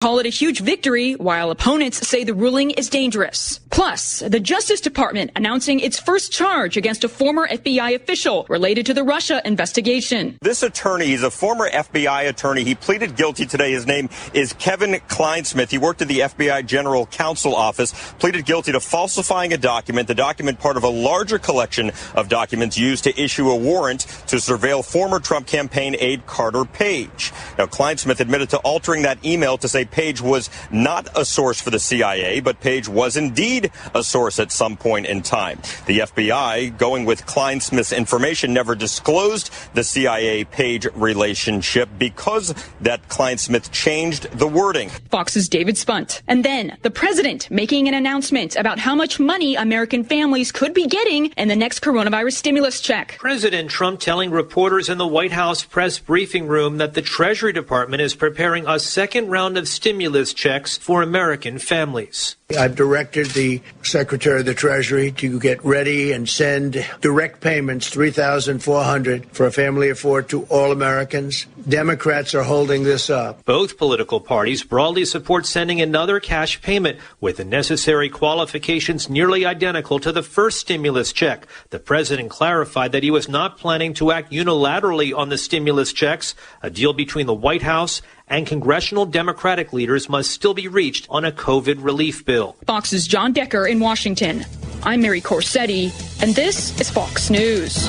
call it a huge victory, while opponents say the ruling is dangerous. Plus, the Justice Department announcing its first charge against a former FBI official related to the Russia investigation. This attorney is a former FBI attorney. He pleaded guilty today. His name is Kevin Kleinsmith. He worked at the FBI General Counsel Office, pleaded guilty to falsifying a document, the document part of a larger collection of documents used to issue a warrant to surveil former Trump campaign aide Carter Page. Now, Kleinsmith admitted to altering that email to say Page was not a source for the CIA, but Page was indeed a source at some point in time. The FBI, going with Kleinsmith's information, never disclosed the CIA-Page relationship because that Kleinsmith changed the wording. Fox's David Spunt. And then the president making an announcement about how much money American families could be getting in the next coronavirus stimulus check. President Trump telling reporters in the White House press briefing room that the Treasury Department is preparing a second round of stimulus checks for American families. I've directed the Secretary of the Treasury to get ready and send direct payments, $3,400 for a family of four to all Americans. Democrats are holding this up. Both political parties broadly support sending another cash payment with the necessary qualifications nearly identical to the first stimulus check. The president clarified that he was not planning to act unilaterally on the stimulus checks. A deal between the White House and congressional Democratic leaders must still be reached on a COVID relief bill. Fox's John Decker in Washington. I'm Mary Corsetti, and this is Fox News.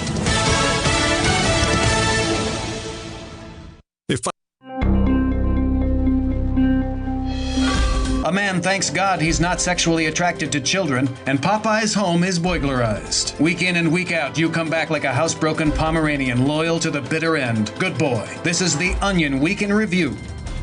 A man thanks God he's not sexually attracted to children, and Popeye's home is burglarized. Week in and week out, you come back like a housebroken Pomeranian, loyal to the bitter end. Good boy. This is the Onion Week in Review.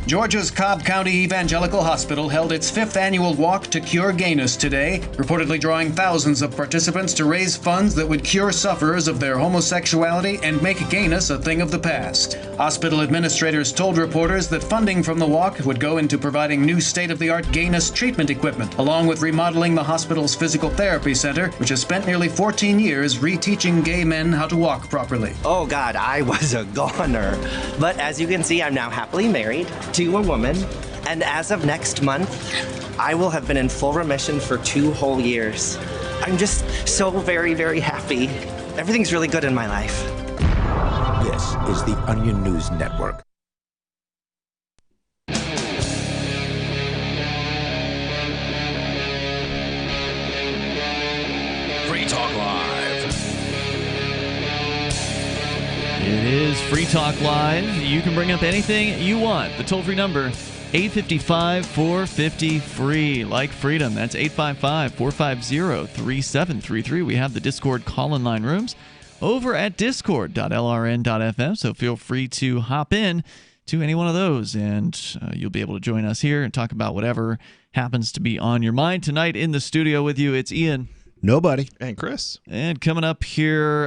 Georgia's Cobb County Evangelical Hospital held its 5th annual Walk to Cure Gayness today, reportedly drawing thousands of participants to raise funds that would cure sufferers of their homosexuality and make gayness a thing of the past. Hospital administrators told reporters that funding from the walk would go into providing new state-of-the-art gayness treatment equipment, along with remodeling the hospital's physical therapy center, which has spent nearly 14 years reteaching gay men how to walk properly. Oh God, I was a goner. But as you can see, I'm now happily married to a woman, and as of next month, I will have been in full remission for 2 whole years. I'm just so very, very happy. Everything's really good in my life. This is the Onion News Network. Free Talk Live. It is Free Talk Live. You can bring up anything you want. The toll-free number, 855-450-FREE. Like freedom. That's 855-450-3733. We have the Discord call-in line rooms over at discord.lrn.fm, so feel free to hop in to any one of those, and you'll be able to join us here and talk about whatever happens to be on your mind. Tonight in the studio with you, it's Ian. Nobody. And Chris. And coming up here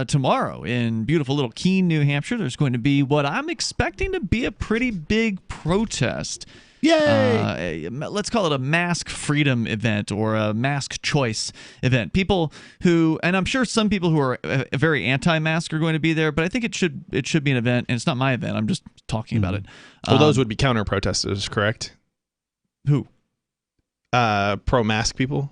tomorrow in beautiful little Keene, New Hampshire, there's going to be what I'm expecting to be a pretty big protest. Yay! Let's call it a mask freedom event or a mask choice event. People who, and I'm sure some people who are very anti-mask are going to be there, but I think it should be an event, and it's not my event. I'm just talking about it. Well, those would be counter-protesters, correct? Who? Pro-mask people?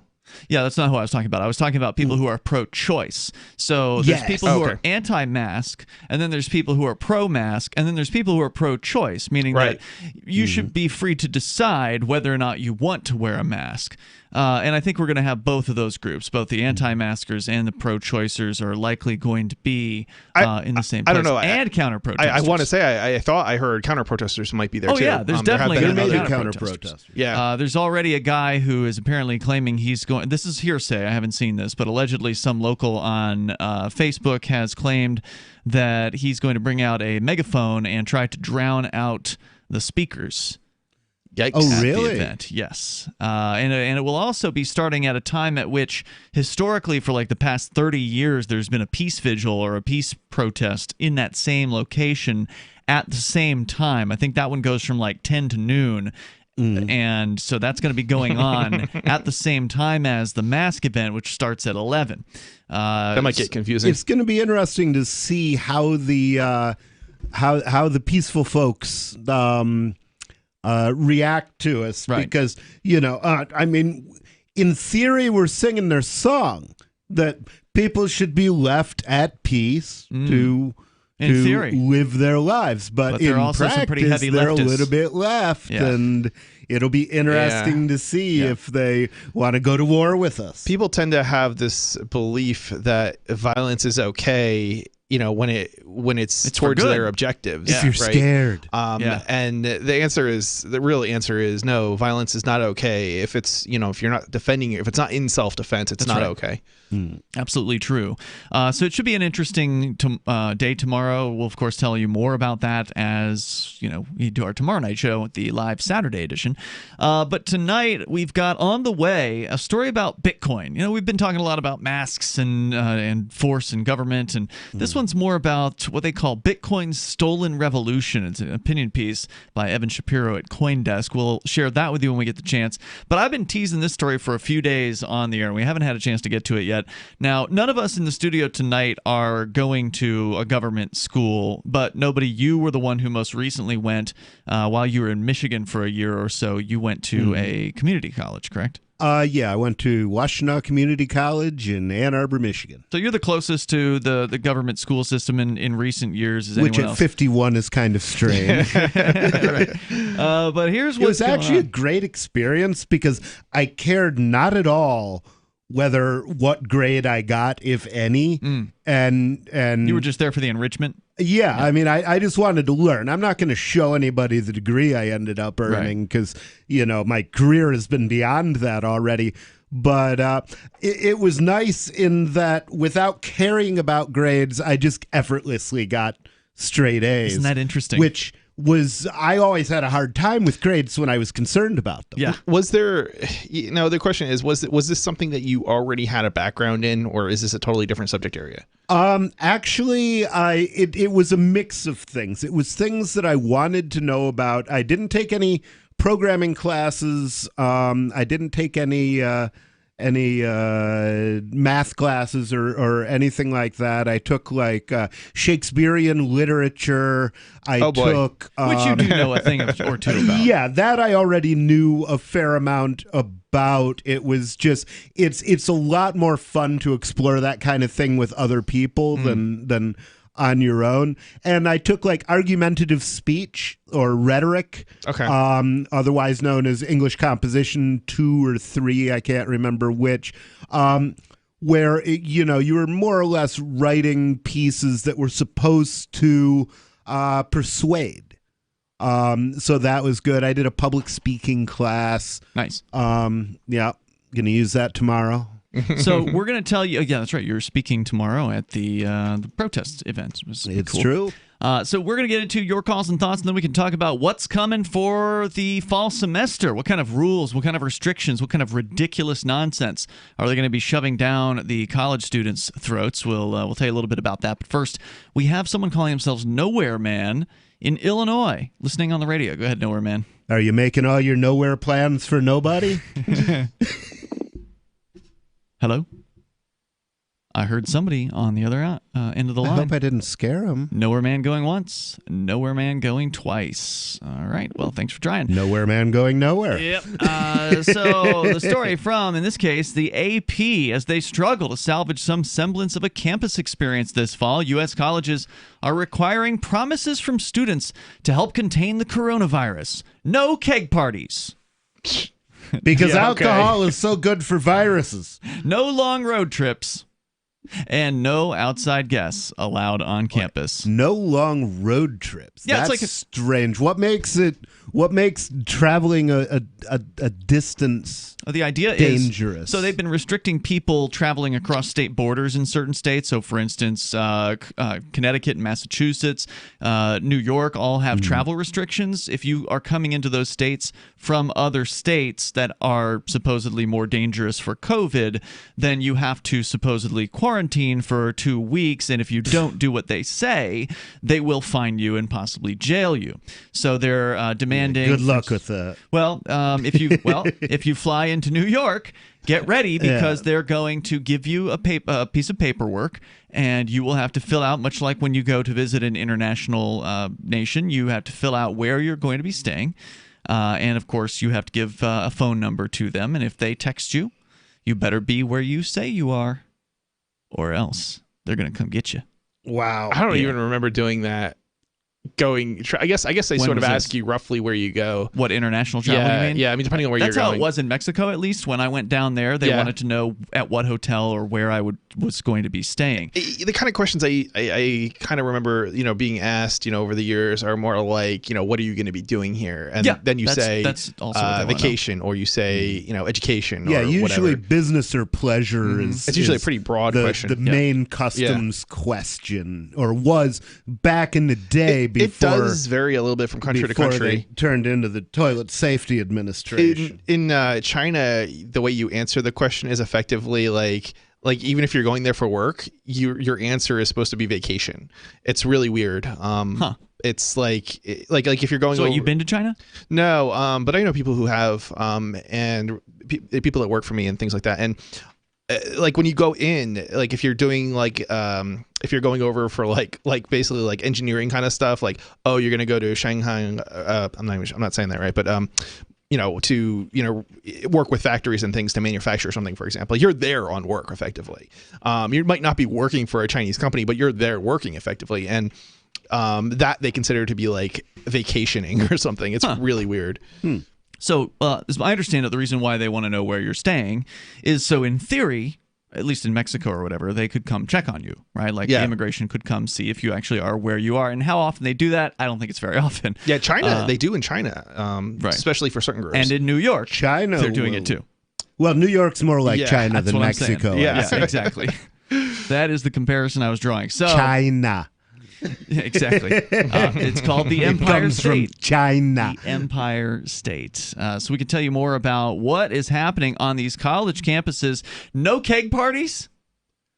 Yeah, that's not who I was talking about. I was talking about people who are pro-choice. So there's people who are anti-mask, and then there's people who are pro-mask, and then there's people who are pro-choice, meaning that you should be free to decide whether or not you want to wear a mask. And I think we're going to have both of those groups, both the anti-maskers and the pro-choicers are likely going to be in the same place. I don't know. And counter-protesters. I want to say, I thought I heard counter-protesters might be there too. Oh, yeah, there's definitely going to be counter-protesters. Yeah. There's already a guy who is apparently claiming he's going, this is hearsay, I haven't seen this, but allegedly some local on Facebook has claimed that he's going to bring out a megaphone and try to drown out the speakers. Yikes. Oh, really? The event. Yes. And it will also be starting at a time at which, historically, for like the past 30 years, there's been a peace vigil or a peace protest in that same location at the same time. I think that one goes from like 10 to noon. And so that's going to be going on at the same time as the mask event, which starts at 11. That might get confusing. It's going to be interesting to see how the how the peaceful folks react to us because, I mean, in theory, we're singing their song that people should be left at peace to theory. Live their lives. But in also practice, some pretty heavy they're leftists. a little bit left, and it'll be interesting to see if they want to go to war with us. People tend to have this belief that violence is okay, when it's towards their objectives. If you're scared. And the real answer is no, violence is not okay. If it's, if you're not defending it, if it's not in self-defense, it's not okay. Absolutely true. So it should be an interesting day tomorrow. We'll, of course, tell you more about that as, we do our Tomorrow Night show, the live Saturday edition. But tonight, we've got on the way a story about Bitcoin. We've been talking a lot about masks and force and government, and this one's more about what they call Bitcoin's stolen revolution. It's an opinion piece by Evan Shapiro at CoinDesk. We'll share that with you when we get the chance. But I've been teasing this story for a few days on the air, and we haven't had a chance to get to it yet. Now, none of us in the studio tonight are going to a government school, but you were the one who most recently went while you were in Michigan for a year or so. You went to a community college, correct? Yeah, I went to Washtenaw Community College in Ann Arbor, Michigan. So you're the closest to the government school system in recent years as which anyone at else. 51 is kind of strange. But here's what's It was actually a great experience because I cared not at all what grade I got, if any, and you were just there for the enrichment. Yeah, I mean, I just wanted to learn. I'm not going to show anybody the degree I ended up earning because, my career has been beyond that already. But it was nice in that without caring about grades, I just effortlessly got straight A's. Isn't that interesting? I always had a hard time with grades when I was concerned about them. Yeah. Was there, the question is, was this something that you already had a background in, or is this a totally different subject area? Actually, it was a mix of things. It was things that I wanted to know about. I didn't take any programming classes. I didn't take any math classes or anything like that. I took Shakespearean literature. I took which you do know a thing or two about. Yeah, that I already knew a fair amount about. It was just it's a lot more fun to explore that kind of thing with other people than on your own. And I took argumentative speech or rhetoric, otherwise known as English composition 2 or 3, I can't remember which, where you were more or less writing pieces that were supposed to persuade. So that was good. I did a public speaking class. Nice. Yeah, gonna use that tomorrow. So we're going to tell you, yeah, that's right. You're speaking tomorrow at the protest event. It's cool. true. So we're going to get into your calls and thoughts, and then we can talk about what's coming for the fall semester. What kind of rules, what kind of restrictions, what kind of ridiculous nonsense are they going to be shoving down the college students' throats? We'll tell you a little bit about that. But first, we have someone calling themselves Nowhere Man in Illinois, listening on the radio. Go ahead, Nowhere Man. Are you making all your nowhere plans for nobody? Hello? I heard somebody on the other end of the line. I hope I didn't scare him. Nowhere Man going once, Nowhere Man going twice. All right. Well, thanks for trying. Nowhere Man going nowhere. Yep. So the story from, in this case, the AP, as they struggle to salvage some semblance of a campus experience this fall, U.S. colleges are requiring promises from students to help contain the coronavirus. No keg parties. Because alcohol is so good for viruses. No long road trips. And no outside guests allowed on campus. No long road trips. Yeah, That's strange. What makes traveling a distance the idea dangerous? Is, so they've been restricting people traveling across state borders in certain states. So, for instance, Connecticut and Massachusetts, New York all have travel restrictions. If you are coming into those states from other states that are supposedly more dangerous for COVID, then you have to supposedly quarantine for 2 weeks. And if you don't do what they say, they will fine you and possibly jail you. So they're demanding. Good luck with that. Well, if you fly into New York, get ready because they're going to give you a piece of paperwork, and you will have to fill out, much like when you go to visit an international nation, you have to fill out where you're going to be staying. And, of course, you have to give a phone number to them. And if they text you, you better be where you say you are, or else they're going to come get you. Wow. I don't even remember doing that. I guess they sort of ask you roughly where you go. What, international travel, you mean? Yeah, I mean, depending on where you're going. That's how it was in Mexico, at least. When I went down there, they wanted to know at what hotel or where I was going to be staying. The kind of questions I kind of remember, being asked, over the years are more like, what are you going to be doing here? And then you say that's also vacation, or you say, education. Yeah, or usually whatever. Business or pleasure is. It's usually a pretty broad question. The main customs question, or was back in the day. It does vary a little bit from country to country. They turned into the Toilet Safety Administration. In China, the way you answer the question is effectively like even if you're going there for work, your answer is supposed to be vacation. It's really weird. It's like if you're going. So you've been to China? No, but I know people who have, and people that work for me and things like that, and. Like when you go in, like if you're doing if you're going over for like basically like engineering kind of stuff, like, oh, you're gonna go to Shanghai. I'm not saying that right, but to work with factories and things to manufacture something, for example, you're there on work effectively. You might not be working for a Chinese company, but you're there working effectively, and that they consider to be like vacationing or something. It's really weird. So, as I understand it, the reason why they want to know where you're staying is so, in theory, at least in Mexico or whatever, they could come check on you, right? Like, immigration could come see if you actually are where you are. And how often they do that, I don't think it's very often. Yeah, China, they do in China, especially for certain groups. And in New York, China, they're doing it too. Well, New York's more like China than Mexico. Yeah, exactly. That is the comparison I was drawing. So China. Exactly. It's called the Empire State. From China. The Empire State. So we can tell you more about what is happening on these college campuses. No keg parties?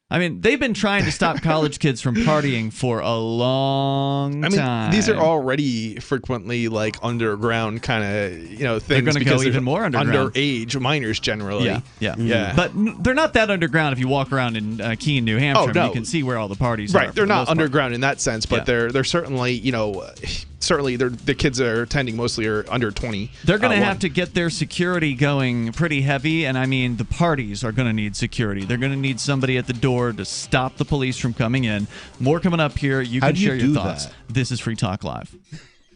I mean, they've been trying to stop college kids from partying for a long time. I mean, these are already frequently like underground kind of, things. They're going to go even more underground. Underage minors generally. Yeah. But they're not that underground if you walk around in Keene, New Hampshire. You can see where all the parties are. Right. They're not underground in that sense, but they're certainly, certainly the kids that are attending mostly are under 20. They're going to have to get their security going pretty heavy, and I mean the parties are going to need security. They're going to need somebody at the door to stop the police from coming in. More coming up here. You can share your thoughts. This is Free Talk Live.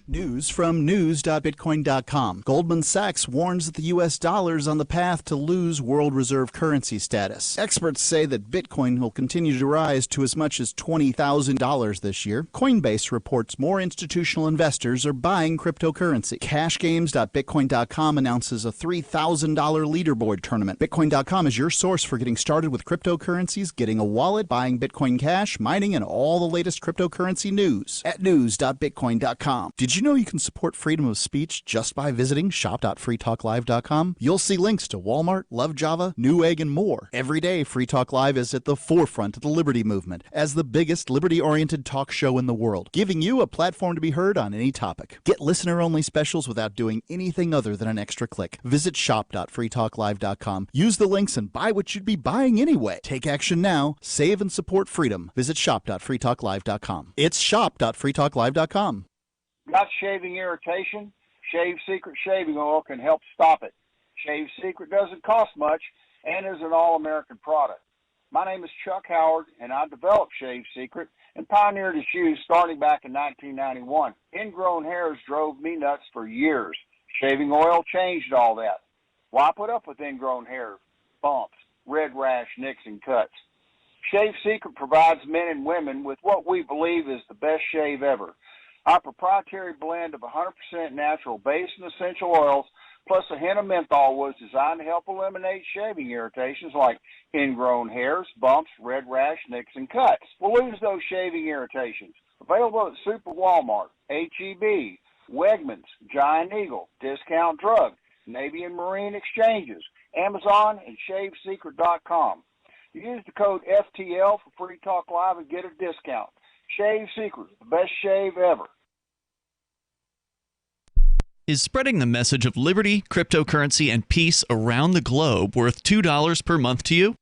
News from news.bitcoin.com. Goldman Sachs warns that the U.S. dollar is on the path to lose world reserve currency status. Experts say that Bitcoin will continue to rise to as much as $20,000 this year. Coinbase reports more institutional investors are buying cryptocurrency. Cashgames.bitcoin.com announces a $3,000 leaderboard tournament. Bitcoin.com is your source for getting started with cryptocurrencies, getting a wallet, buying Bitcoin Cash, mining, and all the latest cryptocurrency news at news.bitcoin.com. Did you know you can support freedom of speech just by visiting shop.freetalklive.com? You'll see links to Walmart, Love Java, Newegg, and more. Every day, Free Talk Live is at the forefront of the liberty movement as the biggest liberty-oriented talk show in the world, giving you a platform to be heard on any topic. Get listener-only specials without doing anything other than an extra click. Visit shop.freetalklive.com. Use the links and buy what you'd be buying anyway. Take action now. Save and support freedom. Visit shop.freetalklive.com. It's shop.freetalklive.com. Got shaving irritation? Shave Secret shaving oil can help stop it. Shave Secret doesn't cost much and is an all-American product. My name is Chuck Howard, and I developed Shave Secret and pioneered its use starting back in 1991. Ingrown hairs drove me nuts for years. Shaving oil changed all that. Why put up with ingrown hair, bumps, red rash, nicks, and cuts? Shave Secret provides men and women with what we believe is the best shave ever. Our proprietary blend of 100% natural base and essential oils, plus a hint of menthol, was designed to help eliminate shaving irritations like ingrown hairs, bumps, red rash, nicks, and cuts. We'll lose those shaving irritations. Available at Super Walmart, H-E-B, Wegmans, Giant Eagle, Discount Drug, Navy and Marine Exchanges, Amazon, and ShaveSecret.com. Use the code FTL for Free Talk Live and get a discount. Shave Secret, the best shave ever. Is spreading the message of liberty, cryptocurrency, and peace around the globe worth $2 per month to you?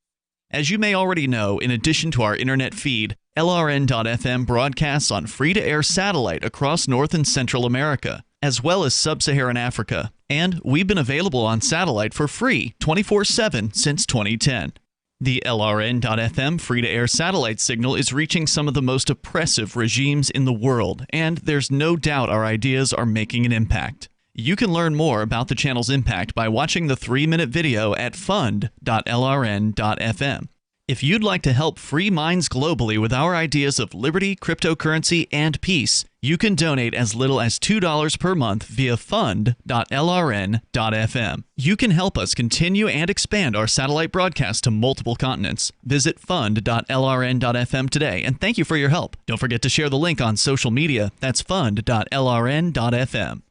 As you may already know, in addition to our internet feed, LRN.FM broadcasts on free-to-air satellite across North and Central America. as well as sub-Saharan Africa. And we've been available on satellite for free 24/7 since 2010. The LRN.FM free-to-air satellite signal is reaching some of the most oppressive regimes in the world, and there's no doubt our ideas are making an impact. You can learn more about the channel's impact by watching the 3-minute video at fund.lrn.fm. If you'd like to help free minds globally with our ideas of liberty, cryptocurrency, and peace, you can donate as little as $2 per month via fund.lrn.fm. You can help us continue and expand our satellite broadcast to multiple continents. Visit fund.lrn.fm today, and thank you for your help. Don't forget to share the link on social media. That's fund.lrn.fm.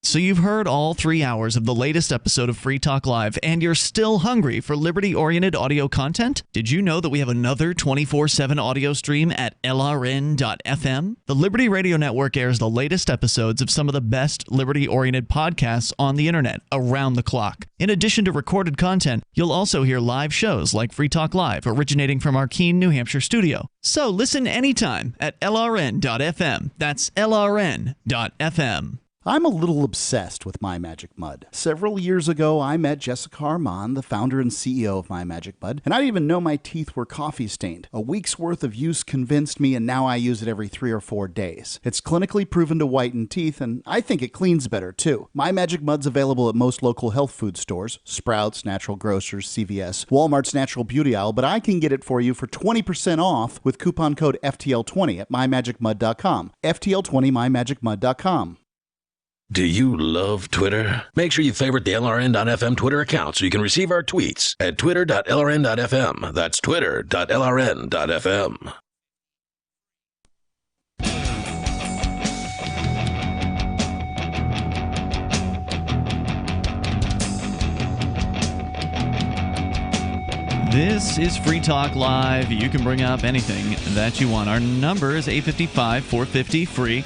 So you've heard all 3 hours of the latest episode of Free Talk Live, and you're still hungry for liberty-oriented audio content? Did you know that we have another 24/7 audio stream at LRN.FM? The Liberty Radio Network airs the latest episodes of some of the best liberty-oriented podcasts on the internet around the clock. In addition to recorded content, you'll also hear live shows like Free Talk Live, originating from our Keene, New Hampshire studio. So listen anytime at LRN.FM. That's LRN.FM. I'm a little obsessed with My Magic Mud. Several years ago, I met Jessica Armand, the founder and CEO of My Magic Mud, and I didn't even know my teeth were coffee stained. A week's worth of use convinced me, and now I use it every 3 or 4 days. It's clinically proven to whiten teeth, and I think it cleans better, too. My Magic Mud's available at most local health food stores, Sprouts, Natural Grocers, CVS, Walmart's Natural Beauty Aisle, but I can get it for you for 20% off with coupon code FTL20 at mymagicmud.com. FTL20 mymagicmud.com. Do you love Twitter? Make sure you favorite the LRN.FM Twitter account so you can receive our tweets at twitter.lrn.fm. That's twitter.lrn.fm. This is Free Talk Live. You can bring up anything that you want. Our number is 855-450-FREE.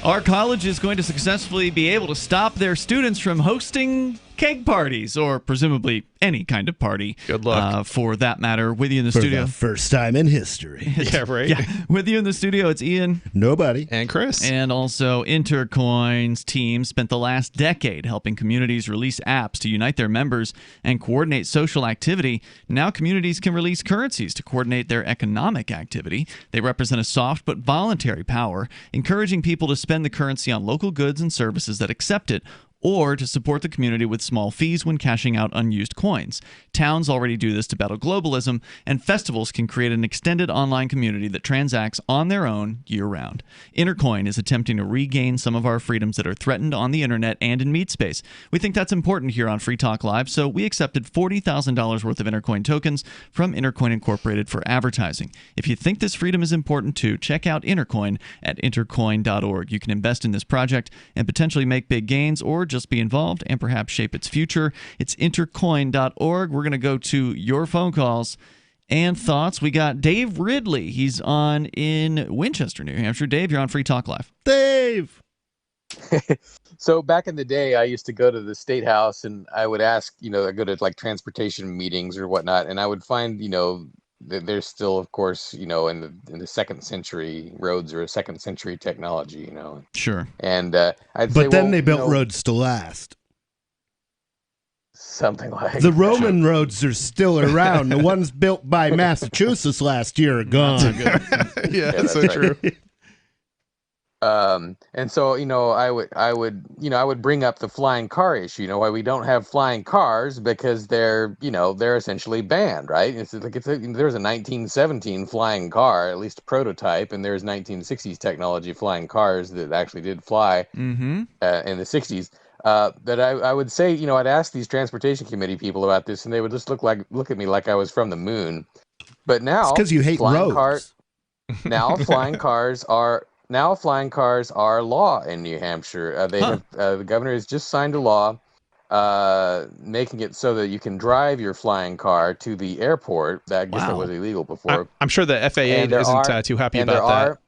Our college is going to successfully be able to stop their students from hosting keg parties, or presumably any kind of party. Good luck. For that matter. With you in the For studio. the first time in history. Yeah, right? Yeah. With you in the studio, it's Ian. Nobody. And Chris. And also Intercoin's team spent the last decade helping communities release apps to unite their members and coordinate social activity. Now communities can release currencies to coordinate their economic activity. They represent a soft but voluntary power, encouraging people to spend the currency on local goods and services that accept it, or to support the community with small fees when cashing out unused coins. Towns already do this to battle globalism, and festivals can create an extended online community that transacts on their own year-round. Intercoin is attempting to regain some of our freedoms that are threatened on the internet and in meat space. We think that's important here on Free Talk Live, so we accepted $40,000 worth of Intercoin tokens from Intercoin Incorporated for advertising. If you think this freedom is important too, check out Intercoin at intercoin.org. You can invest in this project and potentially make big gains, or just be involved and perhaps shape its future. It's intercoin.org. We're going to go to your phone calls and thoughts. We got Dave Ridley. He's on in Winchester, New Hampshire. Dave, you're on Free Talk Live. Dave! So back in the day, I used to go to the State House and I would ask, I go to like transportation meetings or whatnot, and I would find, there's still, of course, in the second century, roads are a second century technology, Sure. And But then they built roads to last. Something like the Roman roads are still around. The ones built by Massachusetts last year are gone. Yeah, that's so true. And so, I would bring up the flying car issue, why we don't have flying cars, because they're essentially banned, right? It's like there's a 1917 flying car, at least a prototype, and there's 1960s technology flying cars that actually did fly in the 60s. That I would say, I'd ask these transportation committee people about this, and they would just look at me like I was from the moon. But now, because you hate roads. Now flying cars are law in New Hampshire. The governor has just signed a law making it so that you can drive your flying car to the airport. That was illegal before. I'm sure the FAA isn't too happy about that.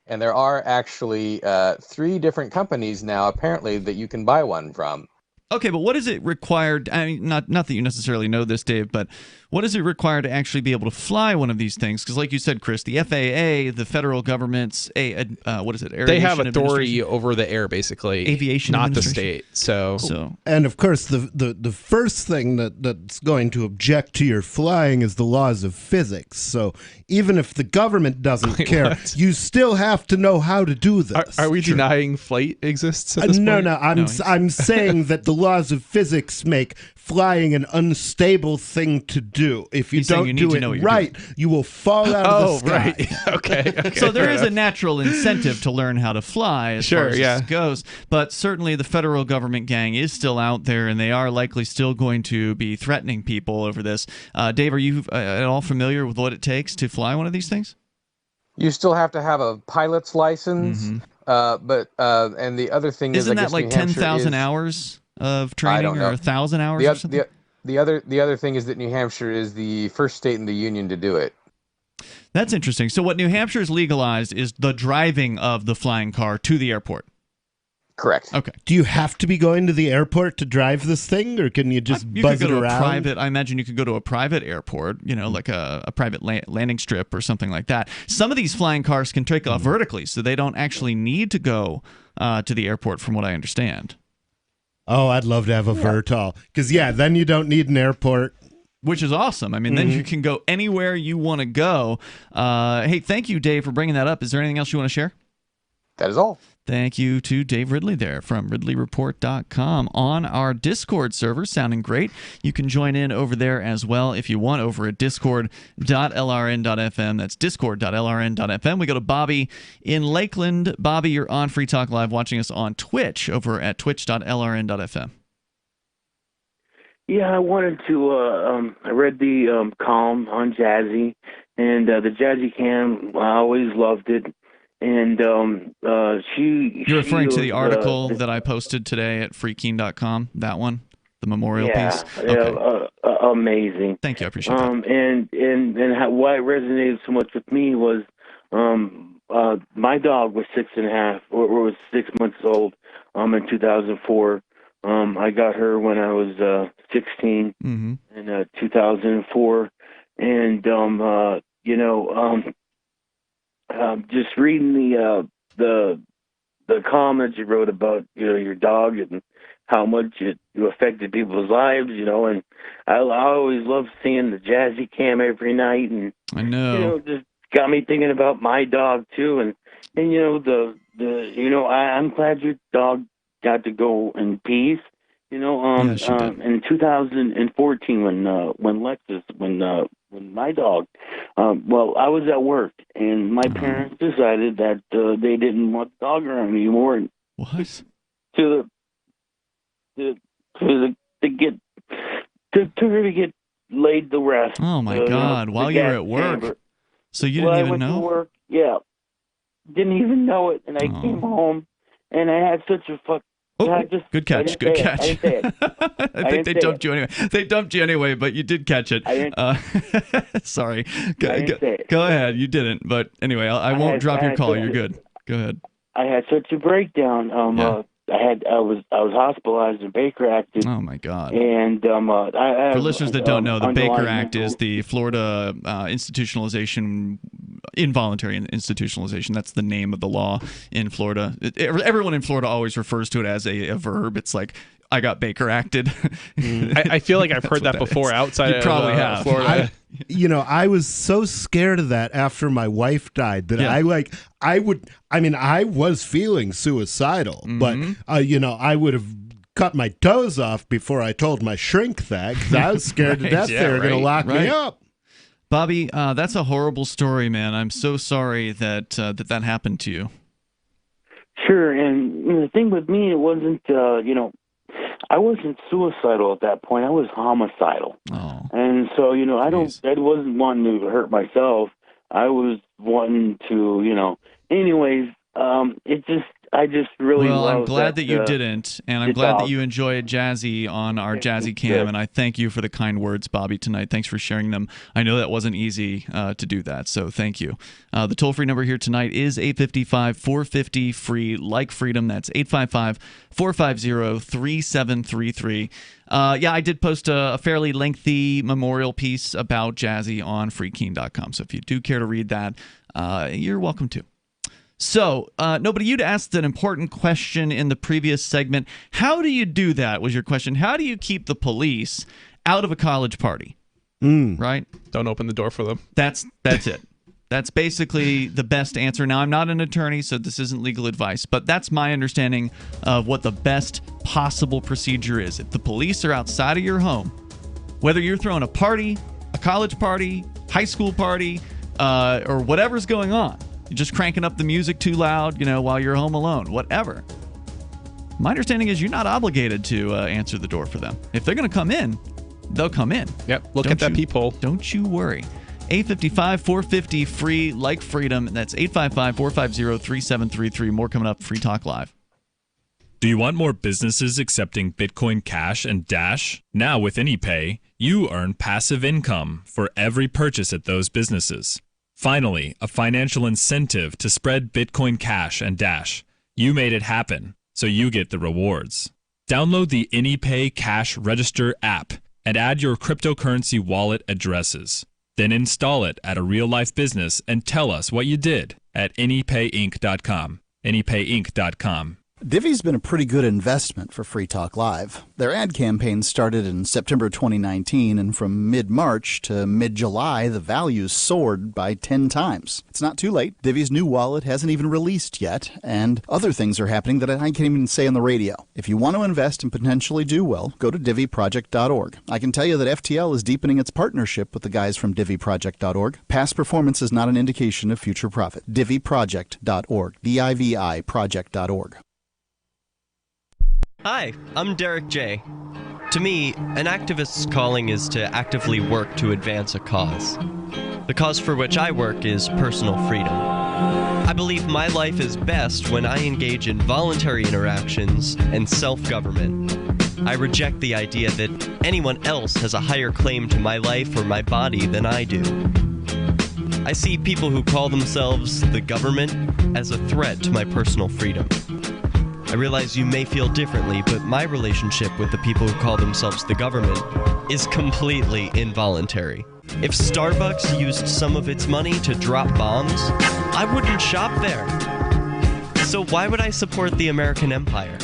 And there are actually 3 different companies now, apparently, that you can buy one from. Okay, but what is it required? I mean, not that you necessarily know this, Dave, but What does it require to actually be able to fly one of these things? Because like you said, Chris, the FAA, the federal government's, what is it? They have authority over the air, basically. Aviation not the state. So, and of course, the first thing that's going to object to your flying is the laws of physics. So even if the government doesn't care, you still have to know how to do this. Are we denying flight exists at this no, point? no. I'm saying that the laws of physics make flying an unstable thing to do. If you don't do it right, you will fall out of the sky. Right. Okay. So there is a natural incentive to learn how to fly as far as this goes. But certainly the federal government gang is still out there, and they are likely still going to be threatening people over this. Dave, are you at all familiar with what it takes to fly one of these things? You still have to have a pilot's license, but and the other thing isn't is, that like 10,000 hours of training, or 1,000 hours or something? The other thing is that New Hampshire is the first state in the union to do it. That's interesting. So what New Hampshire's legalized is the driving of the flying car to the airport. Correct. Okay. Do you have to be going to the airport to drive this thing, or can you just buzz it around? I imagine you could go to a private airport, like a private landing strip or something like that. Some of these flying cars can take off vertically, so they don't actually need to go to the airport, from what I understand. Oh, I'd love to have a VTOL, because then you don't need an airport. Which is awesome. I mean, then you can go anywhere you want to go. Hey, thank you, Dave, for bringing that up. Is there anything else you want to share? That is all. Thank you to Dave Ridley there from RidleyReport.com on our Discord server. Sounding great. You can join in over there as well if you want over at discord.lrn.fm. That's discord.lrn.fm. We go to Bobby in Lakeland. Bobby, you're on Free Talk Live watching us on Twitch over at twitch.lrn.fm. Yeah, I wanted to, I read the column on Jazzy, and the Jazzy Cam, I always loved it. And You're referring to the article that I posted today at freekeen.com, that one, the memorial piece? Okay. Amazing. Thank you, I appreciate that. And why it resonated so much with me was my dog was 6.5, or was 6 months old in 2004. I got her when I was 16 in 2004, and just reading the comments you wrote about your dog and how much it affected people's lives, and I always love seeing the Jazzy Cam every night, and I know just got me thinking about my dog too, and I'm glad your dog got to go in peace. In 2014 when my dog, I was at work, and my parents decided that they didn't want the dog around anymore. And what? To really get laid to rest. Oh my God! While you were at work, chamber. So you didn't even know? To work, didn't even know it, and I came home, and I had such a good catch. Good catch. I think they dumped you anyway. They dumped you anyway, but you did catch it. Sorry. Go ahead. You didn't. But anyway, I won't drop your call. You're good. Go ahead. I had such a breakdown. I was hospitalized and Baker acted. Oh my God! And for listeners that don't know, the Baker Act is the Florida involuntary institutionalization. That's the name of the law in Florida. Everyone in Florida always refers to it as a verb. It's like, I got Baker acted. I feel like I've heard that before outside of Florida. I was so scared of that after my wife died that I was feeling suicidal, but I would have cut my toes off before I told my shrink that, because I was scared to death they were going to lock me up. Bobby, that's a horrible story, man. I'm so sorry that that happened to you. Sure, and the thing with me, it wasn't, I wasn't suicidal at that point. I was homicidal. Oh. And so, I wasn't wanting to hurt myself. I was wanting to, anyways, it just, really well, I'm love glad that you didn't, and I'm glad that you enjoy Jazzy on our Jazzy Cam, and I thank you for the kind words, Bobby, tonight. Thanks for sharing them. I know that wasn't easy to do that, so thank you. The toll-free number here tonight is 855-450-FREE, like freedom. That's 855-450-3733. Yeah, I did post a fairly lengthy memorial piece about Jazzy on freekeen.com, so if you do care to read that, you're welcome to. So, nobody, you'd asked an important question in the previous segment. How do you do that, was your question. How do you keep the police out of a college party? Right? Don't open the door for them. That's it. That's basically the best answer. Now, I'm not an attorney, so this isn't legal advice, but that's my understanding of what the best possible procedure is. If the police are outside of your home, whether you're throwing a party, a college party, high school party, or whatever's going on, you're just cranking up the music too loud, while you're home alone, whatever. My understanding is you're not obligated to answer the door for them. If they're going to come in, they'll come in. Yep, look at that peephole. Don't you worry. 855-450-FREE, like freedom. That's 855-450-3733. More coming up, Free Talk Live. Do you want more businesses accepting Bitcoin Cash and Dash? Now with AnyPay, you earn passive income for every purchase at those businesses. Finally, a financial incentive to spread Bitcoin Cash and Dash. You made it happen, so you get the rewards. Download the AnyPay Cash Register app and add your cryptocurrency wallet addresses. Then install it at a real-life business and tell us what you did at anypayinc.com. anypayinc.com. Divvy's been a pretty good investment for Free Talk Live. Their ad campaign started in September 2019, and from mid-March to mid-July, the values soared by 10 times. It's not too late. Divvy's new wallet hasn't even released yet, and other things are happening that I can't even say on the radio. If you want to invest and potentially do well, go to divvyproject.org. I can tell you that FTL is deepening its partnership with the guys from divvyproject.org. Past performance is not an indication of future profit. divvyproject.org. DIVI project.org. Hi, I'm Derek J. To me, an activist's calling is to actively work to advance a cause. The cause for which I work is personal freedom. I believe my life is best when I engage in voluntary interactions and self-government. I reject the idea that anyone else has a higher claim to my life or my body than I do. I see people who call themselves the government as a threat to my personal freedom. I realize you may feel differently, but my relationship with the people who call themselves the government is completely involuntary. If Starbucks used some of its money to drop bombs, I wouldn't shop there. So why would I support the American empire?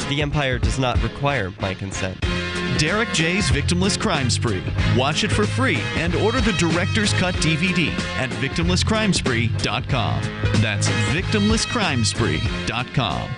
The empire does not require my consent. Derek J's Victimless Crime Spree. Watch it for free and order the Director's Cut DVD at victimlesscrimespree.com. That's victimlesscrimespree.com.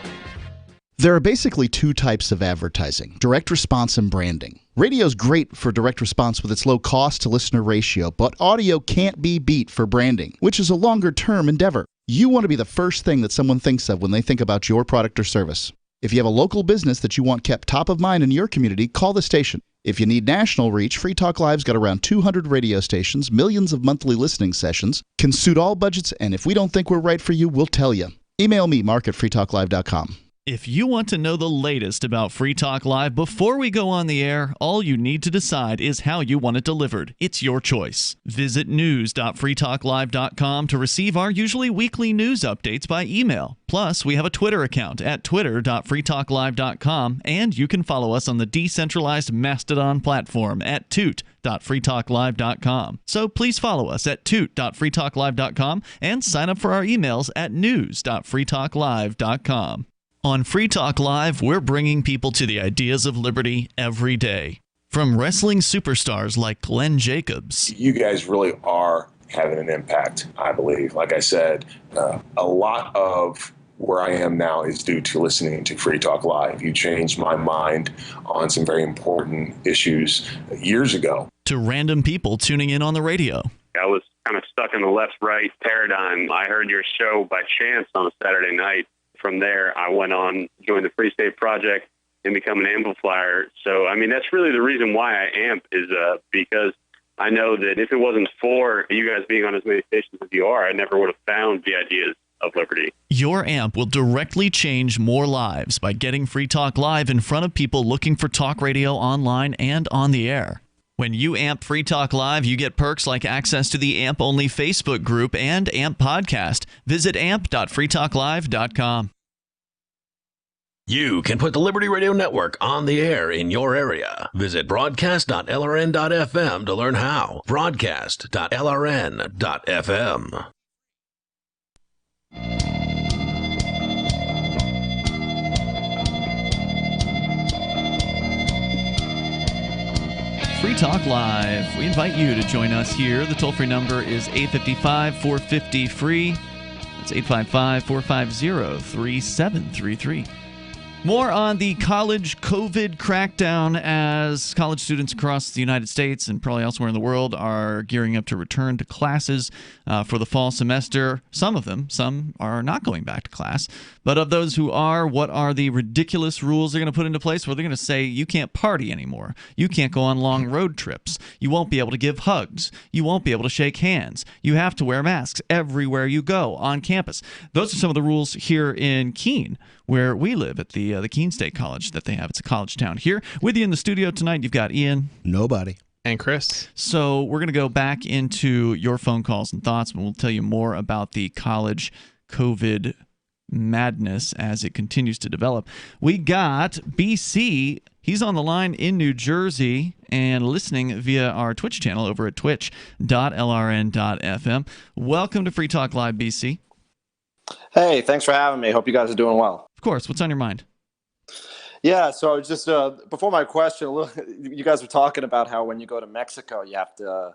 There are basically two types of advertising, direct response and branding. Radio's great for direct response with its low cost to listener ratio, but audio can't be beat for branding, which is a longer-term endeavor. You want to be the first thing that someone thinks of when they think about your product or service. If you have a local business that you want kept top of mind in your community, call the station. If you need national reach, Free Talk Live's got around 200 radio stations, millions of monthly listening sessions, can suit all budgets, and if we don't think we're right for you, we'll tell you. Email me, mark@freetalklive.com. If you want to know the latest about Free Talk Live before we go on the air, all you need to decide is how you want it delivered. It's your choice. Visit news.freetalklive.com to receive our usually weekly news updates by email. Plus, we have a Twitter account at twitter.freetalklive.com, and you can follow us on the decentralized Mastodon platform at toot.freetalklive.com. So please follow us at toot.freetalklive.com and sign up for our emails at news.freetalklive.com. On Free Talk Live, we're bringing people to the ideas of liberty every day. From wrestling superstars like Glenn Jacobs. You guys really are having an impact, I believe. Like I said, a lot of where I am now is due to listening to Free Talk Live. You changed my mind on some very important issues years ago. To random people tuning in on the radio. I was kind of stuck in the left-right paradigm. I heard your show by chance on a Saturday night. From there, I went on, joined the Free State Project, and become an amplifier. So, I mean, that's really the reason why I amp is because I know that if it wasn't for you guys being on as many stations as you are, I never would have found the ideas of liberty. Your AMP will directly change more lives by getting Free Talk Live in front of people looking for talk radio online and on the air. When you AMP Free Talk Live, you get perks like access to the AMP-only Facebook group and AMP podcast. Visit amp.freetalklive.com. You can put the Liberty Radio Network on the air in your area. Visit broadcast.lrn.fm to learn how. Broadcast.lrn.fm. Free Talk Live. We invite you to join us here. The toll-free number is 855-450-FREE. That's 855-450-3733. More on the college COVID crackdown as college students across the United States and probably elsewhere in the world are gearing up to return to classes for the fall semester. Some of them, some are not going back to class. But of those who are, what are the ridiculous rules they're going to put into place? Well, they're going to say you can't party anymore. You can't go on long road trips. You won't be able to give hugs. You won't be able to shake hands. You have to wear masks everywhere you go on campus. Those are some of the rules here in Keene, where we live at the Keene State College that they have. It's a college town. Here with you in the studio tonight, you've got Ian. Nobody. And Chris. So we're going to go back into your phone calls and thoughts, and we'll tell you more about the college COVID madness as it continues to develop. We got BC. He's on the line in New Jersey and listening via our Twitch channel over at twitch.lrn.fm. Welcome to Free Talk Live, BC. Hey, thanks for having me. Hope you guys are doing well. Of course. What's on your mind? Yeah, so just before my question, you guys were talking about how when you go to Mexico, you have to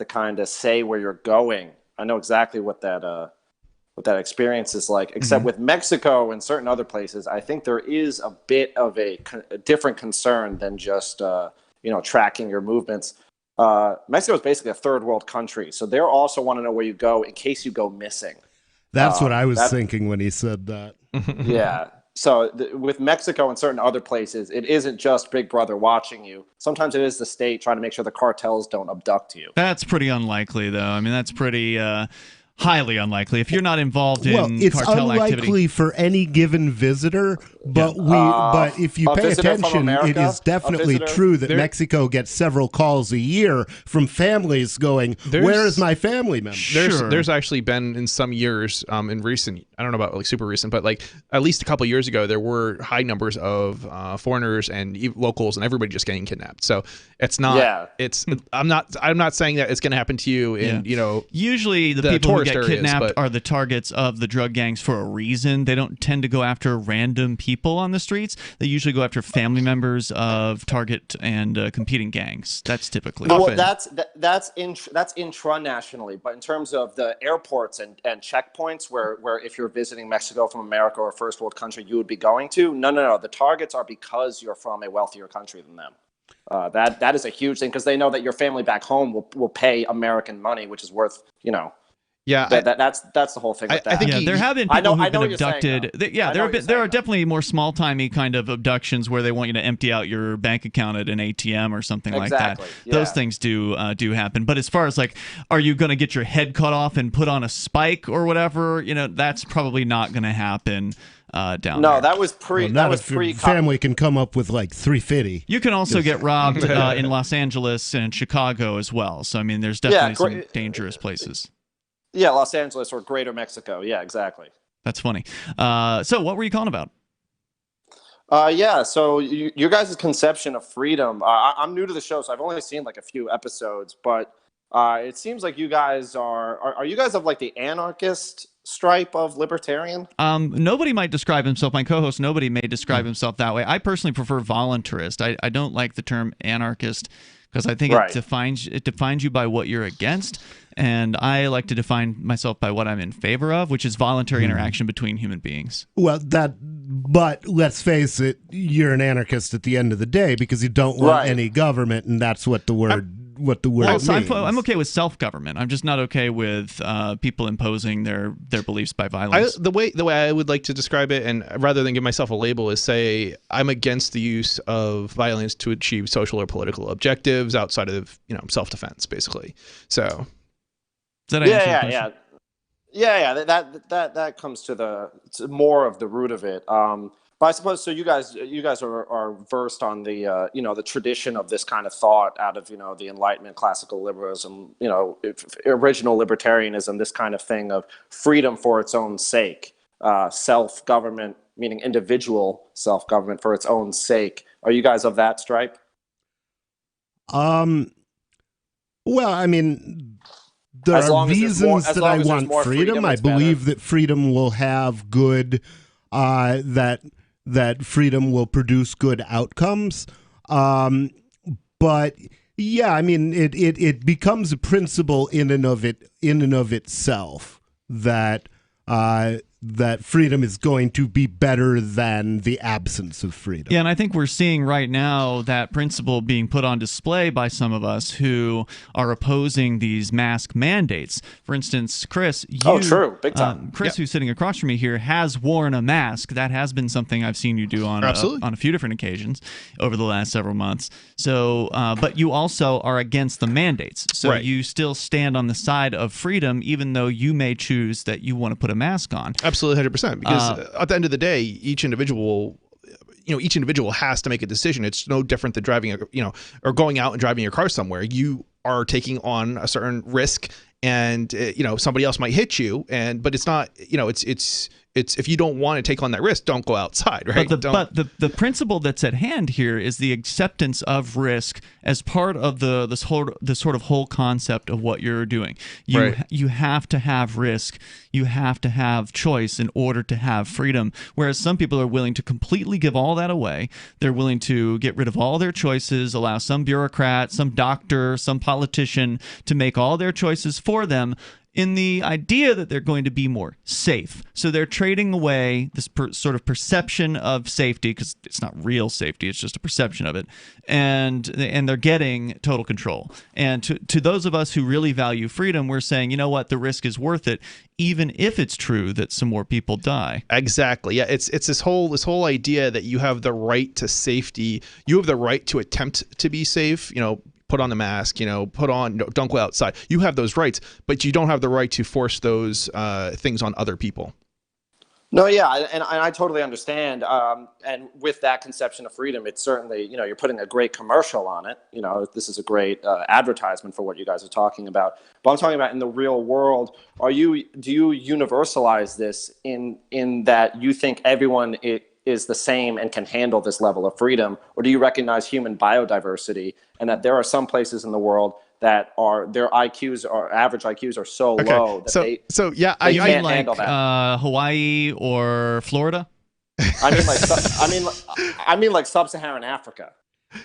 kind of say where you're going. I know exactly what that experience is like. Except with Mexico and certain other places, I think there is a bit of a different concern than just tracking your movements. Mexico is basically a third world country, so they also want to know where you go in case you go missing. That's what I was thinking when he said that. Yeah. So with Mexico and certain other places, it isn't just Big Brother watching you. Sometimes it is the state trying to make sure the cartels don't abduct you. That's pretty unlikely, though. I mean, that's pretty highly unlikely. If you're not involved in it's cartel unlikely activity. for any given visitor, but but if you pay attention, it is definitely true that Mexico gets several calls a year from families going, "Where is my family member?" There's actually been in some years, in recent, I don't know about like super recent, but like at least a couple years ago, there were high numbers of foreigners and locals and everybody just getting kidnapped. So it's not. Yeah. I'm not saying that it's going to happen to you in usually the people who get kidnapped are the targets of the drug gangs for a reason. They don't tend to go after random people on the streets. They usually go after family members of target and competing gangs. That's typically that's intra-nationally, but in terms of the airports and checkpoints where if you're visiting Mexico from America or a first world country you would be going to, no, the targets are because you're from a wealthier country than them. That is a huge thing because they know that your family back home will pay American money, which is worth, Yeah, that's the whole thing with that. I think there have been people who've been abducted. There are definitely more small-timey kind of abductions where they want you to empty out your bank account at an ATM or something like that. Yeah. Those things do happen. But as far as like, are you going to get your head cut off and put on a spike or whatever? That's probably not going to happen down there. No, that was pre. Well, that was pre. Your family can come up with like $350. You can also get robbed in Los Angeles and Chicago as well. So I mean, there's definitely some dangerous places. Yeah, Los Angeles or Greater Mexico. Yeah, exactly. That's funny. So what were you calling about? So your guys' conception of freedom. I'm new to the show, so I've only seen like a few episodes, but it seems like you guys are you guys of like the anarchist stripe of libertarian? Nobody might describe himself. My co-host, nobody may describe himself that way. I personally prefer voluntarist. I don't like the term anarchist because I think it defines you by what you're against. And I like to define myself by what I'm in favor of, which is voluntary interaction between human beings. Well, but let's face it, you're an anarchist at the end of the day because you don't want any government, and that's what the word means. I'm okay with self-government. I'm just not okay with people imposing their beliefs by violence. The way I would like to describe it, and rather than give myself a label, is say I'm against the use of violence to achieve social or political objectives outside of self-defense, basically. So. Does that answer your question? Yeah, that comes to more of the root of it. But I suppose so. You guys are versed on the the tradition of this kind of thought out of the Enlightenment, classical liberalism, original libertarianism, this kind of thing of freedom for its own sake, self-government, meaning individual self-government for its own sake. Are you guys of that stripe? Well, I mean, there are reasons that I want freedom. I believe that freedom will have good, that freedom will produce good outcomes. But yeah, I mean, it becomes a principle in and of itself that that freedom is going to be better than the absence of freedom. Yeah, and I think we're seeing right now that principle being put on display by some of us who are opposing these mask mandates. For instance, Chris, true, big time. Chris, who's sitting across from me here, has worn a mask. That has been something I've seen you do on a few different occasions over the last several months. So, but you also are against the mandates. So you still stand on the side of freedom, even though you may choose that you want to put a mask on. Absolutely, 100%. Because at the end of the day, each individual has to make a decision. It's no different than driving or going out and driving your car somewhere. You are taking on a certain risk, and somebody else might hit you, but it's not. It's if you don't want to take on that risk, don't go outside, right? But the principle that's at hand here is the acceptance of risk as part of this sort of whole concept of what you're doing. You have to have risk. You have to have choice in order to have freedom. Whereas some people are willing to completely give all that away. They're willing to get rid of all their choices, allow some bureaucrat, some doctor, some politician to make all their choices for them, in the idea that they're going to be more safe. So they're trading away this sort of perception of safety, because it's not real safety, it's just a perception of it, and they're getting total control. And to those of us who really value freedom, we're saying, you know what, the risk is worth it, even if it's true that some more people die. Exactly. Yeah, it's this whole idea that you have the right to safety. You have the right to attempt to be safe, put on the mask, don't go outside. You have those rights, but you don't have the right to force those things on other people. No, yeah, and I totally understand. And with that conception of freedom, it's certainly, you're putting a great commercial on it. This is a great advertisement for what you guys are talking about. But I'm talking about in the real world. Do you universalize this in that you think everyone is the same and can handle this level of freedom, or do you recognize human biodiversity and that there are some places in the world that their IQs or average IQs are so low that they can't handle that? Hawaii or Florida? I mean like sub-Saharan Africa.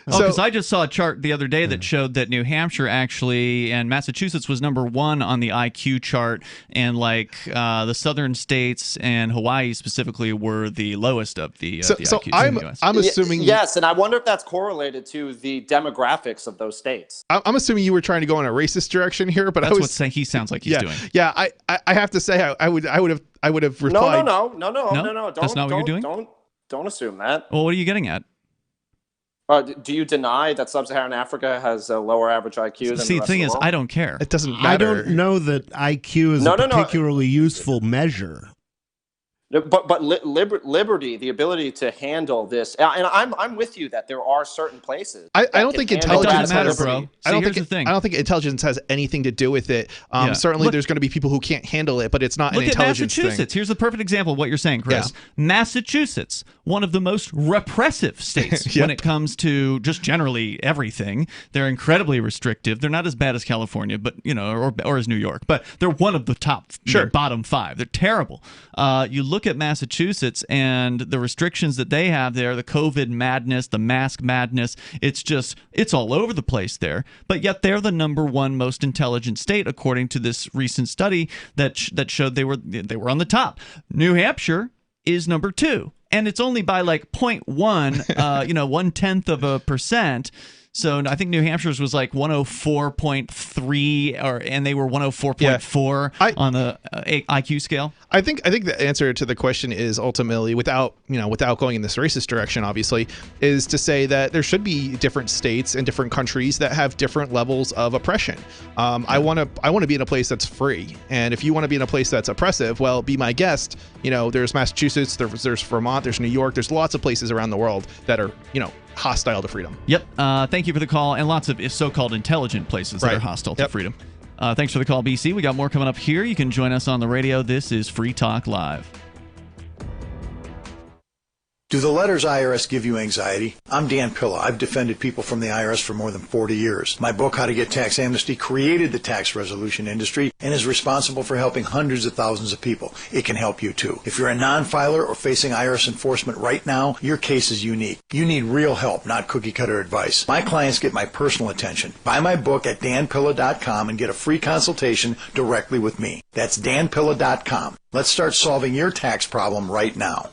Because I just saw a chart the other day that showed that New Hampshire actually and Massachusetts was #1 on the IQ chart, and the southern states and Hawaii specifically were the lowest of the IQs in the U.S. I'm assuming yes, and I wonder if that's correlated to the demographics of those states. I'm assuming you were trying to go in a racist direction here, but that's what he sounds like he's doing. Yeah, I have to say I would have replied. No. That's not what you're doing. Don't assume that. Well, what are you getting at? Do you deny that sub-Saharan Africa has a lower average IQ than the rest the thing of the is, world? I don't care. It doesn't matter. I don't know that IQ is a particularly useful measure. But liberty, the ability to handle this, and I'm with you that there are certain places. I don't think intelligence matters, bro. I don't think intelligence has anything to do with it. Certainly, there's going to be people who can't handle it, but it's not an intelligence thing. Look at Massachusetts. Here's the perfect example of what you're saying, Chris. Yeah. Massachusetts, one of the most repressive states when it comes to just generally everything. They're incredibly restrictive. They're not as bad as California, but or as New York, but they're one of the top, bottom 5. They're terrible. You look at Massachusetts and the restrictions that they have there, the COVID madness, the mask madness, it's all over the place there. But yet they're the #1 most intelligent state according to this recent study that showed they were on the top. New Hampshire is #2, and it's only by 0.1, 1/10 of a percent. So I think New Hampshire's was like 104.3, and they were 104.4 on the IQ scale. I think the answer to the question is ultimately, without going in this racist direction, obviously, is to say that there should be different states and different countries that have different levels of oppression. I want to be in a place that's free, and if you want to be in a place that's oppressive, well, be my guest. There's Massachusetts, there's Vermont, there's New York, there's lots of places around the world that are hostile to freedom. Yep. Thank you for the call, and lots of so-called intelligent places that are hostile to freedom. Thanks for the call, BC. We got more coming up here. You can join us on the radio. This is Free Talk Live. Do the letters IRS give you anxiety? I'm Dan Pilla. I've defended people from the IRS for more than 40 years. My book, How to Get Tax Amnesty, created the tax resolution industry and is responsible for helping hundreds of thousands of people. It can help you too. If you're a non-filer or facing IRS enforcement right now, your case is unique. You need real help, not cookie-cutter advice. My clients get my personal attention. Buy my book at danpilla.com and get a free consultation directly with me. That's danpilla.com. Let's start solving your tax problem right now.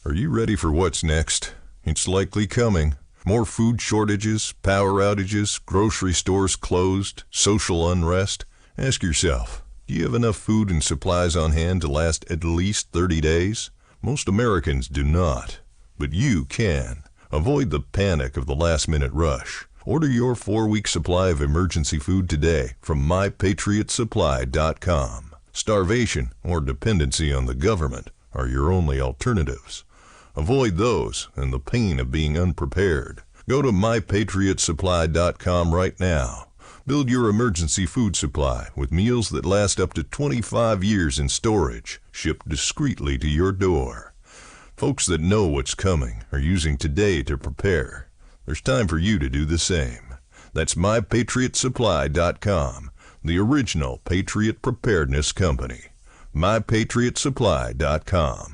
Are you ready for what's next? It's likely coming. More food shortages, power outages, grocery stores closed, social unrest. Ask yourself, do you have enough food and supplies on hand to last at least 30 days? Most Americans do not, but you can. Avoid the panic of the last-minute rush. Order your 4-week supply of emergency food today from mypatriotsupply.com. Starvation or dependency on the government are your only alternatives. Avoid those and the pain of being unprepared. Go to mypatriotsupply.com right now. Build your emergency food supply with meals that last up to 25 years in storage, shipped discreetly to your door. Folks that know what's coming are using today to prepare. There's time for you to do the same. That's mypatriotsupply.com, the original Patriot Preparedness Company. mypatriotsupply.com.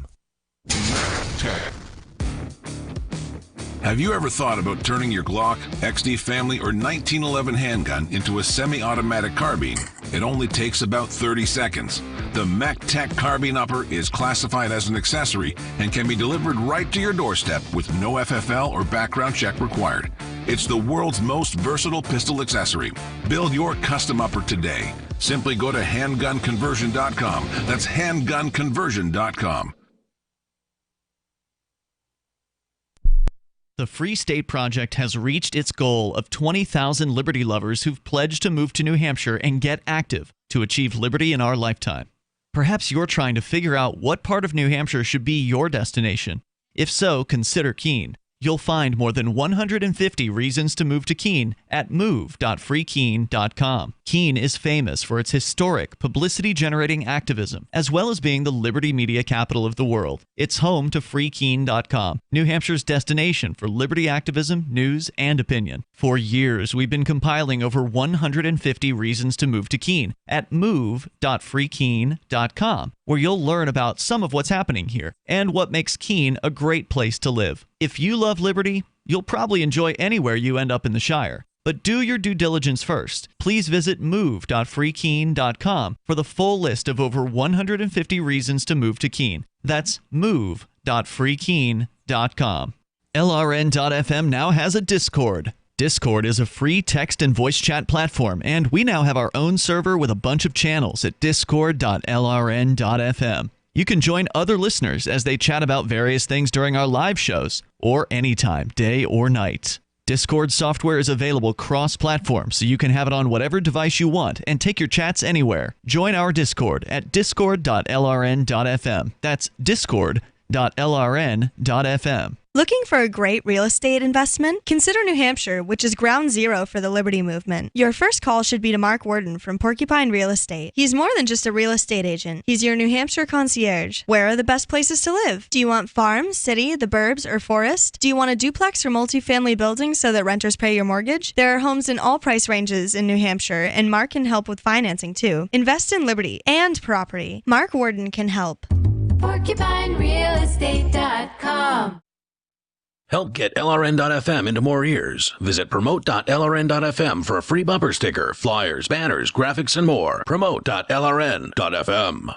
Have you ever thought about turning your Glock, XD Family, or 1911 handgun into a semi-automatic carbine? It only takes about 30 seconds. The MechTech Carbine Upper is classified as an accessory and can be delivered right to your doorstep with no FFL or background check required. It's the world's most versatile pistol accessory. Build your custom upper today. Simply go to handgunconversion.com. That's handgunconversion.com. The Free State Project has reached its goal of 20,000 liberty lovers who've pledged to move to New Hampshire and get active to achieve liberty in our lifetime. Perhaps you're trying to figure out what part of New Hampshire should be your destination. If so, consider Keene. You'll find more than 150 reasons to move to Keene at move.freekeene.com. Keene is famous for its historic, publicity-generating activism, as well as being the liberty media capital of the world. It's home to freekeene.com, New Hampshire's destination for liberty activism, news, and opinion. For years, we've been compiling over 150 reasons to move to Keene at move.freekeene.com, where you'll learn about some of what's happening here and what makes Keene a great place to live. If you love liberty, you'll probably enjoy anywhere you end up in the Shire. But do your due diligence first. Please visit move.freekeene.com for the full list of over 150 reasons to move to Keene. That's move.freekeene.com. LRN.FM now has a Discord. Discord is a free text and voice chat platform, and we now have our own server with a bunch of channels at discord.lrn.fm. You can join other listeners as they chat about various things during our live shows, or anytime, day or night. Discord software is available cross-platform, so you can have it on whatever device you want and take your chats anywhere. Join our Discord at discord.lrn.fm. That's discord.lrn.fm. Looking for a great real estate investment? Consider New Hampshire, which is ground zero for the Liberty Movement. Your first call should be to Mark Worden from Porcupine Real Estate. He's more than just a real estate agent. He's your New Hampshire concierge. Where are the best places to live? Do you want farm, city, the burbs, or forest? Do you want a duplex or multifamily building so that renters pay your mortgage? There are homes in all price ranges in New Hampshire, and Mark can help with financing too. Invest in liberty and property. Mark Worden can help. PorcupineRealEstate.com. Help get LRN.FM into more ears. Visit promote.lrn.fm for a free bumper sticker, flyers, banners, graphics, and more. Promote.lrn.fm.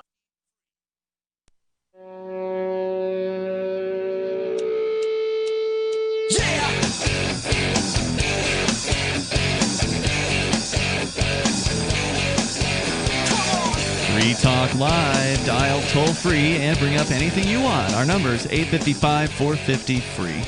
Talk Live. Dial toll-free and bring up anything you want. Our number is 855-450-FREE.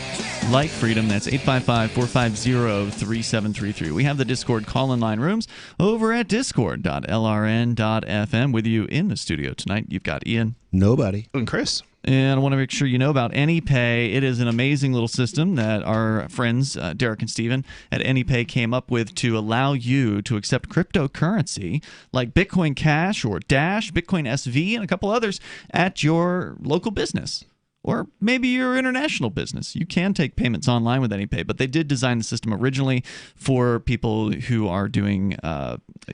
Like freedom, that's 855-450-3733. We have the Discord call-in line rooms over at discord.lrn.fm. With you in the studio tonight, you've got Ian. Nobody. And Chris. And I want to make sure you know about AnyPay. It is an amazing little system that our friends, Derek and Steven at AnyPay, came up with to allow you to accept cryptocurrency like Bitcoin Cash or Dash, Bitcoin SV, and a couple others at your local business. Or maybe your international business. You can take payments online with AnyPay, but they did design the system originally for people who are doing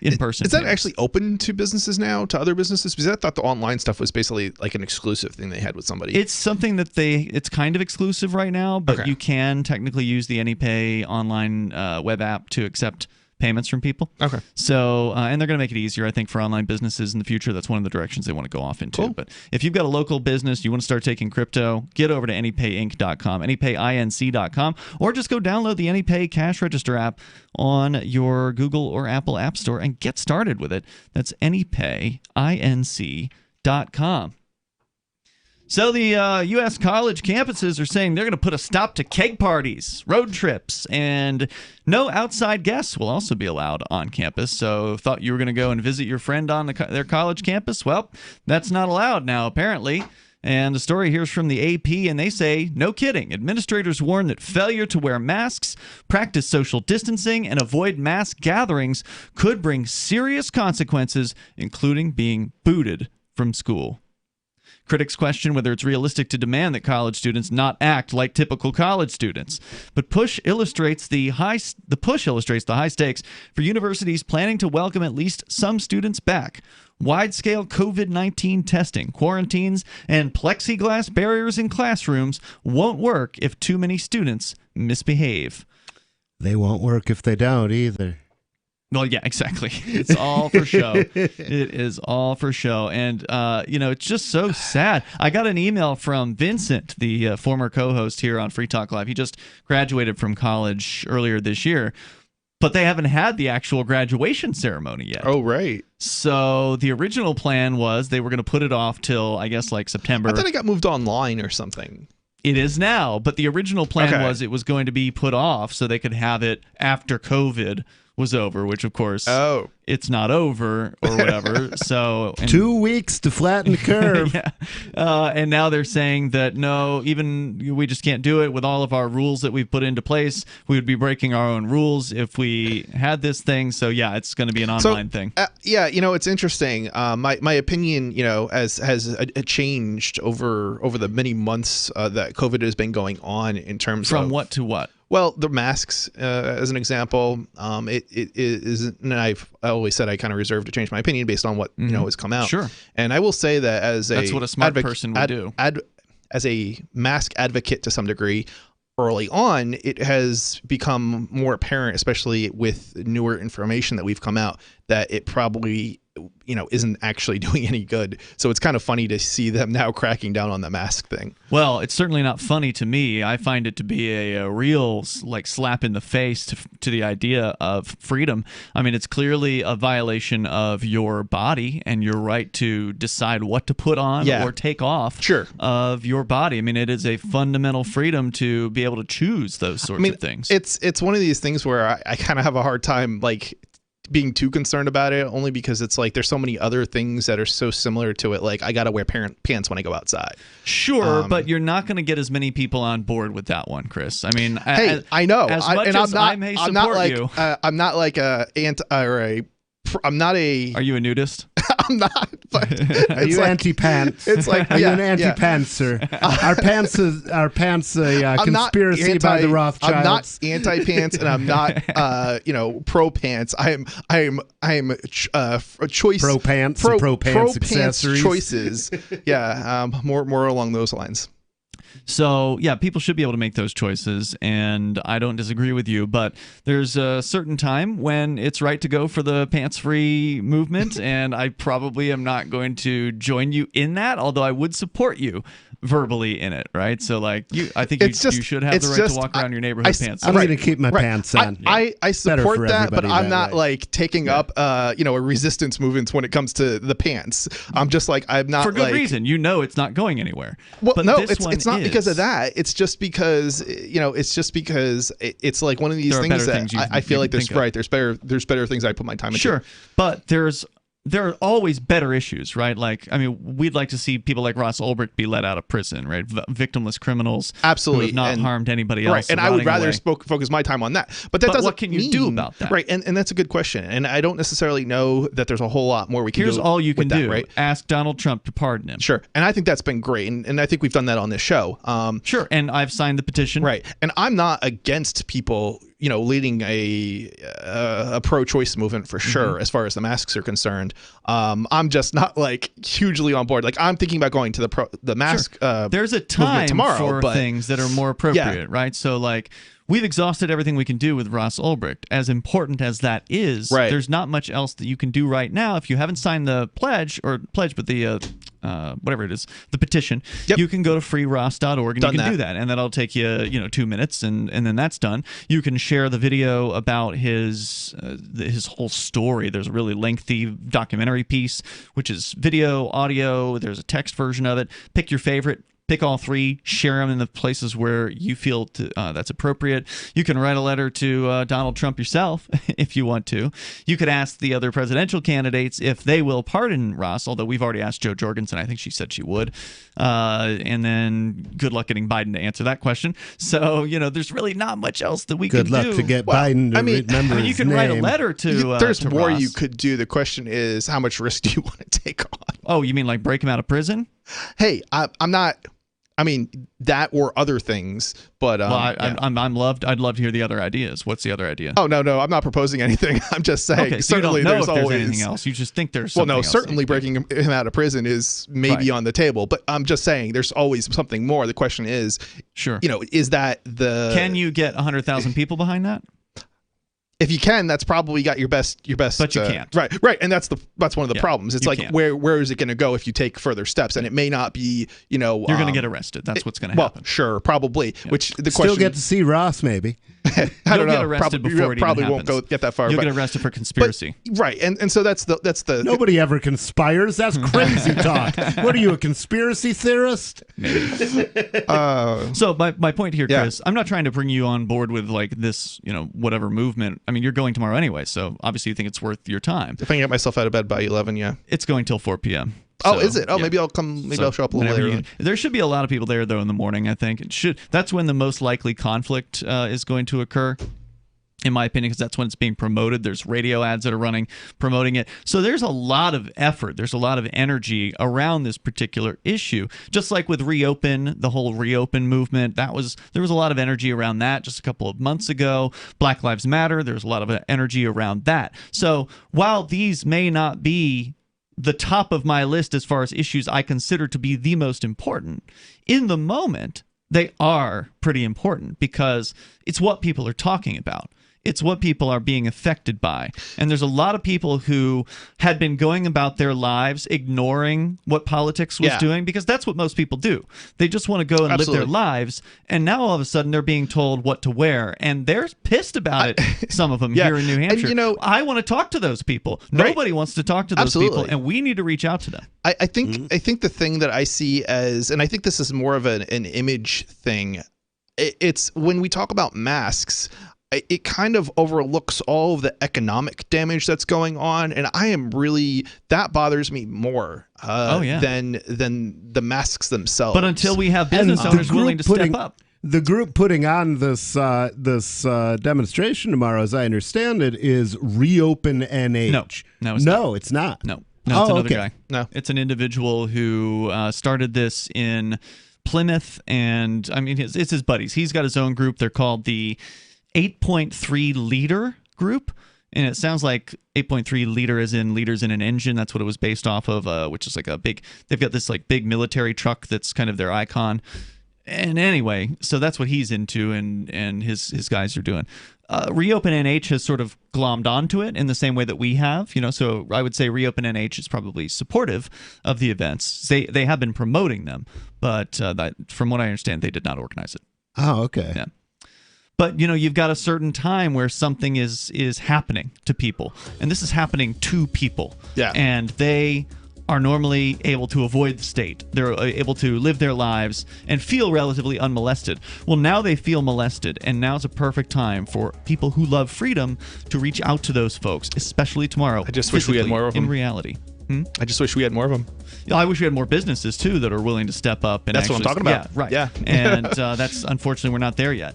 in-person. Is that actually open to businesses now, to other businesses? Because I thought the online stuff was basically like an exclusive thing they had with somebody. It's something that it's kind of exclusive right now, but you can technically use the AnyPay online web app to accept payments from people. Okay. So, and they're going to make it easier, I think, for online businesses in the future. That's one of the directions they want to go off into. Cool. But if you've got a local business, you want to start taking crypto, get over to anypayinc.com, anypayinc.com, or just go download the AnyPay Cash Register app on your Google or Apple App Store and get started with it. That's anypayinc.com. So the U.S. college campuses are saying they're going to put a stop to keg parties, road trips, and no outside guests will also be allowed on campus. So thought you were going to go and visit your friend on their college campus? Well, that's not allowed now, apparently. And the story here is from the AP, and they say, no kidding. Administrators warn that failure to wear masks, practice social distancing, and avoid mass gatherings could bring serious consequences, including being booted from school. Critics question whether it's realistic to demand that college students not act like typical college students. But the push illustrates the high stakes for universities planning to welcome at least some students back. Wide-scale COVID-19 testing, quarantines, and plexiglass barriers in classrooms won't work if too many students misbehave. They won't work if they don't either. Well, yeah, exactly. It's all for show. It is all for show. And, it's just so sad. I got an email from Vincent, the former co-host here on Free Talk Live. He just graduated from college earlier this year, but they haven't had the actual graduation ceremony yet. Oh, right. So the original plan was they were going to put it off till, I guess, like September. I thought it got moved online or something. It is now, but the original plan was it was going to be put off so they could have it after COVID was over, which of course it's not over or whatever. So 2 weeks to flatten the curve. Yeah. And now they're saying that no, even we just can't do it with all of our rules that we've put into place. We would be breaking our own rules if we had this thing. So yeah, it's going to be an online thing. It's interesting. My opinion, has changed over the many months that COVID has been going on in terms of what to what. Well, the masks, as an example, it is, and I always said I kind of reserve to change my opinion based on what has come out. Sure. And I will say that that's what a smart person would do. As a mask advocate to some degree, early on, it has become more apparent, especially with newer information that we've come out, that it probably isn't actually doing any good. So it's kind of funny to see them now cracking down on the mask thing. Well, it's certainly not funny to me. I find it to be a real slap in the face to the idea of freedom. I mean, it's clearly a violation of your body and your right to decide what to put on or take off of your body. I mean, it is a fundamental freedom to be able to choose those sorts of things. It's one of these things where I kind of have a hard time being too concerned about it, only because it's like there's so many other things that are so similar to it. Like, I gotta wear pants when I go outside. Sure, but you're not going to get as many people on board with that one, Chris. I mean, I know. As much as I may support you, I'm not like a anti or a. I'm not a. Are you a nudist? I'm not. But are you anti-pants? It's like, are you an anti-pantser? Our pants a conspiracy by the Rothschilds. I'm not anti-pants, and I'm not pro-pants. I am choice pro-pants, pro-pants accessories choices. Yeah, more along those lines. So, yeah, people should be able to make those choices, and I don't disagree with you, but there's a certain time when it's right to go for the pants-free movement, and I probably am not going to join you in that, although I would support you verbally in it, right? So like I think you should have the right to walk around your neighborhood pants. I'm going to keep my pants on. I support that, but I'm not way. like taking up a resistance movements when it comes to the pants. I'm just like I'm not for good like, reason. It's not going anywhere. Well, but no, this it's not because of that. It's just because it's like one of these things that I feel like there's better things I put my time into. Sure, but there are always better issues, right? Like, I mean, we'd like to see people like Ross Ulbricht be let out of prison, right? Victimless criminals, absolutely, who have not harmed anybody else, right? And I would rather focus my time on that. But that doesn't. What can you do about that, right? And that's a good question. And I don't necessarily know that there's a whole lot more we can do. Here's all you can do: right? Ask Donald Trump to pardon him. Sure, and I think that's been great, and I think we've done that on this show. Sure, and I've signed the petition. Right, and I'm not against people, leading a pro-choice movement for sure, as far as the masks are concerned. I'm just not like hugely on board. Like I'm thinking about going to the mask. Sure. There's a time tomorrow, for things that are more appropriate, right? So like we've exhausted everything we can do with Ross Ulbricht. As important as that is, there's not much else that you can do right now. If you haven't signed the pledge, but the whatever it is, the petition, you can go to freeross.org and you can do that, and that'll take you 2 minutes, and then that's done. You can share the video about his whole story. There's a really lengthy documentary piece, which is video, audio. There's a text version of it. Pick your favorite. Pick all three, share them in the places where you feel that's appropriate. You can write a letter to Donald Trump yourself if you want to. You could ask the other presidential candidates if they will pardon Ross, although we've already asked Jo Jorgensen. I think she said she would. And then good luck getting Biden to answer that question. So, there's really not much else that we can do. Good luck to get Biden to remember his you can name. write a letter to There's to more Ross. you could do. The question is, how much risk do you want to take on? Oh, you mean like break him out of prison? Hey, I'm not... I mean, that or other things, but I'd love to hear the other ideas. What's the other idea? Oh no, I'm not proposing anything. I'm just saying. Okay, so certainly you don't know there's if always anything else. You just think there's something else. Certainly breaking him out of prison is maybe on the table, but I'm just saying there's always something more. The question is, is that the? Can you get 100,000 people behind that? If you can, that's probably got your best. But you can't. Right, and that's one of the problems. It's like can't. where is it going to go if you take further steps? And it may not be, You're going to get arrested. That's what's going to happen. Well, sure, probably. Yeah. Which the still question. get to see Ross, maybe. I don't know. Get arrested before it probably even won't go get that far. You'll get arrested for conspiracy. Right, and so that's the. Nobody ever conspires. That's crazy talk. What are you, a conspiracy theorist? So my point here, Chris, I'm not trying to bring you on board with like this, whatever movement. I mean, you're going tomorrow anyway, so obviously you think it's worth your time. If I can get myself out of bed by 11, it's going till 4 p.m. So, is it? Oh, maybe I'll come. Maybe I'll show up a little later. There should be a lot of people there though in the morning. I think it should. That's when the most likely conflict is going to occur, in my opinion, because that's when it's being promoted. There's radio ads that are running promoting it. So there's a lot of effort. There's a lot of energy around this particular issue. Just like with Reopen, the whole Reopen movement, there was a lot of energy around that just a couple of months ago. Black Lives Matter, there's a lot of energy around that. So while these may not be the top of my list as far as issues I consider to be the most important, in the moment, they are pretty important because it's what people are talking about. It's what people are being affected by. And there's a lot of people who had been going about their lives ignoring what politics was doing, because that's what most people do. They just want to go and live their lives. And now all of a sudden they're being told what to wear. And they're pissed about it, some of them here in New Hampshire. And, I want to talk to those people. Nobody wants to talk to those people. And we need to reach out to them. I think the thing that I see as, and I think this is more of an image thing, it's when we talk about masks, it kind of overlooks all of the economic damage that's going on, and that bothers me more than the masks themselves. But until we have business owners willing to step up. The group putting on this demonstration tomorrow, as I understand it, is Reopen NH. No, it's not. No, it's another guy. No, it's an individual who started this in Plymouth, and I mean, it's his buddies. He's got his own group. They're called the 8.3 liter group, and it sounds like 8.3 liter as in liters in an engine. That's what it was based off of, which is like they've got this like big military truck that's kind of their icon. And anyway, so that's what he's into, and his guys are doing. Reopen NH has sort of glommed onto it in the same way that we have, so I would say Reopen NH is probably supportive of the events. They have been promoting them, But from what I understand, they did not organize it. Oh, okay. Yeah. But, you've got a certain time where something is happening to people. And this is happening to people. Yeah. And they are normally able to avoid the state. They're able to live their lives and feel relatively unmolested. Well, now they feel molested, and now's a perfect time for people who love freedom to reach out to those folks, especially tomorrow. I just wish we had more of them. In reality. I just wish we had more of them. I wish we had more businesses, too, that are willing to step up. And That's what I'm talking about. Yeah, right. Yeah. And that's, unfortunately, we're not there yet.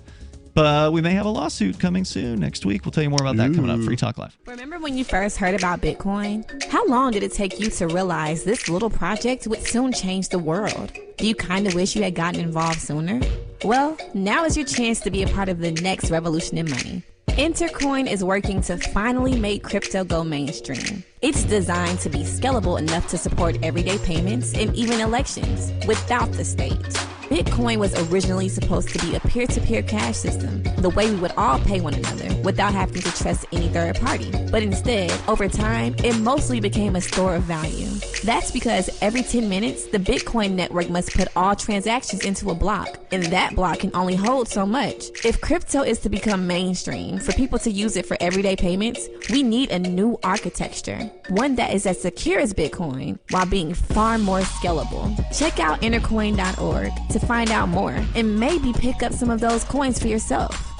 But we may have a lawsuit coming soon next week. We'll tell you more about that coming up. Free Talk Live. Remember when you first heard about Bitcoin? How long did it take you to realize this little project would soon change the world? Do you kind of wish you had gotten involved sooner? Well, now is your chance to be a part of the next revolution in money. Intercoin is working to finally make crypto go mainstream. It's designed to be scalable enough to support everyday payments and even elections without the state. Bitcoin was originally supposed to be a peer-to-peer cash system, the way we would all pay one another without having to trust any third party. But instead, over time, it mostly became a store of value. That's because every 10 minutes, the Bitcoin network must put all transactions into a block, and that block can only hold so much. If crypto is to become mainstream, for people to use it for everyday payments, we need a new architecture, one that is as secure as Bitcoin while being far more scalable. Check out intercoin.org to find out more and maybe pick up some of those coins for yourself.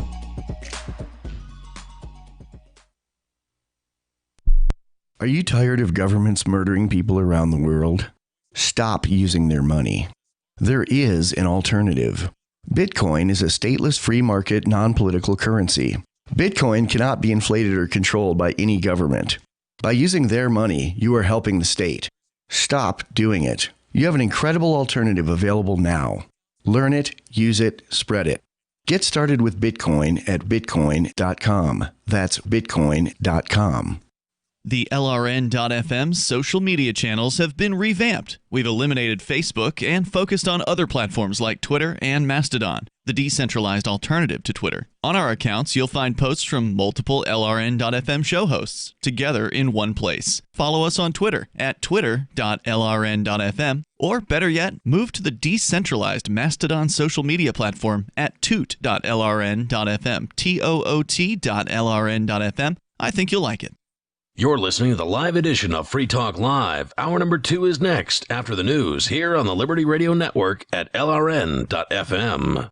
Are you tired of governments murdering people around the world? Stop using their money. There is an alternative. Bitcoin is a stateless free market non-political currency. Bitcoin cannot be inflated or controlled by any government. By using their money, you are helping the state. Stop doing it. You have an incredible alternative available now. Learn it, use it, spread it. Get started with Bitcoin at bitcoin.com. That's bitcoin.com. The LRN.FM social media channels have been revamped. We've eliminated Facebook and focused on other platforms like Twitter and Mastodon, the decentralized alternative to Twitter. On our accounts, you'll find posts from multiple LRN.FM show hosts together in one place. Follow us on Twitter at twitter.lrn.fm, or better yet, move to the decentralized Mastodon social media platform at toot.lrn.fm, toot.lrn.fm. I think you'll like it. You're listening to the live edition of Free Talk Live. Hour number 2 is next after the news here on the Liberty Radio Network at LRN.FM.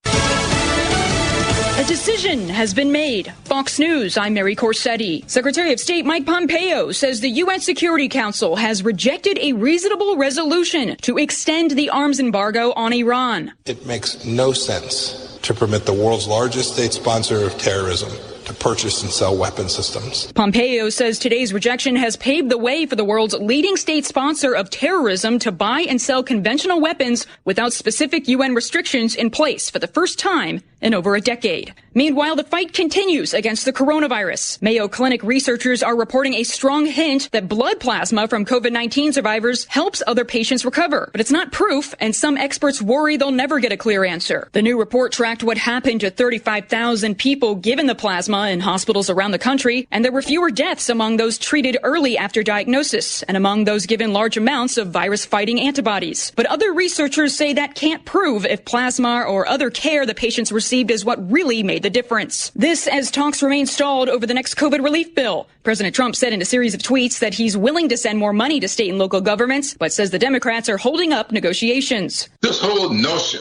A decision has been made. Fox News, I'm Mary Corsetti. Secretary of State Mike Pompeo says the U.S. Security Council has rejected a reasonable resolution to extend the arms embargo on Iran. It makes no sense to permit the world's largest state sponsor of terrorism to purchase and sell weapon systems. Pompeo says today's rejection has paved the way for the world's leading state sponsor of terrorism to buy and sell conventional weapons without specific UN restrictions in place for the first time in over a decade. Meanwhile, the fight continues against the coronavirus. Mayo Clinic researchers are reporting a strong hint that blood plasma from COVID-19 survivors helps other patients recover. But it's not proof, and some experts worry they'll never get a clear answer. The new report tracked what happened to 35,000 people given the plasma in hospitals around the country, and there were fewer deaths among those treated early after diagnosis and among those given large amounts of virus-fighting antibodies. But other researchers say that can't prove if plasma or other care the patients received is what really made the difference. This as talks remain stalled over the next COVID relief bill. President Trump said in a series of tweets that he's willing to send more money to state and local governments, but says the Democrats are holding up negotiations. This whole notion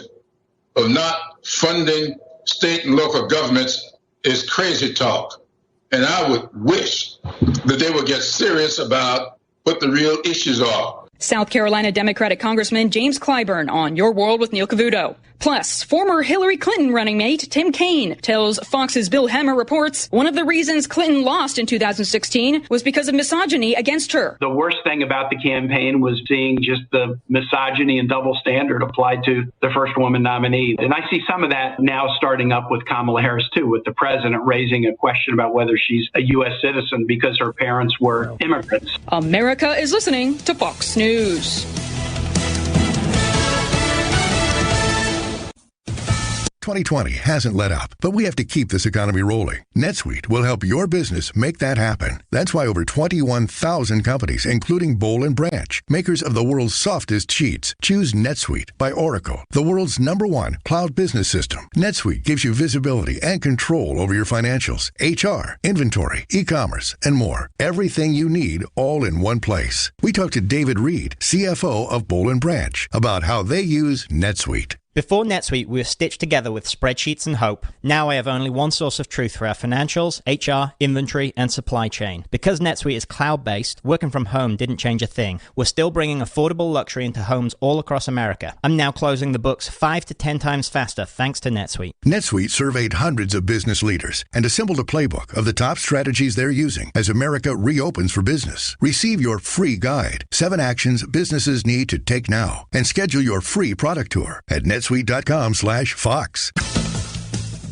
of not funding state and local governments is crazy talk. And I would wish that they would get serious about what the real issues are. South Carolina Democratic Congressman James Clyburn on Your World with Neil Cavuto. Plus, former Hillary Clinton running mate Tim Kaine tells Fox's Bill Hemmer reports one of the reasons Clinton lost in 2016 was because of misogyny against her. The worst thing about the campaign was seeing just the misogyny and double standard applied to the first woman nominee. And I see some of that now starting up with Kamala Harris, too, with the president raising a question about whether she's a U.S. citizen because her parents were immigrants. America is listening to Fox News. 2020 hasn't let up, but we have to keep this economy rolling. NetSuite will help your business make that happen. That's why over 21,000 companies, including Boll & Branch, makers of the world's softest sheets, choose NetSuite by Oracle, the world's #1 cloud business system. NetSuite gives you visibility and control over your financials, HR, inventory, e-commerce, and more. Everything you need all in one place. We talked to David Reed, CFO of Boll & Branch, about how they use NetSuite. Before NetSuite, we were stitched together with spreadsheets and hope. Now I have only one source of truth for our financials, HR, inventory, and supply chain. Because NetSuite is cloud-based, working from home didn't change a thing. We're still bringing affordable luxury into homes all across America. I'm now closing the books 5 to 10 times faster thanks to NetSuite. NetSuite surveyed hundreds of business leaders and assembled a playbook of the top strategies they're using as America reopens for business. Receive your free guide, 7 actions businesses need to take now, and schedule your free product tour at netsuite.com/Fox.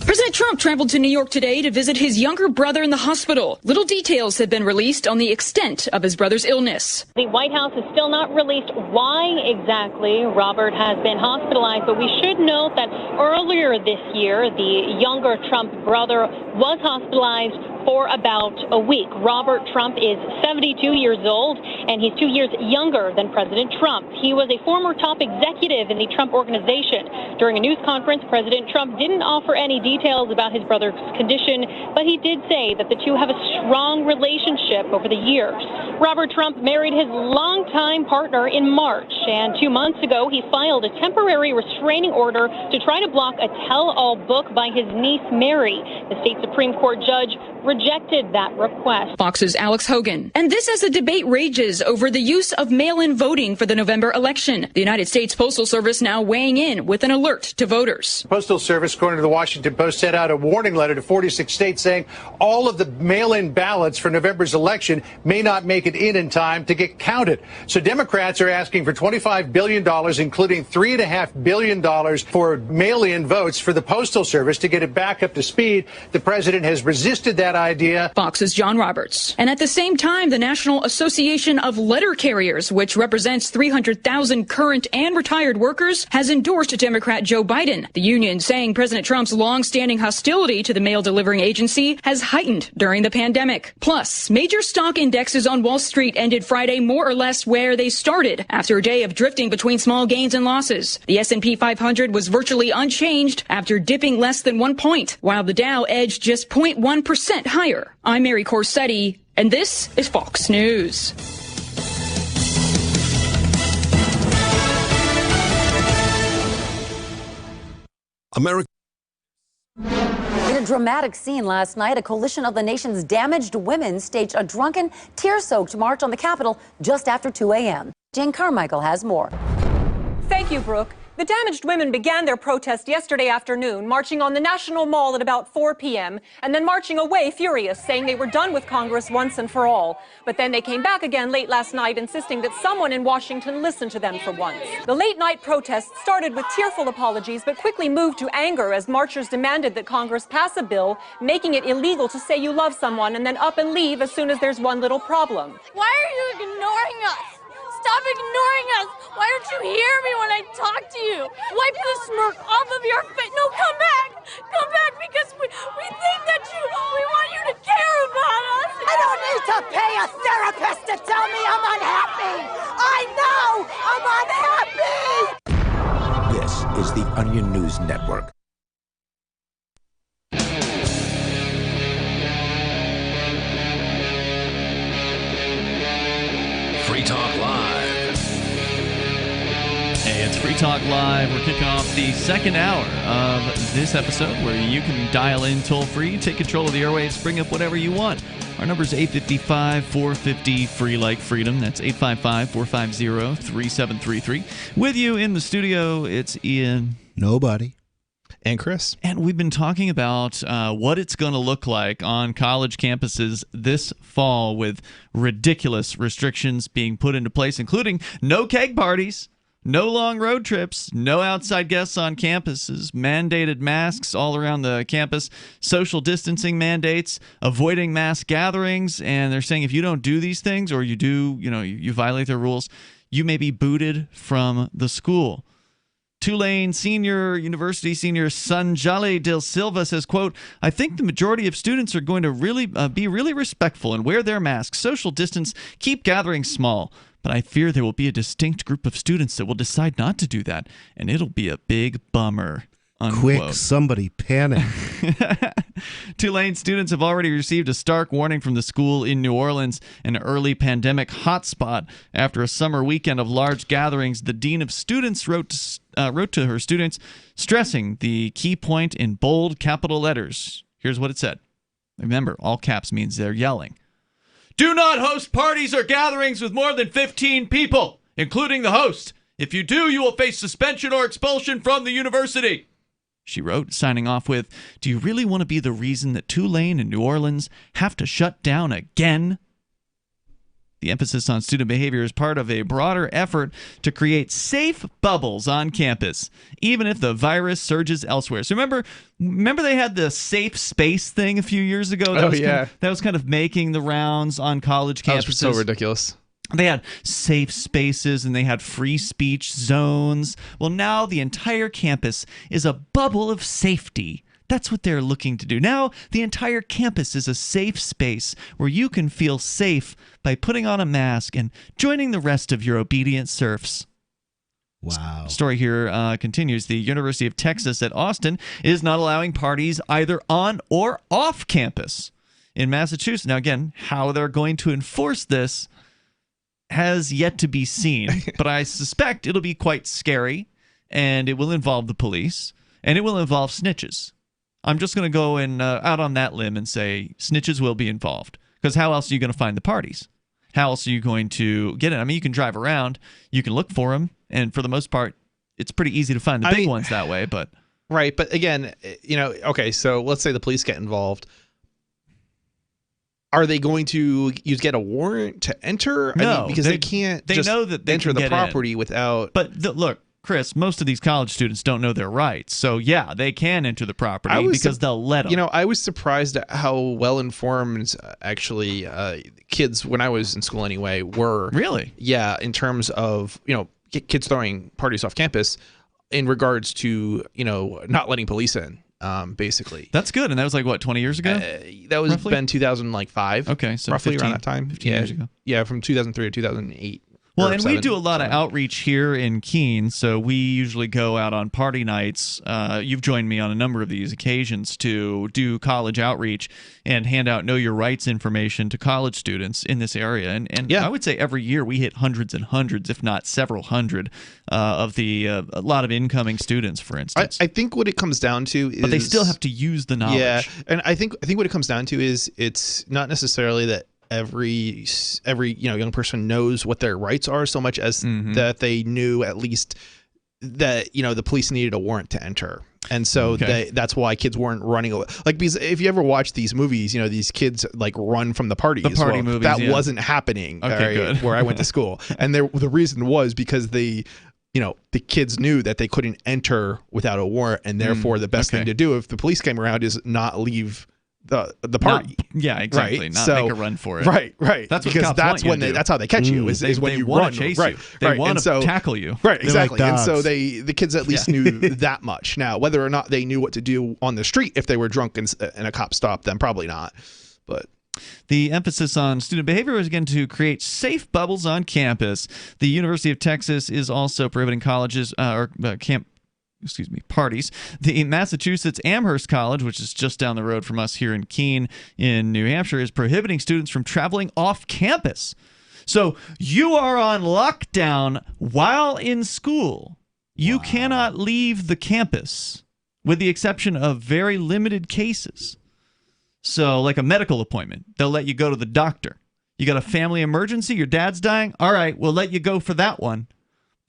President Trump traveled to New York today to visit his younger brother in the hospital. Little details have been released on the extent of his brother's illness. The White House has still not released why exactly Robert has been hospitalized, but we should note that earlier this year, the younger Trump brother was hospitalized for about a week. Robert Trump is 72 years old, and he's 2 years younger than President Trump. He was a former top executive in the Trump organization. During a news conference, President Trump didn't offer any details about his brother's condition, but he did say that the two have a strong relationship over the years. Robert Trump married his longtime partner in March, and 2 months ago, he filed a temporary restraining order to try to block a tell-all book by his niece, Mary. The state Supreme Court judge rejected that request. Fox's Alex Hogan. And this as the debate rages over the use of mail-in voting for the November election. The United States Postal Service now weighing in with an alert to voters. The Postal Service, according to the Washington Post, sent out a warning letter to 46 states saying all of the mail-in ballots for November's election may not make it in time to get counted. So Democrats are asking for $25 billion, including $3.5 billion for mail-in votes for the Postal Service to get it back up to speed. The president has resisted that idea. Fox's John Roberts. And at the same time, the National Association of Letter Carriers, which represents 300,000 current and retired workers, has endorsed Democrat Joe Biden. The union saying President Trump's long-standing hostility to the mail delivering agency has heightened during the pandemic. Plus, major stock indexes on Wall Street ended Friday more or less where they started after a day of drifting between small gains and losses. The S&P 500 was virtually unchanged after dipping less than 1 point, while the Dow edged just 0.1% higher. I'm Mary Corsetti, and this is Fox News. America. In a dramatic scene last night, a coalition of the nation's damaged women staged a drunken, tear-soaked march on the Capitol just after 2 a.m. Jane Carmichael has more. Thank you, Brooke. The damaged women began their protest yesterday afternoon, marching on the National Mall at about 4 p.m., and then marching away furious, saying they were done with Congress once and for all. But then they came back again late last night, insisting that someone in Washington listen to them for once. The late-night protest started with tearful apologies, but quickly moved to anger as marchers demanded that Congress pass a bill making it illegal to say you love someone and then up and leave as soon as there's one little problem. Why are you ignoring us? Stop ignoring us! Why don't you hear me when I talk to you? Wipe the smirk off of your face. No, come back! Come back because we think that we want you to care about us. I don't need to pay a therapist to tell me I'm unhappy! I know I'm unhappy! This is the Onion News Network. Free Talk Live. Hey, it's Free Talk Live. We're kicking off the second hour of this episode where you can dial in toll-free, take control of the airwaves, bring up whatever you want. Our number is 855-450-FREE like freedom. That's 855-450-3733. With you in the studio, it's Ian. Nobody. And Chris. And we've been talking about what it's going to look like on college campuses this fall with ridiculous restrictions being put into place, including no keg parties, no long road trips, no outside guests on campuses, mandated masks all around the campus, social distancing mandates, avoiding mass gatherings. And they're saying if you don't do these things or you violate their rules, you may be booted from the school. Tulane University senior Sanjali Del Silva says, quote, I think the majority of students are going to be really respectful and wear their masks, social distance, keep gatherings small. But I fear there will be a distinct group of students that will decide not to do that, and it'll be a big bummer. Unquote. Quick, somebody panic. Tulane students have already received a stark warning from the school in New Orleans, an early pandemic hotspot. After a summer weekend of large gatherings, the dean of students wrote to her students, stressing the key point in bold capital letters. Here's what it said. Remember, all caps means they're yelling. Do not host parties or gatherings with more than 15 people, including the host. If you do, you will face suspension or expulsion from the university. She wrote, signing off with, do you really want to be the reason that Tulane and New Orleans have to shut down again? The emphasis on student behavior is part of a broader effort to create safe bubbles on campus, even if the virus surges elsewhere. So remember they had the safe space thing a few years ago? That was kind of making the rounds on college campuses. That was so ridiculous. They had safe spaces and they had free speech zones. Well, now the entire campus is a bubble of safety. That's what they're looking to do. Now the entire campus is a safe space where you can feel safe by putting on a mask and joining the rest of your obedient serfs. Wow. Story here continues. The University of Texas at Austin is not allowing parties either on or off campus in Massachusetts. Now, again, how they're going to enforce this has yet to be seen, but I suspect it'll be quite scary, and it will involve the police, and it will involve snitches. I'm just going to go out on that limb and say snitches will be involved, because how else are you going to find the parties? How else are you going to get it? I mean, you can drive around, you can look for them, and for the most part, it's pretty easy to find the big ones that way. But right, but again, okay, so let's say the police get involved. Are they going to get a warrant to enter? No, I mean, because they can't just know that they enter the property without. But look, Chris, most of these college students don't know their rights. So, yeah, they can enter the property because they'll let them. I was surprised at how well-informed, actually, kids, when I was in school anyway, were. Really? Yeah, in terms of, kids throwing parties off campus in regards to, not letting police in. Basically. That's good. And that was like, what, 20 years ago? That was been 2005. Okay, so roughly 15, around that time. 15 years ago. Yeah, from 2003 to 2008. Well, and we do a lot of outreach here in Keene, so we usually go out on party nights. You've joined me on a number of these occasions to do college outreach and hand out Know Your Rights information to college students in this area. And I would say every year we hit hundreds and hundreds, if not several hundred, of a lot of incoming students, for instance. I think what it comes down to is... But they still have to use the knowledge. Yeah, and I think what it comes down to is it's not necessarily that every young person knows what their rights are so much as that they knew at least that the police needed a warrant to enter, and so that's why kids weren't running away. Like, because if you ever watch these movies, these kids like run from the parties. The party movies, that wasn't happening good. where I went to school, and the reason was because the kids knew that they couldn't enter without a warrant, and therefore the best thing to do if the police came around is not leave the party. Exactly. Right? Not make a run for it. Right. That's what because that's when that's how they catch you is when they you want run. to chase right. you. They want to tackle you. Right. Exactly. Like and so the kids at least knew that much. Now, whether or not they knew what to do on the street if they were drunk and a cop stopped them, probably not. But the emphasis on student behavior is, again, to create safe bubbles on campus. The University of Texas is also prohibiting colleges parties. The Massachusetts Amherst College, which is just down the road from us here in Keene in New Hampshire, is prohibiting students from traveling off campus. So you are on lockdown while in school. You cannot leave the campus with the exception of very limited cases. So like a medical appointment, they'll let you go to the doctor. You got a family emergency, your dad's dying? All right, we'll let you go for that one.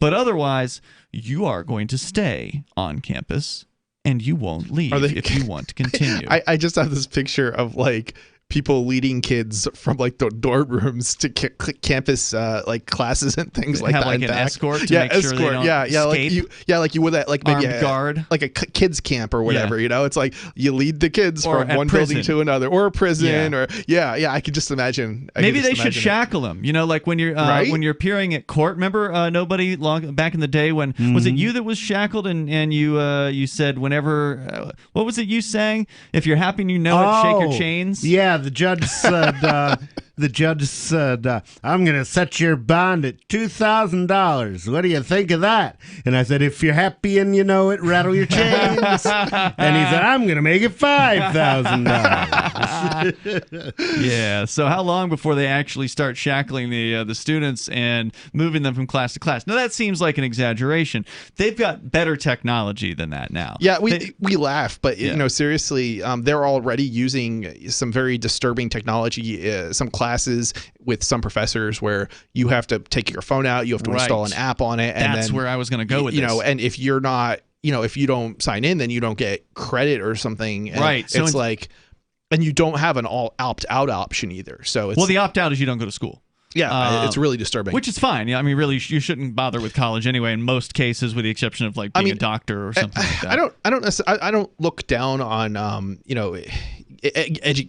But otherwise, you are going to stay on campus, and you won't leave if you want to continue. I just have this picture of, like, people leading kids from like the dorm rooms to campus like classes and things like have that. Like an escort to make sure they don't escape? Like you would like maybe armed guard, like a kids camp or whatever. You know, it's like you lead the kids or from one building to another, or a prison, or I could just imagine. Maybe they should shackle them. You know, like when you're when you're appearing at court. Remember, nobody long back in the day when was it you that was shackled and you said whenever what was it you sang? If you're happy and you know it, shake your chains. Yeah, the judge said. The judge said, I'm going to set your bond at $2,000. What do you think of that? And I said, if you're happy and you know it, rattle your chains. And he said, I'm going to make it $5,000. Yeah. So how long before they actually start shackling the students and moving them from class to class? Now, that seems like an exaggeration. They've got better technology than that now. Yeah, we laugh, but you know, seriously, they're already using some very disturbing technology, some classes with some professors where you have to take your phone out, you have to install an app on it, and that's where I was going to go with this. You know, and if you're not, if you don't sign in, then you don't get credit or something. And right. So it's like, and you don't have an all opt-out option either. So it's, the opt-out is you don't go to school. Yeah, it's really disturbing. Which is fine. Yeah, I mean, really, you shouldn't bother with college anyway. In most cases, with the exception of like being a doctor or something like that. I don't look down on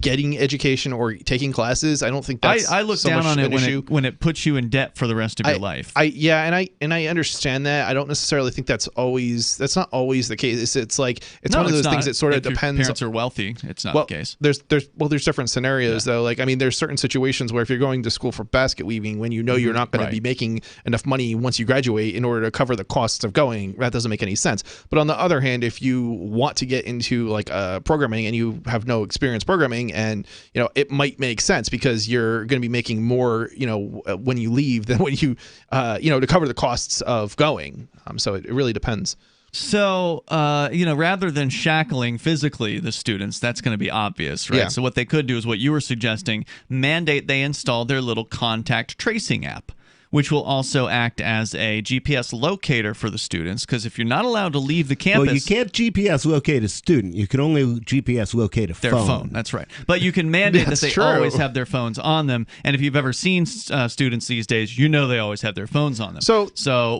getting education or taking classes. I don't think that's I look down on it when it puts you in debt for the rest of your life. And I understand that. I don't necessarily think that's not always the case. It's like one of those things that sort of depends. Your parents are wealthy. It's not the case. There's different scenarios though. Like, I mean, there's certain situations where if you're going to school for basket weaving, when you know you're not going to be making enough money once you graduate in order to cover the costs of going, that doesn't make any sense. But on the other hand, if you want to get into like programming and you have no experience programming, and it might make sense because you're going to be making more when you leave than when you to cover the costs of going. So it really depends. So, rather than shackling physically the students, that's going to be obvious, right? Yeah. So what they could do is what you were suggesting, mandate they install their little contact tracing app, which will also act as a GPS locator for the students, because if you're not allowed to leave the campus... Well, you can't GPS locate a student. You can only GPS locate their phone. That's right. But you can mandate that they always have their phones on them. And if you've ever seen students these days, they always have their phones on them.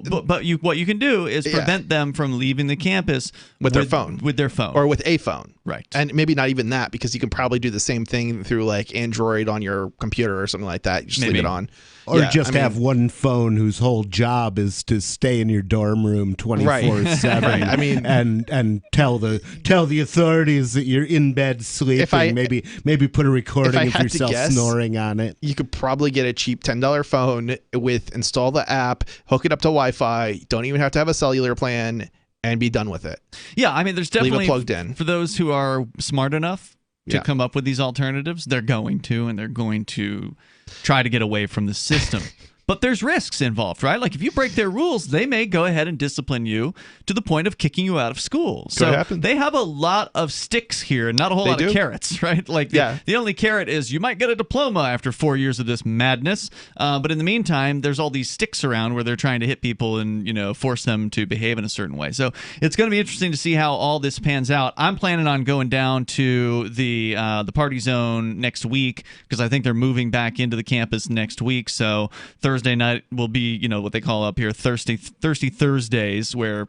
But what you can do is prevent them from leaving the campus with their phone. With their phone. Or with a phone. Right. And maybe not even that, because you can probably do the same thing through like Android on your computer or something like that. You just leave it on. Or have one phone whose whole job is to stay in your dorm room 24/7. Right. I mean, and tell the authorities that you're in bed sleeping. Maybe put a recording of yourself snoring on it. You could probably get a cheap $10 phone install the app, hook it up to Wi-Fi. Don't even have to have a cellular plan, and be done with it. Yeah, I mean, there's definitely leave it plugged in. For those who are smart enough to come up with these alternatives, they're going to try to get away from the system. But there's risks involved, right? Like if you break their rules, they may go ahead and discipline you to the point of kicking you out of school. So they have a lot of sticks here and not a whole lot of carrots, right? Like the only carrot is you might get a diploma after 4 years of this madness. But in the meantime, there's all these sticks around where they're trying to hit people and, force them to behave in a certain way. So it's going to be interesting to see how all this pans out. I'm planning on going down to the party zone next week because I think they're moving back into the campus next week. So Thursday night will be, what they call up here Thirsty Thursdays, where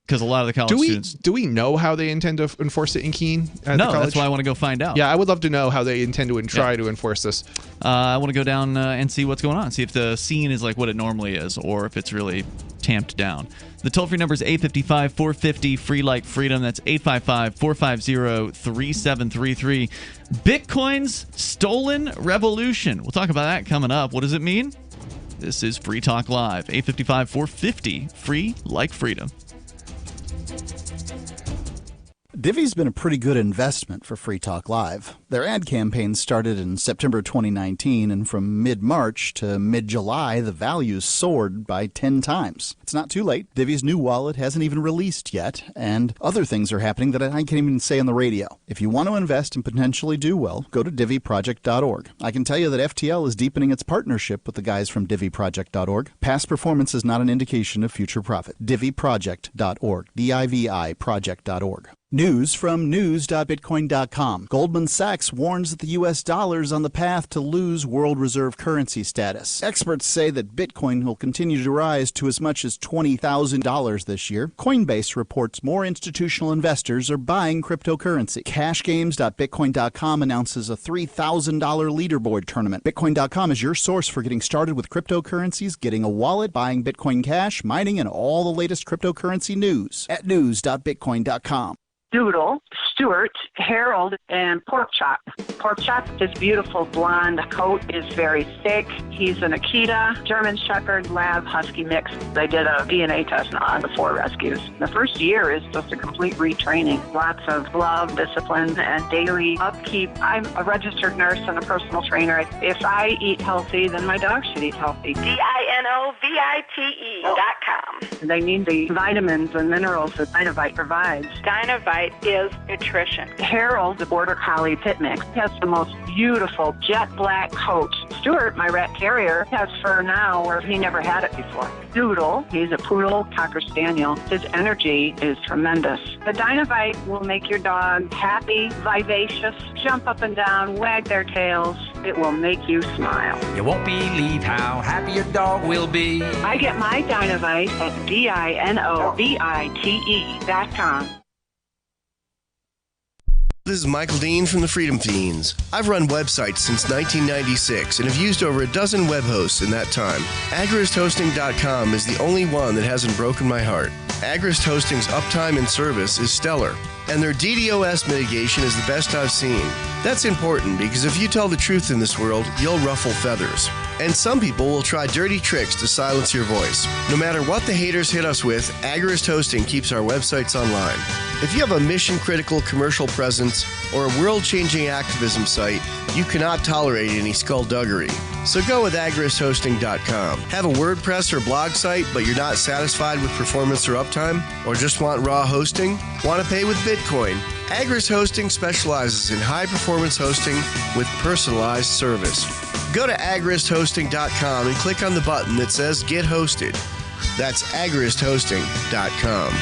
because a lot of the college students... Do we know how they intend to enforce it in Keene? No, that's why I want to go find out. Yeah, I would love to know how they intend to try to enforce this. I want to go down and see what's going on, see if the scene is like what it normally is, or if it's really tamped down. The toll-free number is 855-450, free like freedom. That's 855-450-3733. Bitcoin's stolen revolution. We'll talk about that coming up. What does it mean? This is Free Talk Live, 855-450, free like freedom. Divvy's been a pretty good investment for Free Talk Live. Their ad campaign started in September 2019, and from mid-March to mid-July, the values soared by 10 times. It's not too late. Divvy's new wallet hasn't even released yet, and other things are happening that I can't even say on the radio. If you want to invest and potentially do well, go to DivvyProject.org. I can tell you that FTL is deepening its partnership with the guys from DivvyProject.org. Past performance is not an indication of future profit. DivvyProject.org. DIVI Project.org. News from news.bitcoin.com. Goldman Sachs warns that the U.S. dollar is on the path to lose world reserve currency status. Experts say that Bitcoin will continue to rise to as much as $20,000 this year. Coinbase reports more institutional investors are buying cryptocurrency. Cashgames.bitcoin.com announces a $3,000 leaderboard tournament. Bitcoin.com is your source for getting started with cryptocurrencies, getting a wallet, buying Bitcoin Cash, mining, and all the latest cryptocurrency news at news.bitcoin.com. Doodle, Stuart, Harold, and Pork Chop. Pork Chop, his beautiful blonde coat is very thick. He's an Akita, German Shepherd, Lab, Husky mix. They did a DNA test on the 4 rescues. The first year is just a complete retraining. Lots of love, discipline, and daily upkeep. I'm a registered nurse and a personal trainer. If I eat healthy, then my dog should eat healthy. DINOVITE.com. They need the vitamins and minerals that Dynovite provides. Dynovite is nutrition. Harold, the Border Collie Pit Mix, has the most beautiful jet black coat. Stuart, my rat terrier, has fur now where he never had it before. Doodle, he's a poodle cocker spaniel. His energy is tremendous. The Dynovite will make your dog happy, vivacious, jump up and down, wag their tails. It will make you smile. You won't believe how happy your dog will be. I get my Dynovite at DINOVITE.com. This is Michael Dean from the Freedom Fiends. I've run websites since 1996 and have used over a dozen web hosts in that time. AgristHosting.com is the only one that hasn't broken my heart. Agrist Hosting's uptime and service is stellar, and their DDoS mitigation is the best I've seen. That's important because if you tell the truth in this world, you'll ruffle feathers. And some people will try dirty tricks to silence your voice. No matter what the haters hit us with, Agrist Hosting keeps our websites online. If you have a mission-critical commercial presence or a world-changing activism site, you cannot tolerate any skullduggery. So go with agristhosting.com. Have a WordPress or blog site, but you're not satisfied with performance or uptime? Or just want raw hosting? Want to pay with Bitcoin? Agrist Hosting specializes in high-performance hosting with personalized service. Go to agristhosting.com and click on the button that says Get Hosted. That's agristhosting.com.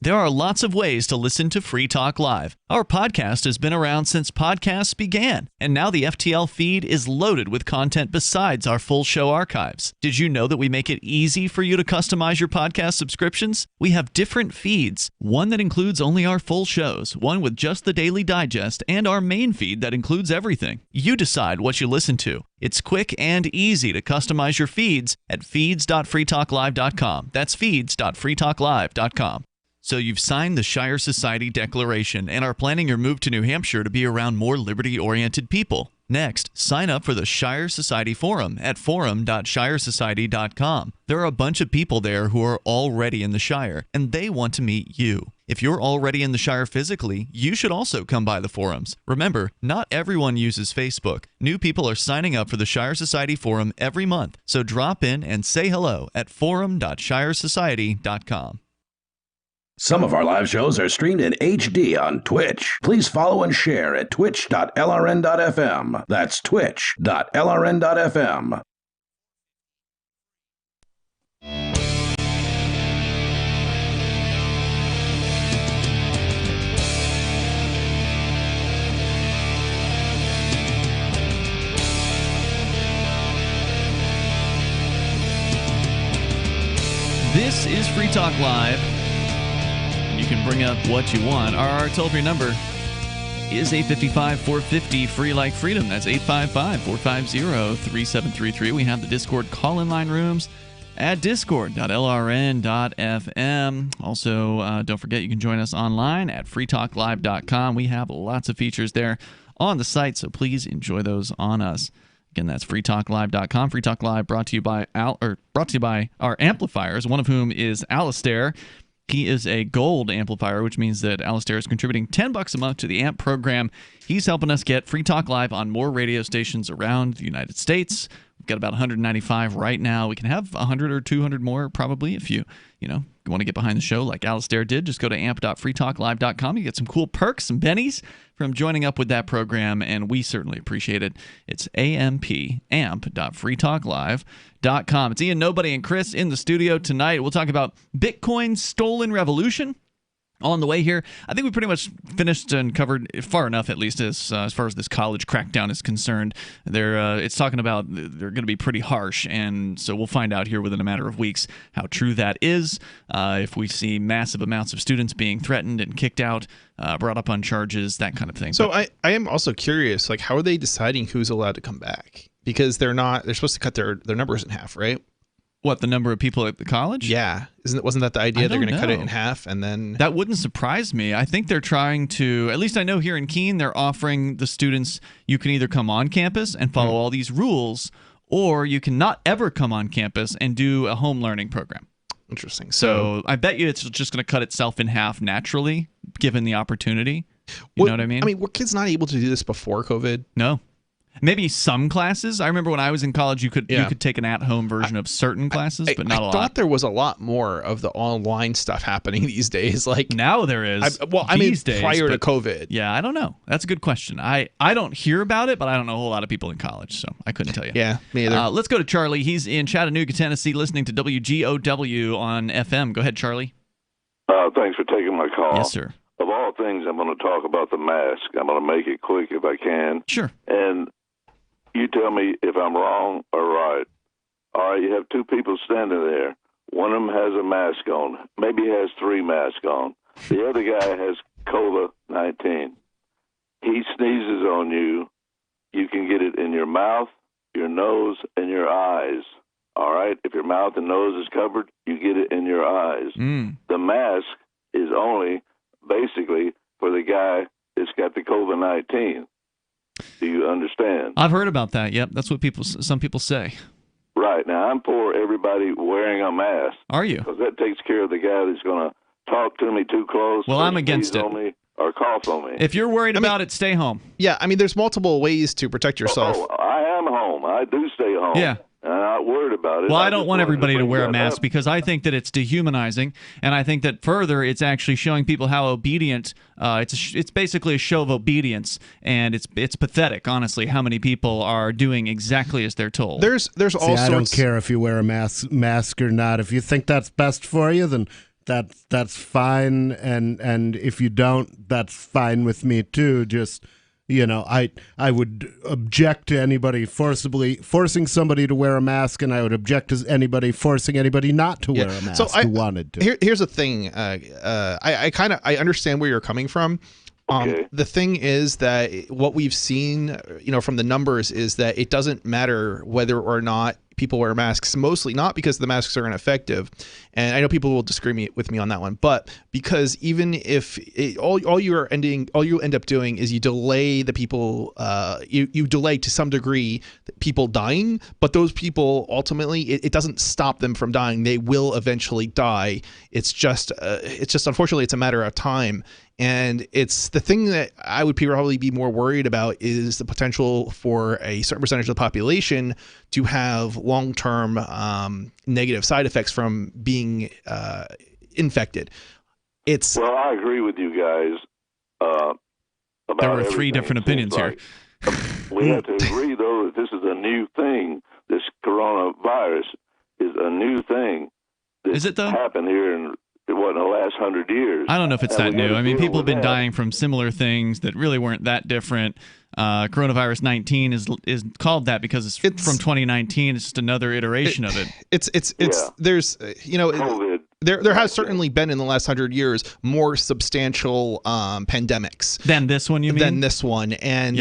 There are lots of ways to listen to Free Talk Live. Our podcast has been around since podcasts began, and now the FTL feed is loaded with content besides our full show archives. Did you know that we make it easy for you to customize your podcast subscriptions? We have different feeds, one that includes only our full shows, one with just the Daily Digest, and our main feed that includes everything. You decide what you listen to. It's quick and easy to customize your feeds at feeds.freetalklive.com. That's feeds.freetalklive.com. So you've signed the Shire Society Declaration and are planning your move to New Hampshire to be around more liberty-oriented people. Next, sign up for the Shire Society Forum at forum.shiresociety.com. There are a bunch of people there who are already in the Shire, and they want to meet you. If you're already in the Shire physically, you should also come by the forums. Remember, not everyone uses Facebook. New people are signing up for the Shire Society Forum every month, so drop in and say hello at forum.shiresociety.com. Some of our live shows are streamed in HD on Twitch. Please follow and share at twitch.lrn.fm. That's twitch.lrn.fm. This is Free Talk Live. You can bring up what you want. Our toll-free number is 855-450, free like freedom. That's 855-450-3733. We have the Discord call-in line rooms at discord.lrn.fm. Also, don't forget you can join us online at freetalklive.com. We have lots of features there on the site, so please enjoy those on us. Again, that's freetalklive.com. Free Talk Live brought to you by our amplifiers, one of whom is Alistair. He is a gold amplifier, which means that Alistair is contributing $10 a month to the AMP program. He's helping us get Free Talk Live on more radio stations around the United States. We've got about 195 right now. We can have 100 or 200 more probably if you want to get behind the show like Alistair did. Just go to amp.freetalklive.com. You get some cool perks, some bennies from joining up with that program, and we certainly appreciate it. It's amp.freetalklive.com. It's Ian, Nobody, and Chris in the studio tonight. We'll talk about Bitcoin's stolen revolution. On the way here, I think we pretty much finished and covered far enough, at least as far as this college crackdown is concerned. It's talking about they're going to be pretty harsh, and so we'll find out here within a matter of weeks how true that is. If we see massive amounts of students being threatened and kicked out, brought up on charges, that kind of thing. So I am also curious, like, how are they deciding who's allowed to come back? Because they're supposed to cut their numbers in half, right? What, the number of people at the college? Yeah. Wasn't that the idea? They're going to cut it in half and then... That wouldn't surprise me. I think they're trying to, at least I know here in Keene, they're offering the students, you can either come on campus and follow all these rules, or you can not ever come on campus and do a home learning program. Interesting. So I bet you it's just going to cut itself in half naturally, given the opportunity. You know what I mean? I mean, were kids not able to do this before COVID? No. Maybe some classes. I remember when I was in college, you could take an at-home version of certain classes, but not a lot. I thought there was a lot more of the online stuff happening these days. Like now there is. Days, prior to COVID. Yeah, I don't know. That's a good question. I don't hear about it, but I don't know a whole lot of people in college, so I couldn't tell you. Yeah, me either. Let's go to Charlie. He's in Chattanooga, Tennessee, listening to WGOW on FM. Go ahead, Charlie. Thanks for taking my call. Yes, sir. Of all things, I'm going to talk about the mask. I'm going to make it quick if I can. Sure. And you tell me if I'm wrong or right. All right, you have two people standing there. One of them has a mask on. Maybe he has three masks on. The other guy has COVID-19. He sneezes on you. You can get it in your mouth, your nose, and your eyes. All right? If your mouth and nose is covered, you get it in your eyes. The mask is only basically for the guy that's got the COVID-19. Do you understand? I've heard about that. Yep, that's what some people say. Right. Now, I'm for everybody wearing a mask. Are you? Because that takes care of the guy that's going to talk to me too close. Well, I'm against it. On me or cough on me. If you're worried about it, stay home. Yeah, I mean, there's multiple ways to protect yourself. Oh, I am home. I do stay home. Yeah. And I'm not worried about it. Well, I don't want everybody to wear a mask because I think that it's dehumanizing, and I think that further it's actually showing people how obedient. It's basically a show of obedience, and it's pathetic, honestly, how many people are doing exactly as they're told. There's all sorts. I don't care if you wear a mask or not. If you think that's best for you, then that's fine, and if you don't, that's fine with me too. Just. I would object to anybody forcing somebody to wear a mask, and I would object to anybody forcing anybody not to wear a mask who wanted to. Here's the thing. I understand where you're coming from. Okay. The thing is that what we've seen, from the numbers is that it doesn't matter whether or not people wear masks, mostly not because the masks are ineffective. And I know people will disagree with me on that one, but because even if all you end up doing is you delay the people, you delay to some degree people dying, but those people ultimately, it doesn't stop them from dying. They will eventually die. It's just unfortunately, it's a matter of time. And it's the thing that I would probably be more worried about is the potential for a certain percentage of the population to have long-term negative side effects from being infected. Well, I agree with you guys. About there were three different opinions here. We have to agree, though, that this is a new thing. This coronavirus is a new thing. Is it, though? Happened here in the last 100 years. I don't know if it's that new. I mean, people have been dying from similar things that really weren't that different. Coronavirus 19 is called that because it's from 2019. It's just another iteration of it. There's COVID. There has certainly been in the last 100 years more substantial pandemics than this one. You mean than this one? And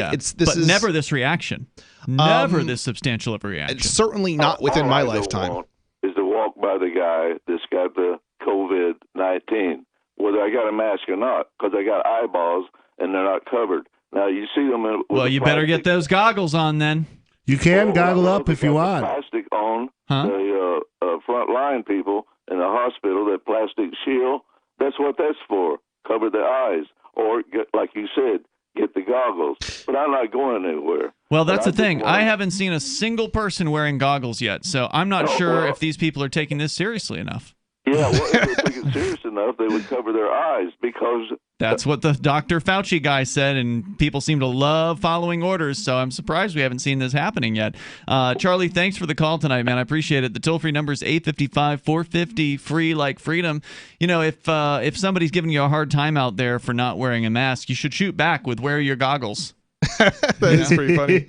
never this reaction. Never this substantial of a reaction. Certainly not within my lifetime. Is to walk by the guy that's got the COVID-19, whether I got a mask or not, because I got eyeballs and they're not covered. Now you see them. Well, you better get those goggles on then. You can goggle up if you want. Plastic on the front line people in the hospital, that plastic shield. That's what that's for. Cover the eyes, or like you said, get the goggles. but I'm not going anywhere. Well, that's the thing. I haven't seen a single person wearing goggles yet, so I'm not sure if these people are taking this seriously enough. Yeah, well, if they took it serious enough, they would cover their eyes because... That's what the Dr. Fauci guy said, and people seem to love following orders, so I'm surprised we haven't seen this happening yet. Charlie, thanks for the call tonight, man. I appreciate it. The toll-free number is 855-450-FREE like freedom. You know, if somebody's giving you a hard time out there for not wearing a mask, you should shoot back with wear your goggles. That is pretty funny.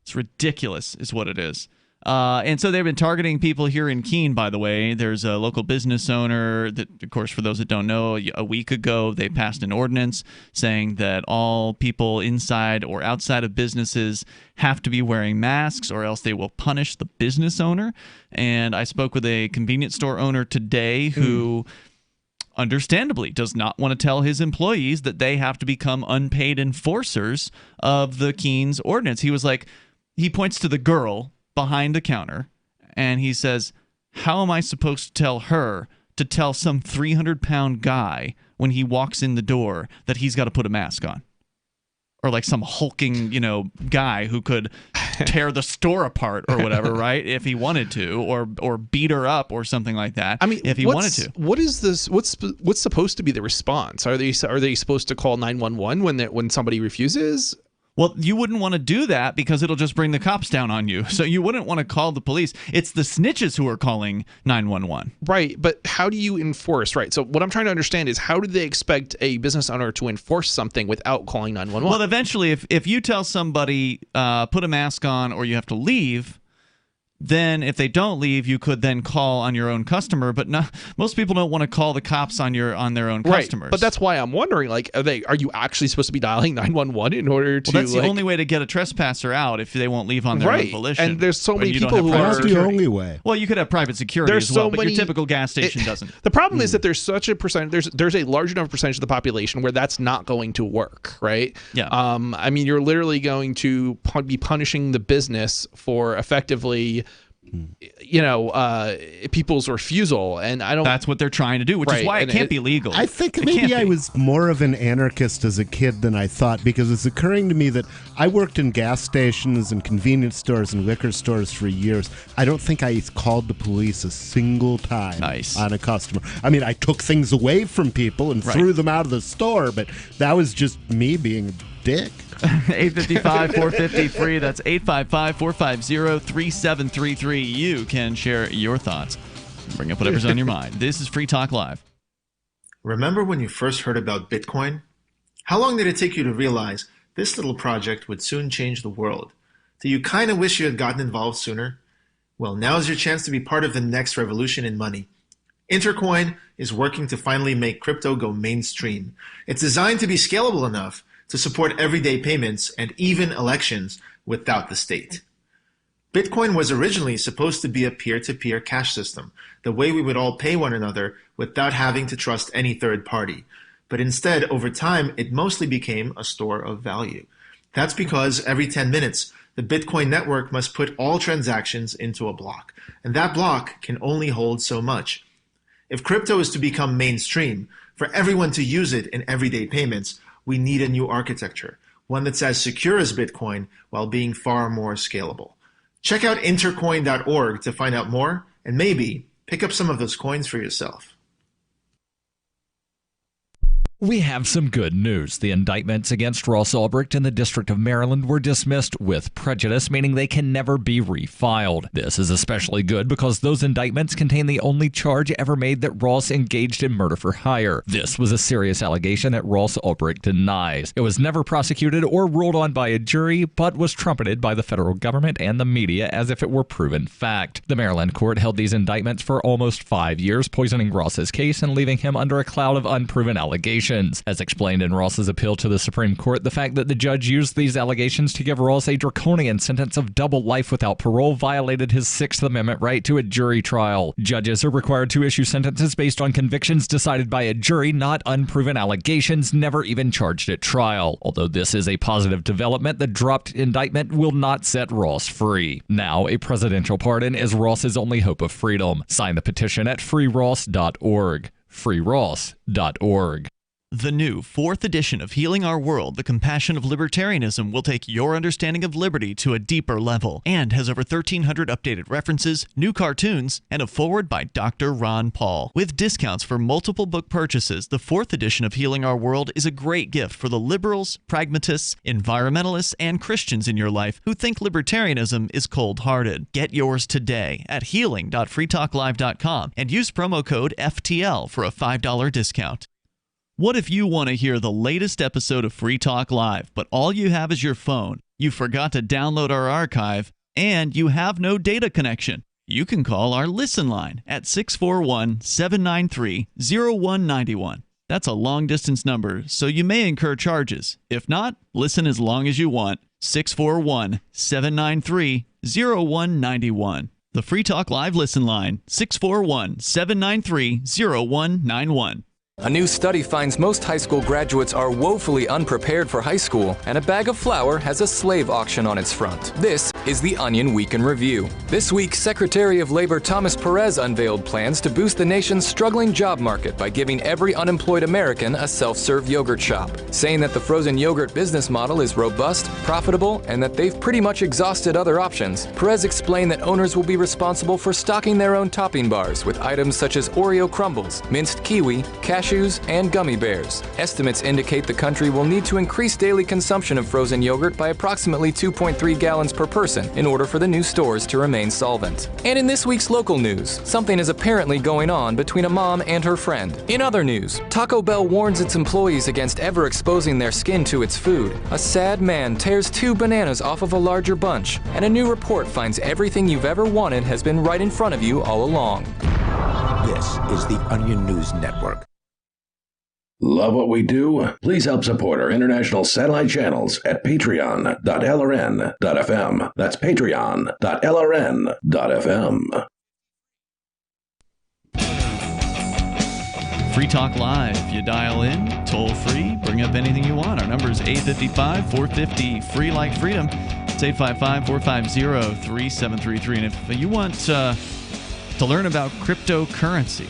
It's ridiculous is what it is. And so they've been targeting people here in Keene, by the way. There's a local business owner that, of course, for those that don't know, a week ago they passed an ordinance saying that all people inside or outside of businesses have to be wearing masks or else they will punish the business owner. And I spoke with a convenience store owner today who... understandably does not want to tell his employees that they have to become unpaid enforcers of the Keene's ordinance. He was like, he points to the girl behind the counter and he says, how am I supposed to tell her to tell some 300-pound guy when he walks in the door that he's got to put a mask on? Or like some hulking, guy who could tear the store apart or whatever, right? If he wanted to, or beat her up or something like that. I mean, if he wanted to. What is this? What's supposed to be the response? Are they supposed to call 911 when somebody refuses? Well, you wouldn't want to do that because it'll just bring the cops down on you. So you wouldn't want to call the police. It's the snitches who are calling 911. Right, but how do you enforce? Right, so what I'm trying to understand is how do they expect a business owner to enforce something without calling 911? Well, eventually, if you tell somebody, put a mask on or you have to leave, then if they don't leave, you could then call on your own customer. But most people don't want to call the cops on their own customers. Right, but that's why I'm wondering, like, are you actually supposed to be dialing 911 in order to? Well, that's the only way to get a trespasser out if they won't leave on their own volition. And there's so many people who That's the only way. Well, you could have private security as well, but your typical gas station doesn't. The problem is that there's such a percentage. There's a large enough percentage of the population where that's not going to work, right? Yeah. I mean, you're literally going to be punishing the business for effectively, people's refusal, and I don't. That's what they're trying to do, which is why it can't be legal. I think maybe I was more of an anarchist as a kid than I thought, because it's occurring to me that I worked in gas stations and convenience stores and liquor stores for years. I don't think I called the police a single time on a customer. I mean, I took things away from people and threw them out of the store, but that was just me being a dick. 855-450-FREE. That's 855-450-3733. You can share your thoughts. Bring up whatever's on your mind. This is Free Talk Live. Remember when you first heard about Bitcoin? How long did it take you to realize this little project would soon change the world? Do you kind of wish you had gotten involved sooner? Well, now's your chance to be part of the next revolution in money. Intercoin is working to finally make crypto go mainstream. It's designed to be scalable enough to support everyday payments and even elections without the state. Bitcoin was originally supposed to be a peer-to-peer cash system, the way we would all pay one another without having to trust any third party. But instead, over time, it mostly became a store of value. That's because every 10 minutes, the Bitcoin network must put all transactions into a block, and that block can only hold so much. If crypto is to become mainstream, for everyone to use it in everyday payments, we need a new architecture, one that's as secure as Bitcoin while being far more scalable. Check out intercoin.org to find out more and maybe pick up some of those coins for yourself. We have some good news. The indictments against Ross Ulbricht in the District of Maryland were dismissed with prejudice, meaning they can never be refiled. This is especially good because those indictments contain the only charge ever made that Ross engaged in murder for hire. This was a serious allegation that Ross Ulbricht denies. It was never prosecuted or ruled on by a jury, but was trumpeted by the federal government and the media as if it were proven fact. The Maryland court held these indictments for almost 5 years, poisoning Ross's case and leaving him under a cloud of unproven allegations. As explained in Ross's appeal to the Supreme Court, the fact that the judge used these allegations to give Ross a draconian sentence of double life without parole violated his Sixth Amendment right to a jury trial. Judges are required to issue sentences based on convictions decided by a jury, not unproven allegations never even charged at trial. Although this is a positive development, the dropped indictment will not set Ross free. Now, a presidential pardon is Ross's only hope of freedom. Sign the petition at freeross.org. freeross.org. The new 4th edition of Healing Our World, The Compassion of Libertarianism, will take your understanding of liberty to a deeper level and has over 1,300 updated references, new cartoons, and a foreword by Dr. Ron Paul. With discounts for multiple book purchases, the 4th edition of Healing Our World is a great gift for the liberals, pragmatists, environmentalists, and Christians in your life who think libertarianism is cold-hearted. Get yours today at healing.freetalklive.com and use promo code FTL for a $5 discount. What if you want to hear the latest episode of Free Talk Live, but all you have is your phone, you forgot to download our archive, and you have no data connection? You can call our Listen line at 641-793-0191. That's a long-distance number, so you may incur charges. If not, listen as long as you want. 641-793-0191. The Free Talk Live Listen line, 641-793-0191. A new study finds most high school graduates are woefully unprepared for high school, and a bag of flour has a slave auction on its front. This is the Onion Week in Review. This week, Secretary of Labor Thomas Perez unveiled plans to boost the nation's struggling job market by giving every unemployed American a self-serve yogurt shop. Saying that the frozen yogurt business model is robust, profitable, and that they've pretty much exhausted other options, Perez explained that owners will be responsible for stocking their own topping bars with items such as Oreo crumbles, minced kiwi, cashews, and gummy bears. Estimates indicate the country will need to increase daily consumption of frozen yogurt by approximately 2.3 gallons per person in order for the new stores to remain solvent. And in this week's local news, something is apparently going on between a mom and her friend. In other news, Taco Bell warns its employees against ever exposing their skin to its food. A sad man tears 2 bananas off of a larger bunch, and a new report finds everything you've ever wanted has been right in front of you all along. This is the Onion News Network. Love what we do? Please help support our international satellite channels at patreon.lrn.fm. That's patreon.lrn.fm. Free Talk Live. You dial in, toll free, bring up anything you want. Our number is 855-450, free like freedom. It's 855-450-3733. And if you want to learn about cryptocurrency,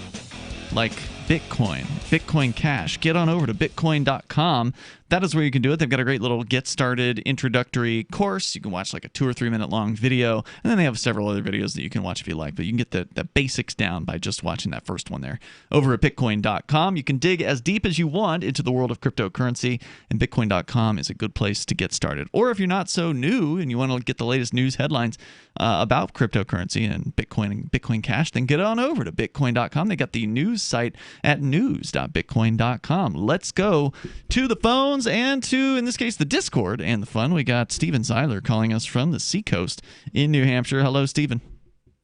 like Bitcoin Cash, get on over to bitcoin.com. That is where you can do it. They've got a great little get started introductory course. You can watch like a 2 or 3 minute long video, and then they have several other videos that you can watch if you like, but you can get the basics down by just watching that first one there. Over at bitcoin.com, you can dig as deep as you want into the world of cryptocurrency, and bitcoin.com is a good place to get started. Or if you're not so new and you want to get the latest news headlines about cryptocurrency and Bitcoin Cash, then get on over to bitcoin.com. They got the news site at news.bitcoin.com. Let's go to the phones and to, in this case, the Discord and the fun. We got Steven Zeiler calling us from the Seacoast in New Hampshire. Hello, Steven.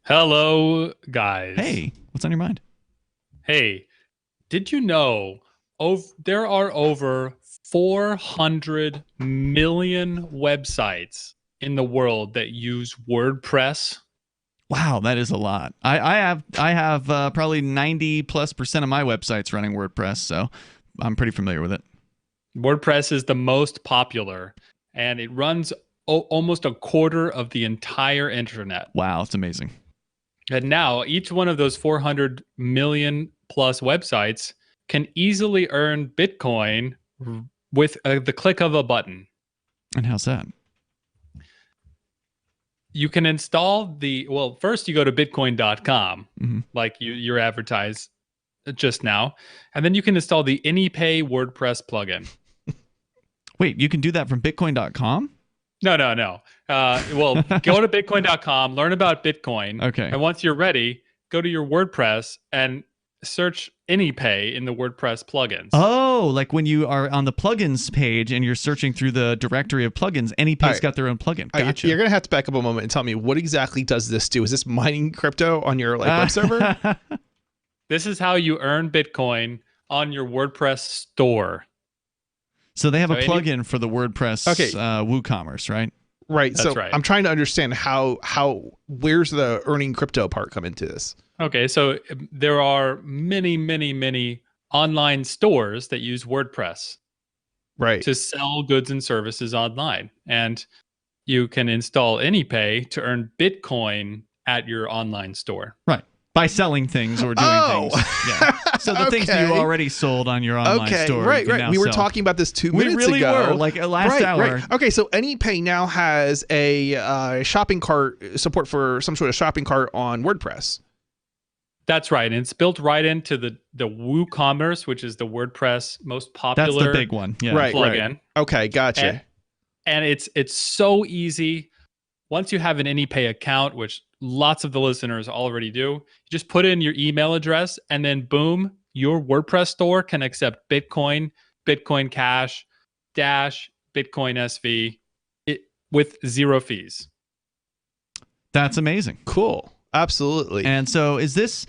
Hello, guys. Hey, what's on your mind? Hey, did you know there are over 400 million websites in the world that use WordPress? Wow, that is a lot. I have probably 90+% of my websites running WordPress, so I'm pretty familiar with it. WordPress is the most popular, and it runs almost a quarter of the entire internet. Wow, it's amazing. And now each one of those 400 million plus websites can easily earn Bitcoin with the click of a button. And how's that? You can install first you go to bitcoin.com, like you're advertised just now, and then you can install the AnyPay WordPress plugin. Wait, you can do that from bitcoin.com? No. Well, go to bitcoin.com, learn about Bitcoin. Okay. And once you're ready, go to your WordPress and search AnyPay in the WordPress plugins. Oh, like when you are on the plugins page and you're searching through the directory of plugins, AnyPay's got their own plugin. Gotcha. You're going to have to back up a moment and tell me, what exactly does this do? Is this mining crypto on your web server? This is how you earn Bitcoin on your WordPress store. So they have a plugin for the WordPress WooCommerce, right? Right. That's right. I'm trying to understand where's the earning crypto part come into this? Okay, so there are many online stores that use WordPress, right, to sell goods and services online, and you can install AnyPay to earn Bitcoin at your online store. Right. By selling things or doing things. Yeah. So the things that you already sold on your online store. Right. We were sell. talking about this 2 minutes ago. We really were, like last hour. Right. Okay, so AnyPay now has a shopping cart support for some sort of shopping cart on WordPress. That's right. And it's built right into the WooCommerce, which is the WordPress most popular. That's the big one. Yeah. Plugin. Right. Okay, gotcha. And it's so easy. Once you have an AnyPay account, which lots of the listeners already do, you just put in your email address and then boom, your WordPress store can accept Bitcoin, Bitcoin Cash, Dash, Bitcoin SV with 0 fees. That's amazing. Cool. Absolutely. And so is this...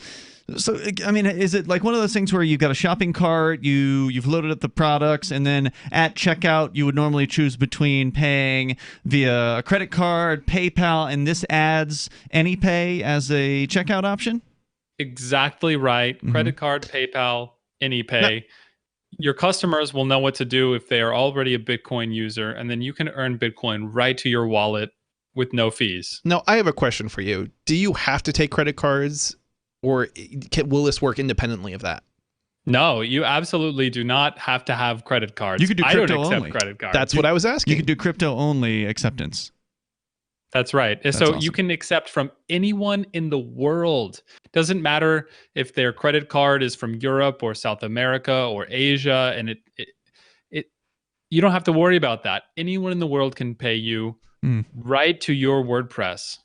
So, I mean, is it like one of those things where you've got a shopping cart, you've loaded up the products, and then at checkout, you would normally choose between paying via a credit card, PayPal, and this adds AnyPay as a checkout option? Exactly right. Credit card, PayPal, AnyPay. Your customers will know what to do if they are already a Bitcoin user, and then you can earn Bitcoin right to your wallet with no fees. Now, I have a question for you. Do you have to take credit cards? Or will this work independently of that? No, you absolutely do not have to have credit cards. You can do crypto I don't accept only. credit cards. That's what I was asking. You can do crypto only acceptance. That's right. That's so awesome. You can accept from anyone in the world. Doesn't matter if their credit card is from Europe or South America or Asia, and you don't have to worry about that. Anyone in the world can pay you right to your WordPress.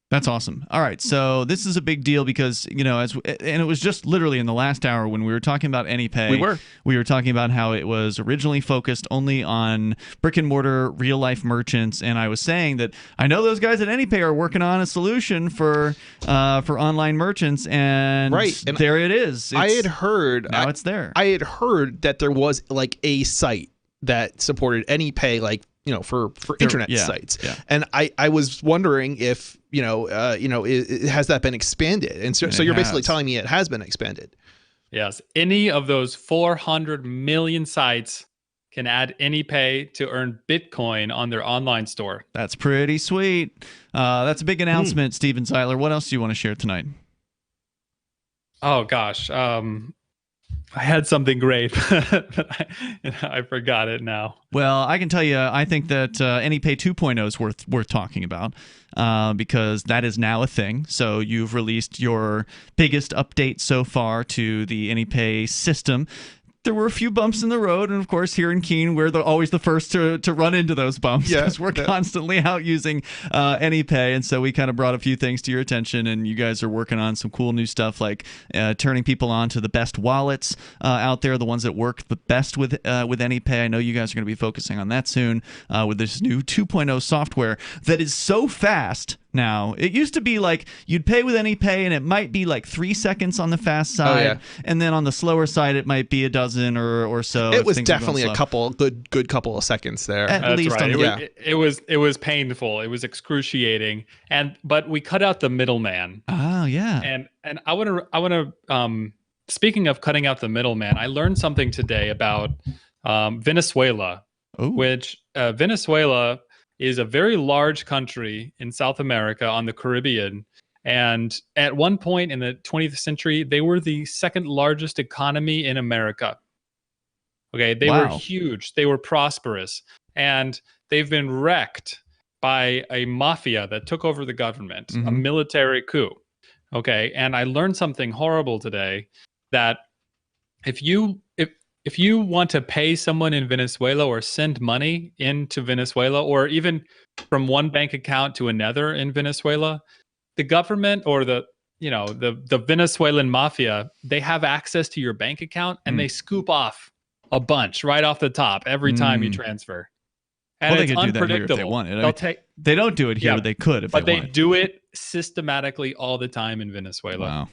That's awesome. All right, so this is a big deal because, and it was just literally in the last hour when we were talking about AnyPay. We were talking about how it was originally focused only on brick and mortar real life merchants, and I was saying that I know those guys at AnyPay are working on a solution for online merchants, and there it is. I had heard now it's there. I had heard that there was like a site that supported AnyPay, like for internet sites, and I was wondering if has that been expanded, and so you're basically telling me it has been expanded. Yes, any of those 400 million sites can add AnyPay to earn Bitcoin on their online store. That's pretty sweet. That's a big announcement, Steven Seiler. What else do you want to share tonight? Oh gosh, I had something great, but I forgot it now. Well, I can tell you, I think that AnyPay 2.0 is worth talking about because that is now a thing. So you've released your biggest update so far to the AnyPay system. There were a few bumps in the road, and of course, here in Keene, we're always the first to run into those bumps because we're constantly out using AnyPay, and so we kind of brought a few things to your attention, and you guys are working on some cool new stuff like turning people on to the best wallets out there, the ones that work the best with AnyPay. I know you guys are going to be focusing on that soon with this new 2.0 software that is so fast. Now, it used to be like you'd pay with AnyPay and it might be like 3 seconds on the fast side, and then on the slower side it might be a dozen or so. It was definitely a good couple of seconds there. At least it was painful. It was excruciating, but we cut out the middleman. Oh yeah. And I want to speaking of cutting out the middleman, I learned something today about Venezuela, which Venezuela is a very large country in South America on the Caribbean. And at one point in the 20th century, they were the second largest economy in America. Okay, they were huge. They were prosperous. And they've been wrecked by a mafia that took over the government, a military coup. Okay, and I learned something horrible today, that if you want to pay someone in Venezuela or send money into Venezuela, or even from one bank account to another in Venezuela, the government or the Venezuelan mafia, they have access to your bank account and they scoop off a bunch right off the top every time you transfer. And they it's could do that here if they wanted. They don't do it here, but they could if they wanted. But they do it systematically all the time in Venezuela. Wow.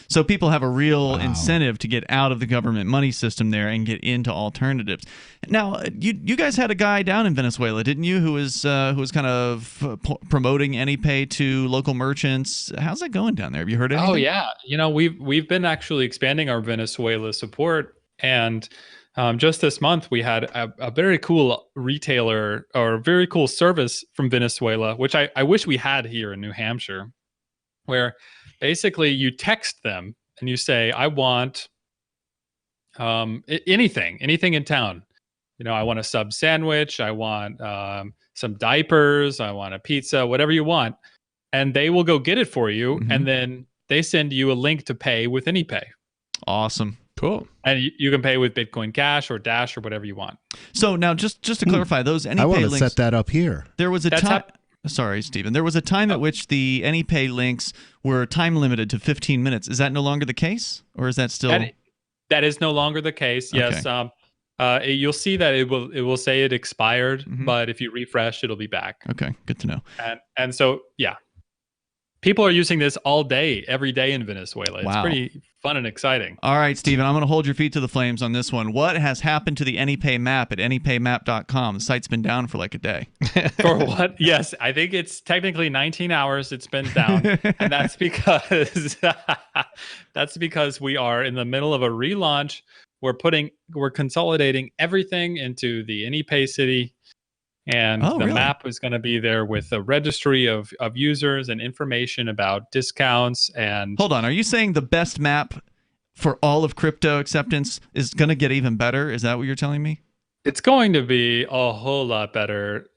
So people have a real incentive to get out of the government money system there and get into alternatives. Now, you guys had a guy down in Venezuela, didn't you, who was kind of promoting AnyPay to local merchants? How's that going down there? Have you heard anything? Oh yeah, we've been actually expanding our Venezuela support, and just this month we had a very cool retailer or very cool service from Venezuela, which I wish we had here in New Hampshire, where basically you text them and you say, I want anything in town. I want a sub sandwich. I want some diapers. I want a pizza, whatever you want. And they will go get it for you. Mm-hmm. And then they send you a link to pay with AnyPay. Awesome. Cool. And you can pay with Bitcoin Cash or Dash or whatever you want. So now just to clarify, those AnyPay links. I want to set that up here. There was a time. Sorry, Stephen. There was a time at which the AnyPay links were time limited to 15 minutes. Is that no longer the case? Or is that still... That is no longer the case. Yes. Okay. You'll see that it will say it expired, but if you refresh, it'll be back. Okay, good to know. And so, yeah. People are using this all day, every day in Venezuela. It's pretty fun and exciting. All right, Stephen, I'm going to hold your feet to the flames on this one. What has happened to the AnyPay map at anypaymap.com? The site's been down for like a day. For what? Yes, I think it's technically 19 hours it's been down. And that's because we are in the middle of a relaunch. We're consolidating everything into the AnyPay city. And map is going to be there with a registry of users and information about discounts. And hold on, are you saying the best map for all of crypto acceptance is going to get even better? Is that what you're telling me? It's going to be a whole lot better.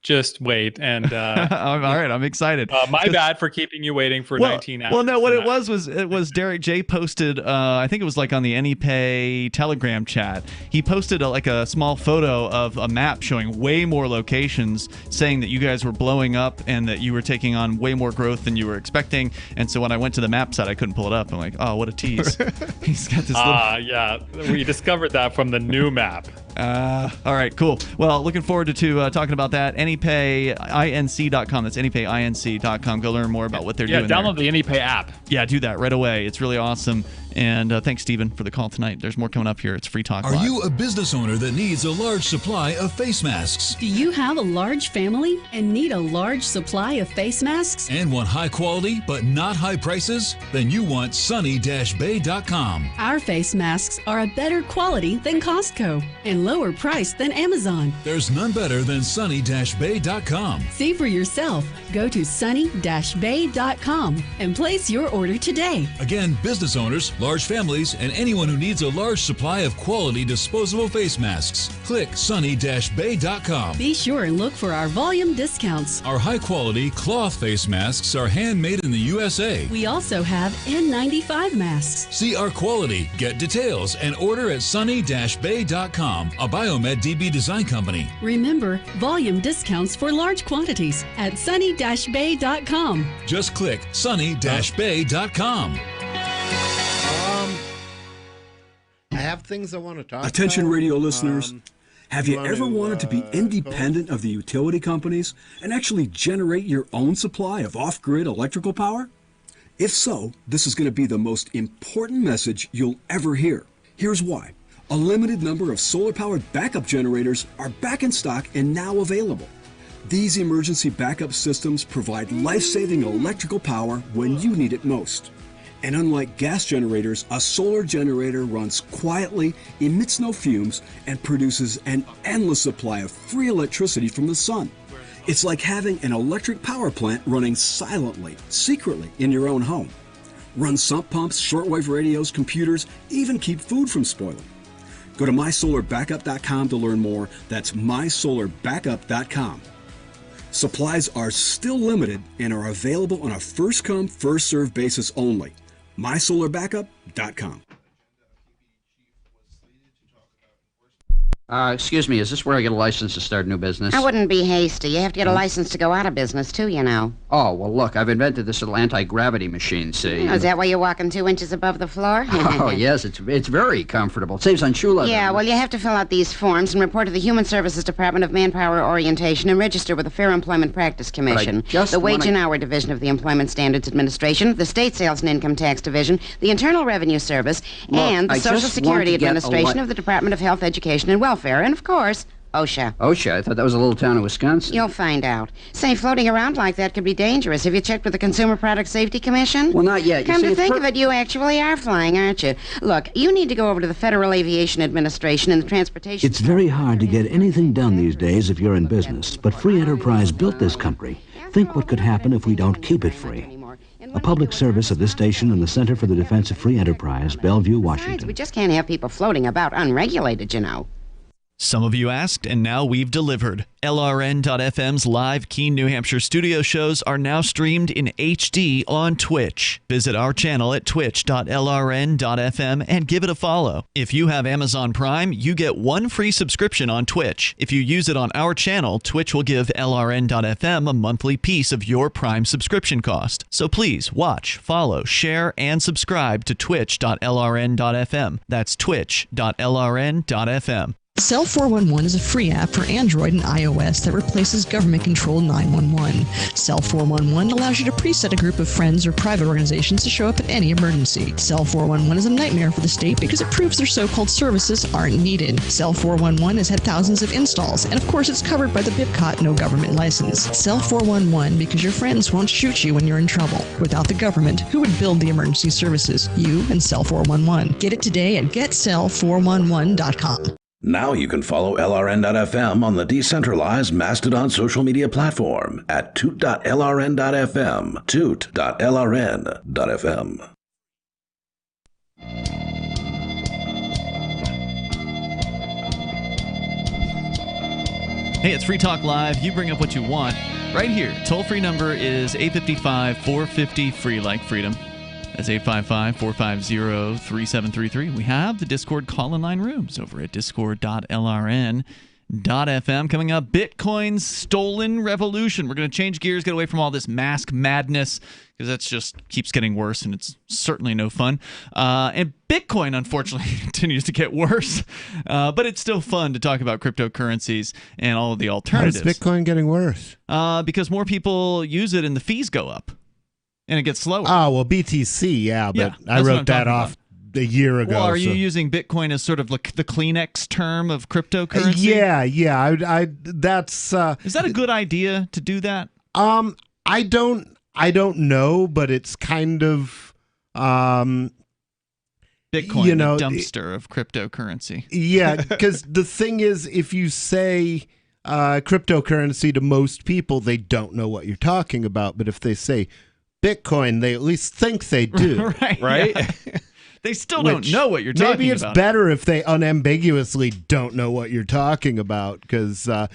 Just wait. And all right, I'm excited. My bad for keeping you waiting for 19 hours. Well, no, what it was Derek J posted, I think it was like on the AnyPay Telegram chat. He posted a small photo of a map showing way more locations, saying that you guys were blowing up and that you were taking on way more growth than you were expecting. And so when I went to the map site, I couldn't pull it up. I'm like, oh, what a tease. He's got this yeah. We discovered that from the new map. All right, cool. Well, looking forward to talking about that. AnyPayInc.com. That's AnyPayInc.com. Go learn more about what they're doing. Yeah, download the AnyPay app. Yeah, do that right away. It's really awesome. And thanks, Stephen, for the call tonight. There's more coming up here. It's Free Talk Live. Are you a business owner that needs a large supply of face masks? Do you have a large family and need a large supply of face masks? And want high quality but not high prices? Then you want sunny-bay.com. Our face masks are a better quality than Costco and lower price than Amazon. There's none better than sunny-bay.com. See for yourself. Go to sunny-bay.com and place your order today. Again, business owners, large families, and anyone who needs a large supply of quality disposable face masks. Click sunny-bay.com. Be sure and look for our volume discounts. Our high-quality cloth face masks are handmade in the USA. We also have N95 masks. See our quality, get details, and order at sunny-bay.com, a Biomed DB design company. Remember, volume discounts for large quantities at sunny-bay.com. Just click sunny-bay.com. I have things I want to talk Attention about. Radio listeners, have you ever wanted to be independent of the utility companies and actually generate your own supply of off-grid electrical power? If so, this is going to be the most important message you'll ever hear. Here's why. A limited number of solar-powered backup generators are back in stock and now available. These emergency backup systems provide life-saving electrical power when you need it most. And unlike gas generators, a solar generator runs quietly, emits no fumes, and produces an endless supply of free electricity from the sun. It's like having an electric power plant running silently, secretly in your own home. Run sump pumps, shortwave radios, computers, even keep food from spoiling. Go to mysolarbackup.com to learn more. That's mysolarbackup.com. Supplies are still limited and are available on a first-come, first-served basis only. mysolarbackup.com. Excuse me, is this where I get a license to start a new business? I wouldn't be hasty. You have to get a license to go out of business, too, you know. Oh, well, look, I've invented this little anti-gravity machine, see? Oh, is that why you're walking 2 inches above the floor? Oh, yes, it's very comfortable. It saves on shoe leather. Yeah, well, you have to fill out these forms and report to the Human Services Department of Manpower Orientation and register with the Fair Employment Practice Commission, the Wage and Hour Division of the Employment Standards Administration, the State Sales and Income Tax Division, the Internal Revenue Service, and the Social Security Administration of the Department of Health, Education, and Welfare, and, of course, OSHA. OSHA? I thought that was a little town in Wisconsin. You'll find out. Say, floating around like that could be dangerous. Have you checked with the Consumer Product Safety Commission? Well, not yet. Come to think of it, you actually are flying, aren't you? Look, you need to go over to the Federal Aviation Administration and the Transportation... It's very hard to get anything done these days if you're in business, but free enterprise built this country. Think what could happen if we don't keep it free. A public service of this station and the Center for the Defense of Free Enterprise, Bellevue, Washington. Besides, we just can't have people floating about unregulated, you know. Some of you asked, and now we've delivered. LRN.FM's live Keene, New Hampshire studio shows are now streamed in HD on Twitch. Visit our channel at twitch.lrn.fm and give it a follow. If you have Amazon Prime, you get 1 free subscription on Twitch. If you use it on our channel, Twitch will give LRN.FM a monthly piece of your Prime subscription cost. So please watch, follow, share, and subscribe to twitch.lrn.fm. That's twitch.lrn.fm. Cell 411 is a free app for Android and iOS that replaces government-controlled 911. Cell 411 allows you to preset a group of friends or private organizations to show up at any emergency. Cell 411 is a nightmare for the state because it proves their so-called services aren't needed. Cell 411 has had thousands of installs, and of course it's covered by the BIPCOT no government license. Cell 411 because your friends won't shoot you when you're in trouble. Without the government, who would build the emergency services? You and Cell 411. Get it today at getcell411.com. Now you can follow LRN.FM on the decentralized Mastodon social media platform at toot.lrn.fm, toot.lrn.fm. Hey, it's Free Talk Live. You bring up what you want right here. Toll-free number is 855-450-FREE, like freedom. That's 855-450-3733. We have the Discord call-in line rooms over at discord.lrn.fm. Coming up, Bitcoin's stolen revolution. We're going to change gears, get away from all this mask madness, because that just keeps getting worse, and it's certainly no fun. And Bitcoin, unfortunately, continues to get worse, but it's still fun to talk about cryptocurrencies and all of the alternatives. How is Bitcoin getting worse? Because more people use it and the fees go up. And it gets slower. Oh, well, BTC, yeah, but I wrote that off a year ago. Well, are you using Bitcoin as sort of like the Kleenex term of cryptocurrency? Yeah. That's is that a good idea to do that? I don't know, but it's kind of Bitcoin, the dumpster of cryptocurrency. Yeah, because the thing is, if you say cryptocurrency to most people, they don't know what you're talking about. But if they say Bitcoin, they at least think they do. right? Yeah. They still don't know what you're talking about. Maybe it's better if they unambiguously don't know what you're talking about, because I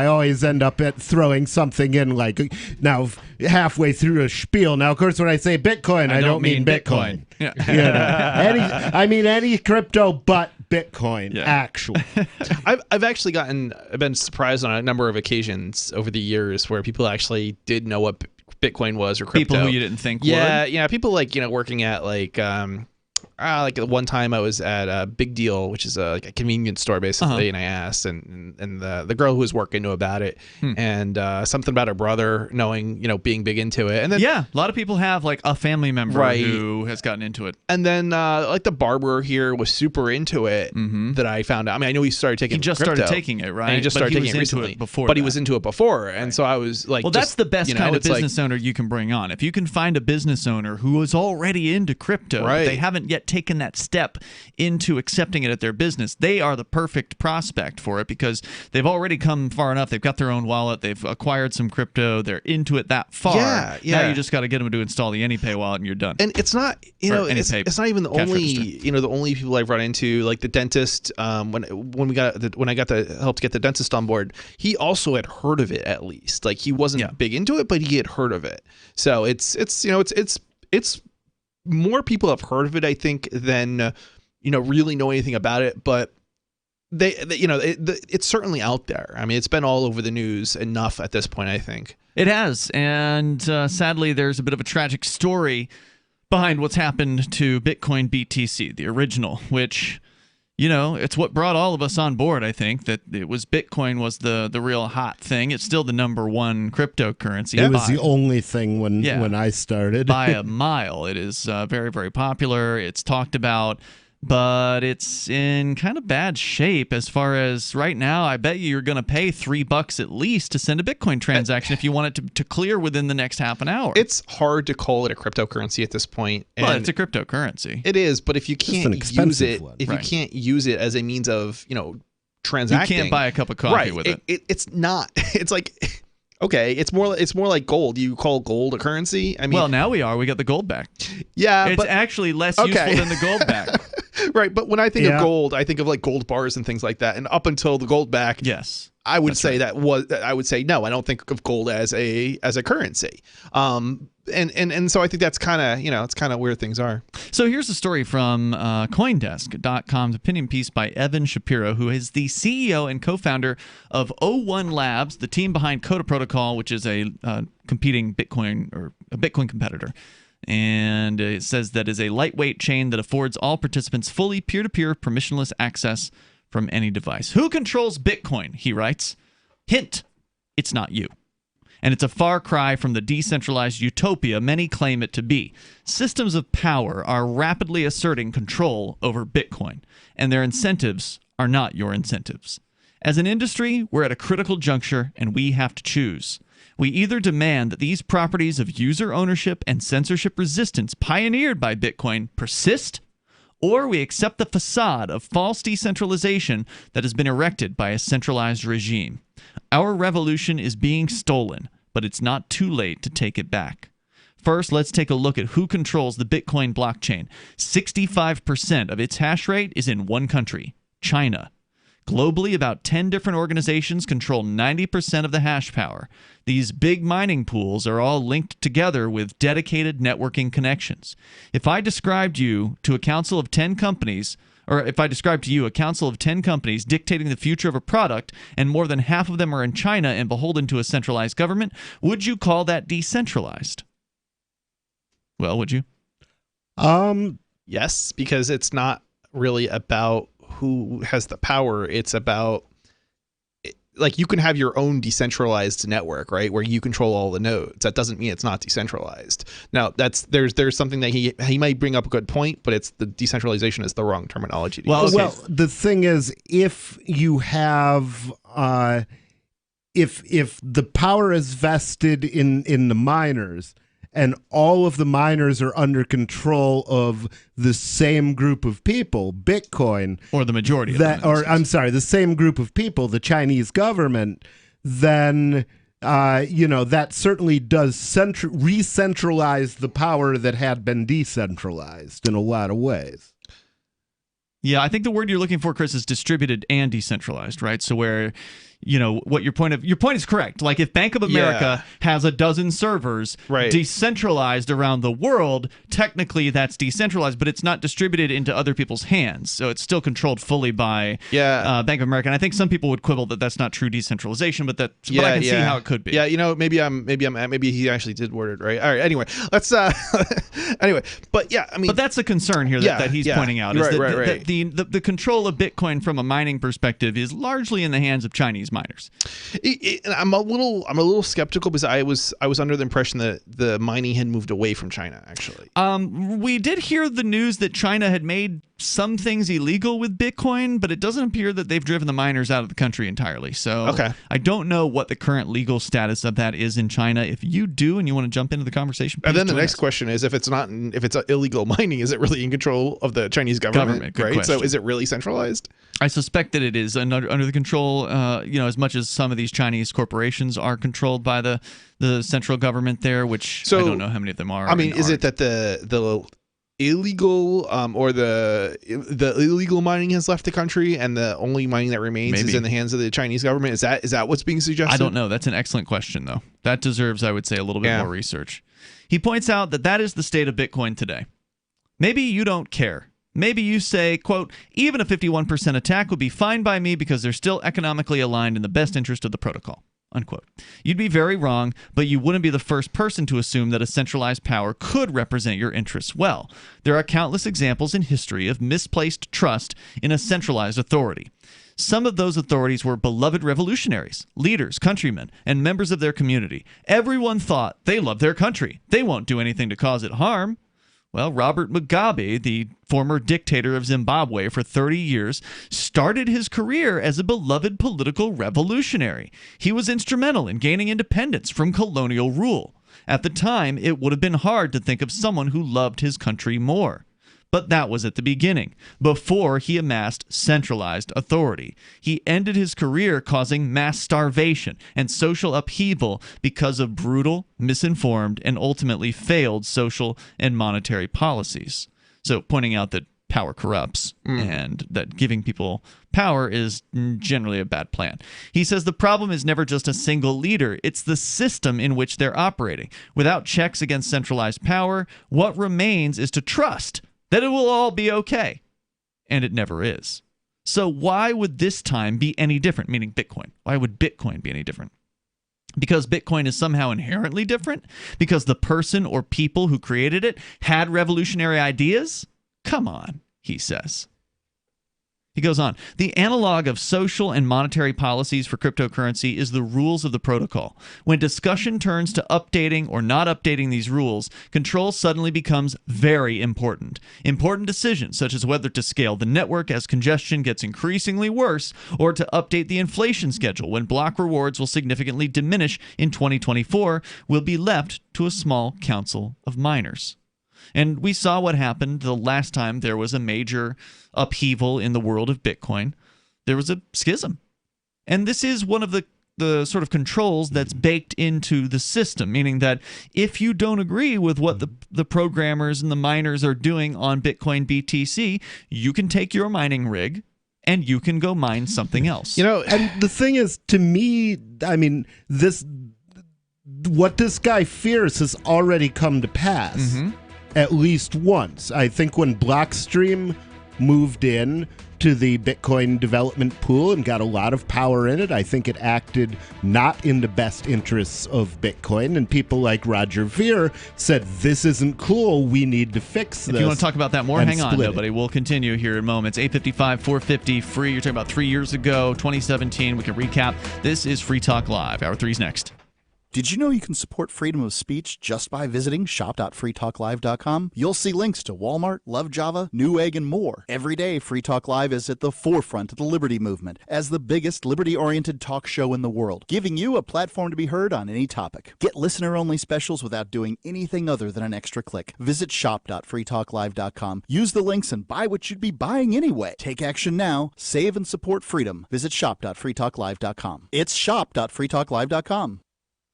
always end up throwing something in, like, now halfway through a spiel. Now, of course, when I say Bitcoin, I don't mean Bitcoin. Yeah. I mean any crypto but Bitcoin, actually. I've actually been surprised on a number of occasions over the years where people actually did know what Bitcoin was, or crypto. People who you didn't think would. Yeah, people like, working at like one time I was at Big Deal, which is a convenience store basically, and I asked, and the girl who was working knew about it, and something about her brother knowing, being big into it, and then a lot of people have like a family member who has gotten into it, and then like the barber here was super into it. That I found out. I mean, I know he started taking. He just crypto, started taking it, right? And he just started taking it recently. But he was into it before, and so I was like, well, that's the best kind of business owner you can bring on. If you can find a business owner who is already into crypto, but they haven't yet taken that step into accepting it at their business, they are the perfect prospect for it, because they've already come far enough. They've got their own wallet. They've acquired some crypto. They're into it that far. Now you just got to get them to install the AnyPay wallet, and you're done. And it's not, it's not even the only, the only people I've run into, like the dentist. When I got the help to get the dentist on board, he also had heard of it at least. Like, he wasn't big into it, but he had heard of it. So it's more people have heard of it, I think, than really know anything about it. But it's certainly out there. I mean, it's been all over the news enough at this point, I think. It has, and sadly, there's a bit of a tragic story behind what's happened to Bitcoin BTC, the original, which, it's what brought all of us on board, I think, that it was Bitcoin was the real hot thing. It's still the number one cryptocurrency. It was the only thing when I started. By a mile. It is very, very popular. It's talked about, but it's in kind of bad shape as far as right now. I bet you're going to pay $3 at least to send a Bitcoin transaction if you want it to clear within the next half an hour. It's hard to call it a cryptocurrency at this point. Well, it's a cryptocurrency. It is, but if you can't use it, you can't use it as a means of, transacting, you can't buy a cup of coffee with it. It's not. It's like, Okay, it's more like gold. You call gold a currency? I mean, well, now we are. We got the gold back. Yeah, it's actually less useful than the gold back. Right, but when I think of gold, I think of like gold bars and things like that. And up until the gold back, yes, I would say I would say no. I don't think of gold as a currency. And so I think that's kind of it's kind of where things are. So here's a story from CoinDesk.com's opinion piece by Evan Shapiro, who is the CEO and co-founder of O1 Labs, the team behind Coda Protocol, which is a competing Bitcoin or a Bitcoin competitor. And it says that is a lightweight chain that affords all participants fully peer-to-peer permissionless access from any device. Who controls Bitcoin? He writes. Hint, it's not you. And it's a far cry from the decentralized utopia many claim it to be. Systems of power are rapidly asserting control over Bitcoin, and their incentives are not your incentives. As an industry, we're at a critical juncture, and we have to choose. We either demand that these properties of user ownership and censorship resistance pioneered by Bitcoin persist, or we accept the facade of false decentralization that has been erected by a centralized regime. Our revolution is being stolen, but it's not too late to take it back. First, let's take a look at who controls the Bitcoin blockchain. 65% of its hash rate is in one country, China. Globally, about 10 different organizations control 90% of the hash power. These big mining pools are all linked together with dedicated networking connections. If I described you to a council of 10 companies, or if I described to you a council of 10 companies dictating the future of a product, and more than half of them are in China and beholden to a centralized government, would you call that decentralized? Well, would you? Yes, because it's not really about who has the power. It's about, like, you can have your own decentralized network, right, where you control all the nodes. That doesn't mean it's not decentralized. Now, there's something that he might bring up a good point, but it's the decentralization is the wrong terminology. Well, the thing is, if you have if the power is vested in the miners, and all of the miners are under control of the same group of people, Bitcoin, or the majority of that, or I'm sorry, the same group of people, the Chinese government, then that certainly does re-centralize the power that had been decentralized in a lot of ways. Yeah, I think the word you're looking for, Chris, is distributed and decentralized, right? So where, what your point is correct. Like if Bank of America has a dozen servers decentralized around the world, technically that's decentralized, but it's not distributed into other people's hands. So it's still controlled fully by Bank of America. And I think some people would quibble that that's not true decentralization, but I can see how it could be. Yeah, maybe he actually did word it right. All right, anyway, let's anyway, but yeah, I mean, but that's a concern here that he's pointing out is that the control of Bitcoin from a mining perspective is largely in the hands of Chinese miners. I'm a little skeptical because I was under the impression that the mining had moved away from China. Actually, we did hear the news that China had made some things illegal with Bitcoin, but it doesn't appear that they've driven the miners out of the country entirely. So I don't know what the current legal status of that is in China. If you do and you want to jump into the conversation, and then the next question is, if it's illegal mining, is it really in control of the Chinese government? Good right. question. So is it really centralized? I suspect that it is under the control, as much as some of these Chinese corporations are controlled by the central government there, which I don't know how many of them are. I mean, is it that the illegal or the illegal mining has left the country and the only mining that remains is in the hands of the Chinese government? Is that what's being suggested? I don't know. That's an excellent question, though. That deserves, I would say, a little bit more research. He points out that is the state of Bitcoin today. Maybe you don't care. Maybe you say, quote, even a 51% attack would be fine by me because they're still economically aligned in the best interest of the protocol, unquote. You'd be very wrong, but you wouldn't be the first person to assume that a centralized power could represent your interests well. There are countless examples in history of misplaced trust in a centralized authority. Some of those authorities were beloved revolutionaries, leaders, countrymen, and members of their community. Everyone thought they loved their country. They won't do anything to cause it harm. Well, Robert Mugabe, the former dictator of Zimbabwe for 30 years, started his career as a beloved political revolutionary. He was instrumental in gaining independence from colonial rule. At the time, it would have been hard to think of someone who loved his country more. But that was at the beginning, before he amassed centralized authority. He ended his career causing mass starvation and social upheaval because of brutal, misinformed, and ultimately failed social and monetary policies. So pointing out that power corrupts and that giving people power is generally a bad plan. He says the problem is never just a single leader, it's the system in which they're operating. Without checks against centralized power, what remains is to trust that it will all be okay. And it never is. So why would this time be any different, meaning Bitcoin? Why would Bitcoin be any different? Because Bitcoin is somehow inherently different? Because the person or people who created it had revolutionary ideas? Come on, he says. He goes on, the analog of social and monetary policies for cryptocurrency is the rules of the protocol. When discussion turns to updating or not updating these rules, control suddenly becomes very important. Important decisions, such as whether to scale the network as congestion gets increasingly worse, or to update the inflation schedule when block rewards will significantly diminish in 2024, will be left to a small council of miners. And we saw what happened the last time there was a major upheaval in the world of Bitcoin. There was a schism. And this is one of the sort of controls that's baked into the system, meaning that if you don't agree with what the programmers and the miners are doing on Bitcoin BTC, you can take your mining rig and you can go mine something else. You know, and the thing is, to me, I mean, what this guy fears has already come to pass. Mm-hmm. At least once. I think when Blockstream moved in to the Bitcoin development pool and got a lot of power in it, I think it acted not in the best interests of Bitcoin. And people like Roger Ver said, this isn't cool. We need to fix this. If you want to talk about that more, hang on, nobody. We'll continue here in moments. 855-450 free. You're talking about 3 years ago, 2017. We can recap. This is Free Talk Live. Hour 3's next. Did you know you can support freedom of speech just by visiting shop.freetalklive.com? You'll see links to Walmart, Love Java, Newegg, and more. Every day, Free Talk Live is at the forefront of the liberty movement as the biggest liberty-oriented talk show in the world, giving you a platform to be heard on any topic. Get listener-only specials without doing anything other than an extra click. Visit shop.freetalklive.com. Use the links and buy what you'd be buying anyway. Take action now. Save and support freedom. Visit shop.freetalklive.com. It's shop.freetalklive.com.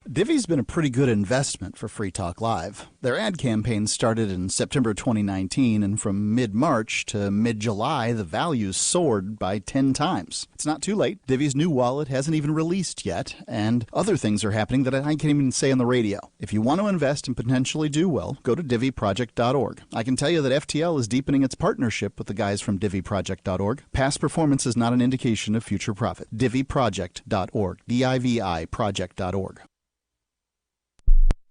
Divvy's been a pretty good investment for Free Talk Live. Their ad campaign started in September 2019, and from mid-March to mid-July, the value soared by 10 times. It's not too late. Divvy's new wallet hasn't even released yet, and other things are happening that I can't even say on the radio. If you want to invest and potentially do well, go to divvyproject.org. I can tell you that FTL is deepening its partnership with the guys from divvyproject.org. Past performance is not an indication of future profit. divvyproject.org. D-I-V-I project.org.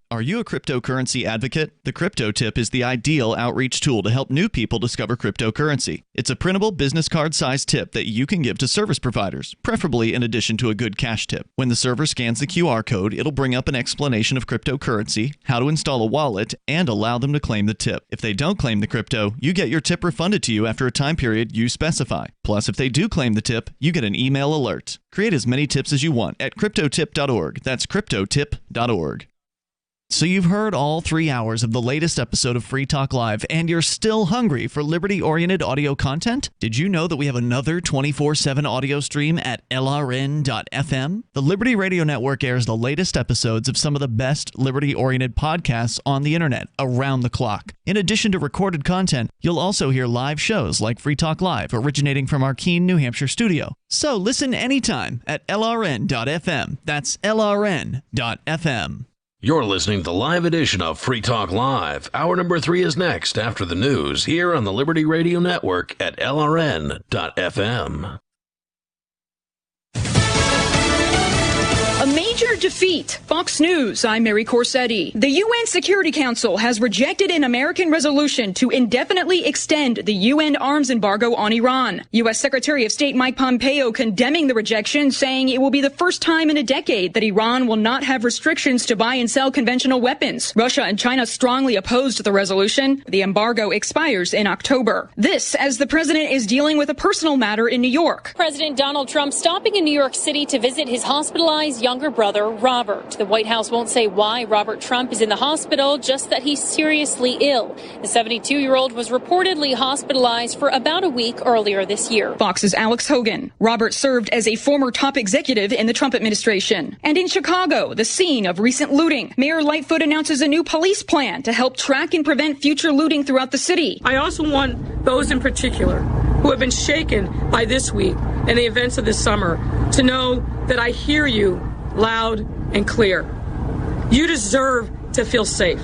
Are you a cryptocurrency advocate? The Crypto Tip is the ideal outreach tool to help new people discover cryptocurrency. It's a printable business card-sized tip that you can give to service providers, preferably in addition to a good cash tip. When the server scans the QR code, it'll bring up an explanation of cryptocurrency, how to install a wallet, and allow them to claim the tip. If they don't claim the crypto, you get your tip refunded to you after a time period you specify. Plus, if they do claim the tip, you get an email alert. Create as many tips as you want at cryptotip.org. That's cryptotip.org. So you've heard all 3 hours of the latest episode of Free Talk Live, and you're still hungry for liberty-oriented audio content? Did you know that we have another 24/7 audio stream at LRN.FM? The Liberty Radio Network airs the latest episodes of some of the best liberty-oriented podcasts on the internet around the clock. In addition to recorded content, you'll also hear live shows like Free Talk Live, originating from our Keene, New Hampshire studio. So listen anytime at LRN.FM. That's LRN.FM. You're listening to the live edition of Free Talk Live. Hour number 3 is next after the news here on the Liberty Radio Network at LRN.FM. A major defeat. Fox News, I'm Mary Corsetti. The UN Security Council has rejected an American resolution to indefinitely extend the UN arms embargo on Iran. U.S. Secretary of State Mike Pompeo condemning the rejection, saying it will be the first time in a decade that Iran will not have restrictions to buy and sell conventional weapons. Russia and China strongly opposed the resolution. The embargo expires in October. This as the president is dealing with a personal matter in New York. President Donald Trump stopping in New York City to visit his hospitalized younger brother, brother, Robert. The White House won't say why Robert Trump is in the hospital, just that he's seriously ill. The 72-year-old was reportedly hospitalized for about a week earlier this year. Fox's Alex Hogan. Robert served as a former top executive in the Trump administration. And in Chicago, the scene of recent looting, Mayor Lightfoot announces a new police plan to help track and prevent future looting throughout the city. I also want those in particular who have been shaken by this week and the events of this summer to know that I hear you loud and clear. You deserve to feel safe.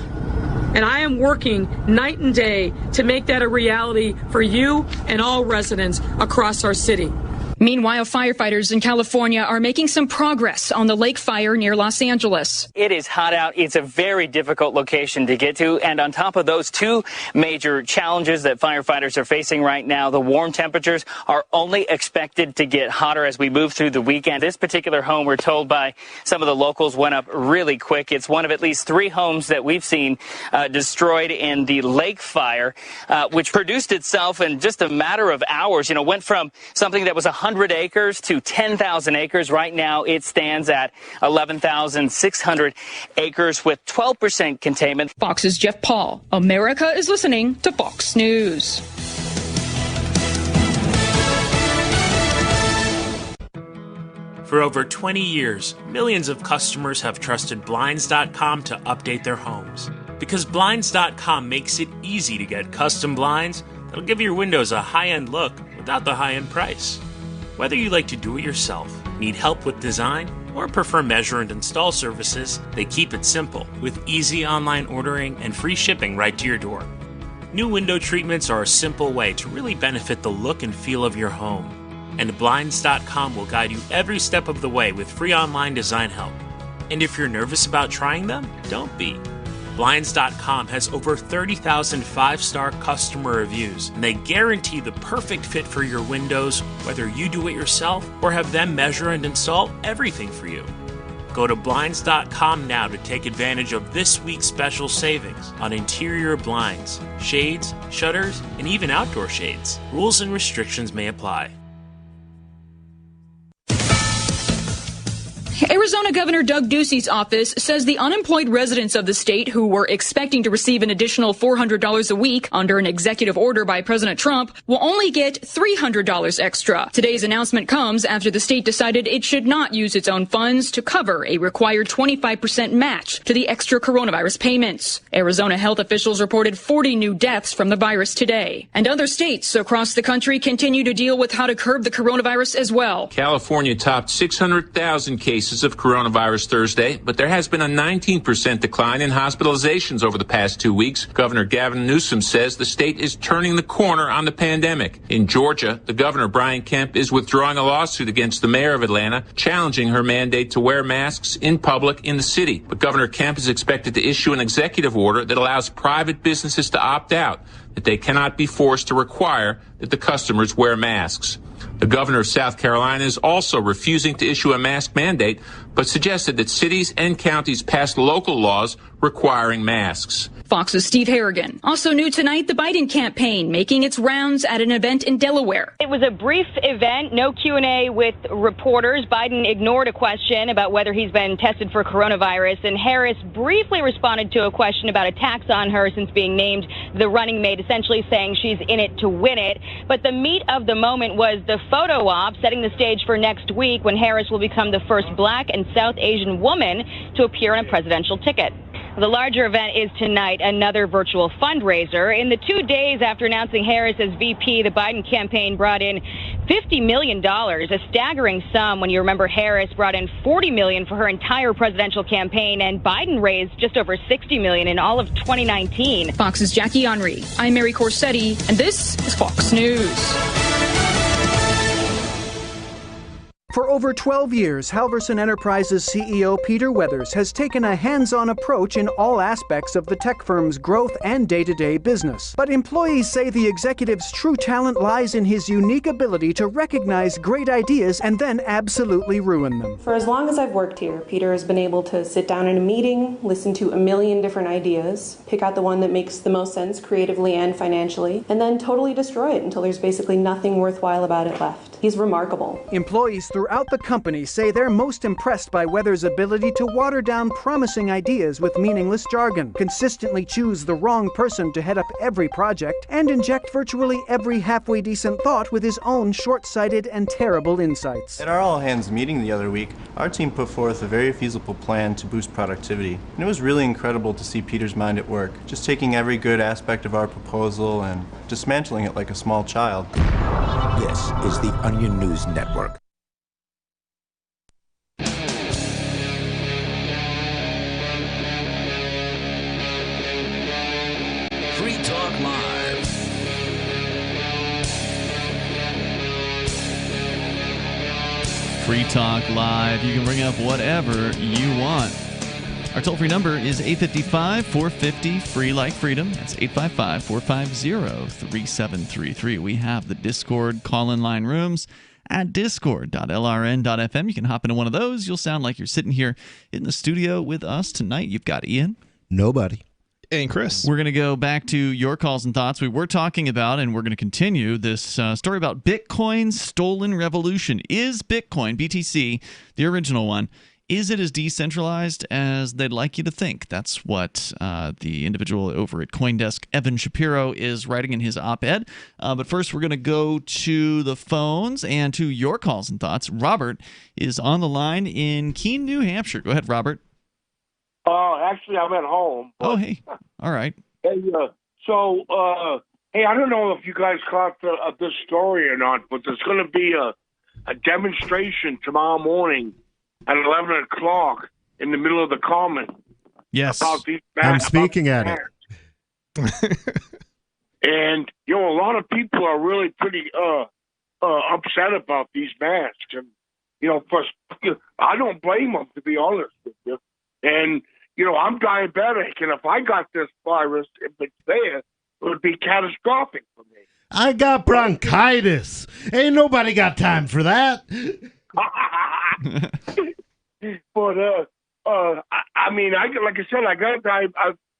And I am working night and day to make that a reality for you and all residents across our city. Meanwhile, firefighters in California are making some progress on the lake fire near Los Angeles. It is hot out. It's a very difficult location to get to. And on top of those two major challenges that firefighters are facing right now, the warm temperatures are only expected to get hotter as we move through the weekend. This particular home, we're told by some of the locals, went up really quick. It's one of at least 3 homes that we've seen destroyed in the lake fire, which produced itself in just a matter of hours. You know, went from something that was 100 acres to 10,000 acres. Right now, it stands at 11,600 acres with 12% containment. Fox's Jeff Paul. America is listening to Fox News. For over 20 years, millions of customers have trusted Blinds.com to update their homes. Because Blinds.com makes it easy to get custom blinds that'll give your windows a high-end look without the high-end price. Whether you like to do it yourself, need help with design, or prefer measure and install services, they keep it simple with easy online ordering and free shipping right to your door. New window treatments are a simple way to really benefit the look and feel of your home. And Blinds.com will guide you every step of the way with free online design help. And if you're nervous about trying them, don't be. Blinds.com has over 30,000 5-star customer reviews, and they guarantee the perfect fit for your windows, whether you do it yourself or have them measure and install everything for you. Go to Blinds.com now to take advantage of this week's special savings on interior blinds, shades, shutters, and even outdoor shades. Rules and restrictions may apply. Arizona Governor Doug Ducey's office says the unemployed residents of the state who were expecting to receive an additional $400 a week under an executive order by President Trump will only get $300 extra. Today's announcement comes after the state decided it should not use its own funds to cover a required 25% match to the extra coronavirus payments. Arizona health officials reported 40 new deaths from the virus today. And other states across the country continue to deal with how to curb the coronavirus as well. California topped 600,000 cases of coronavirus Thursday, but there has been a 19% decline in hospitalizations over the past 2 weeks. Governor Gavin Newsom says the state is turning the corner on the pandemic. In Georgia, the governor, Brian Kemp, is withdrawing a lawsuit against the mayor of Atlanta, challenging her mandate to wear masks in public in the city. But Governor Kemp is expected to issue an executive order that allows private businesses to opt out, that they cannot be forced to require that the customers wear masks. The governor of South Carolina is also refusing to issue a mask mandate, but suggested that cities and counties pass local laws requiring masks. Fox's Steve Harrigan. Also new tonight, the Biden campaign making its rounds at an event in Delaware. It was a brief event, no Q&A with reporters. Biden ignored a question about whether he's been tested for coronavirus, and Harris briefly responded to a question about attacks on her since being named the running mate, essentially saying she's in it to win it. But the meat of the moment was the photo op, setting the stage for next week when Harris will become the first Black and South Asian woman to appear on a presidential ticket. The larger event is tonight, another virtual fundraiser. In the 2 days after announcing Harris as VP, the Biden campaign brought in $50 million, a staggering sum when you remember Harris brought in $40 million for her entire presidential campaign, and Biden raised just over $60 million in all of 2019. Fox's Jackie Henry. I'm Mary Corsetti, and this is Fox News. For over 12 years, Halverson Enterprises CEO Peter Weathers has taken a hands-on approach in all aspects of the tech firm's growth and day-to-day business. But employees say the executive's true talent lies in his unique ability to recognize great ideas and then absolutely ruin them. For as long as I've worked here, Peter has been able to sit down in a meeting, listen to a million different ideas, pick out the one that makes the most sense creatively and financially, and then totally destroy it until there's basically nothing worthwhile about it left. He's remarkable. Employees throughout the company say they're most impressed by Weathers' ability to water down promising ideas with meaningless jargon, consistently choose the wrong person to head up every project, and inject virtually every halfway decent thought with his own short-sighted and terrible insights. At our all-hands meeting the other week, our team put forth a very feasible plan to boost productivity. And it was really incredible to see Peter's mind at work, just taking every good aspect of our proposal and dismantling it like a small child. This is the Onion News Network. Free Talk Live. Free Talk Live. You can bring up whatever you want. Our toll-free number is 855-450-FREE like freedom. That's 855-450-3733. We have the Discord call-in line rooms at discord.lrn.fm. You can hop into one of those. You'll sound like you're sitting here in the studio with us tonight. You've got Ian. Nobody. And Chris. We're going to go back to your calls and thoughts. We were talking about, and we're going to continue this story about Bitcoin's stolen revolution. Is Bitcoin, BTC, the original one, is it as decentralized as they'd like you to think? That's what the individual over at CoinDesk, Evan Shapiro, is writing in his op-ed. But first, we're going to go to the phones and to your calls and thoughts. Robert is on the line in Keene, New Hampshire. Go ahead, Robert. Actually, I'm at home. Oh, hey. All right. Hey, hey, I don't know if you guys caught this story or not, but there's going to be a demonstration tomorrow morning at 11 o'clock in the middle of the Common. Yes. I'm speaking at it. And, a lot of people are really pretty upset about these masks. And, I don't blame them, to be honest with you. And, I'm diabetic, and if I got this virus, if it's there, it would be catastrophic for me. I got bronchitis. Ain't nobody got time for that. But like I said,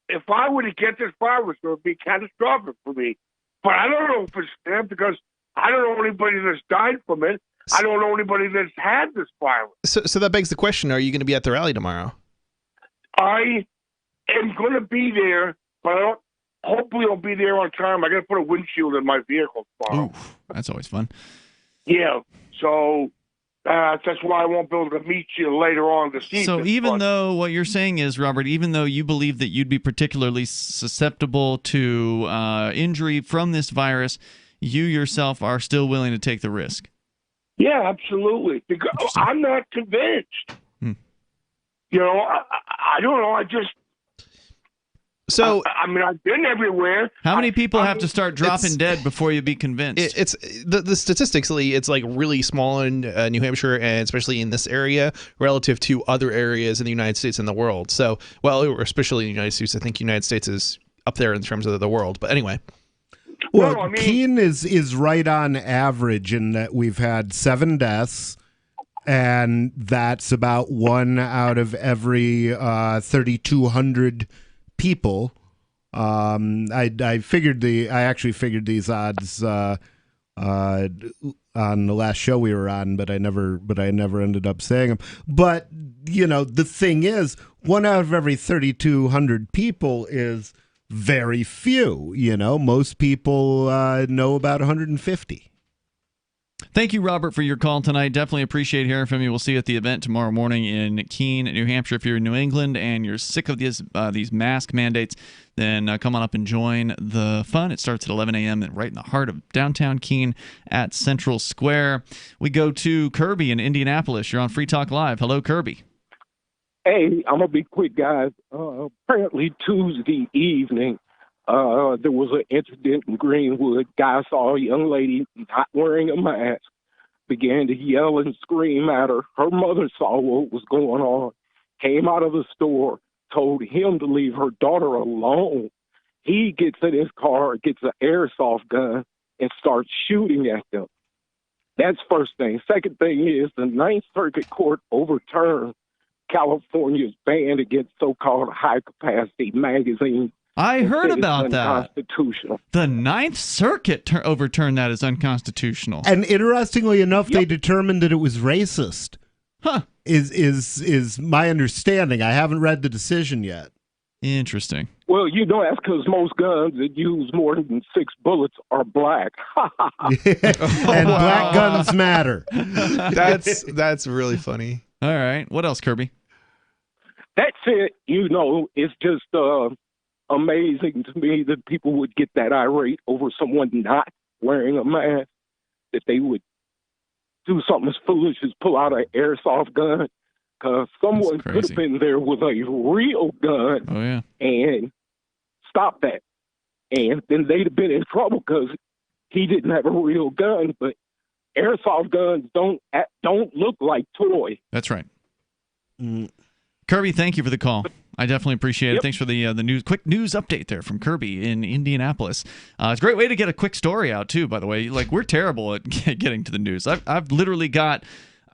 if I were to get this virus, it would be catastrophic for me. But I don't know if it's there because I don't know anybody that's died from it. I don't know anybody that's had this virus. So that begs the question: are you going to be at the rally tomorrow? I am going to be there, but hopefully I'll be there on time. I got to put a windshield in my vehicle tomorrow. Ooh, that's always fun. Yeah, so that's why I won't be able to meet you later on this evening. So even though what you're saying is, Robert, even though you believe that you'd be particularly susceptible to injury from this virus, you yourself are still willing to take the risk. Yeah, absolutely. Because I'm not convinced. I don't know. I've been everywhere. How many people have to start dropping dead before you be convinced? It's the statistically, it's like really small in New Hampshire, and especially in this area, relative to other areas in the United States and the world. So, especially in the United States, I think United States is up there in terms of the world. But anyway. Well, Keene is right on average in that we've had 7 deaths. And that's about 1 out of every 3,200 people. I actually figured these odds on the last show we were on, but I never ended up saying them. But the thing is, 1 out of every 3,200 people is very few. Most people know about 150. Thank you, Robert, for your call tonight. Definitely appreciate hearing from you. We'll see you at the event tomorrow morning in Keene, New Hampshire. If you're in New England and you're sick of these mask mandates, then come on up and join the fun. It starts at 11 a.m. right in the heart of downtown Keene at Central Square. We go to Kirby in Indianapolis. You're on Free Talk Live. Hello, Kirby. Hey, I'm going to be quick, guys. Apparently Tuesday evening, there was an incident in Greenwood. Guy saw a young lady not wearing a mask, began to yell and scream at her. Her mother saw what was going on, came out of the store, told him to leave her daughter alone. He gets in his car, gets an airsoft gun, and starts shooting at them. That's first thing. Second thing is the Ninth Circuit Court overturned California's ban against so-called high-capacity magazines I heard about that. Unconstitutional. The Ninth Circuit overturned that as unconstitutional. And interestingly enough, they determined that it was racist. Huh. Is my understanding. I haven't read the decision yet. Interesting. Well, that's because most guns that use more than 6 bullets are black. And black guns matter. That's really funny. All right. What else, Kirby? That's it. It's just amazing to me that people would get that irate over someone not wearing a mask, that they would do something as foolish as pull out an airsoft gun, because someone could have been there with a real gun and stopped that. And then they'd have been in trouble because he didn't have a real gun, but airsoft guns don't look like toys. That's right. Kirby, thank you for the call. I definitely appreciate it. Thanks for the quick news update there from Kirby in Indianapolis. It's a great way to get a quick story out too. By the way, we're terrible at getting to the news. I've literally got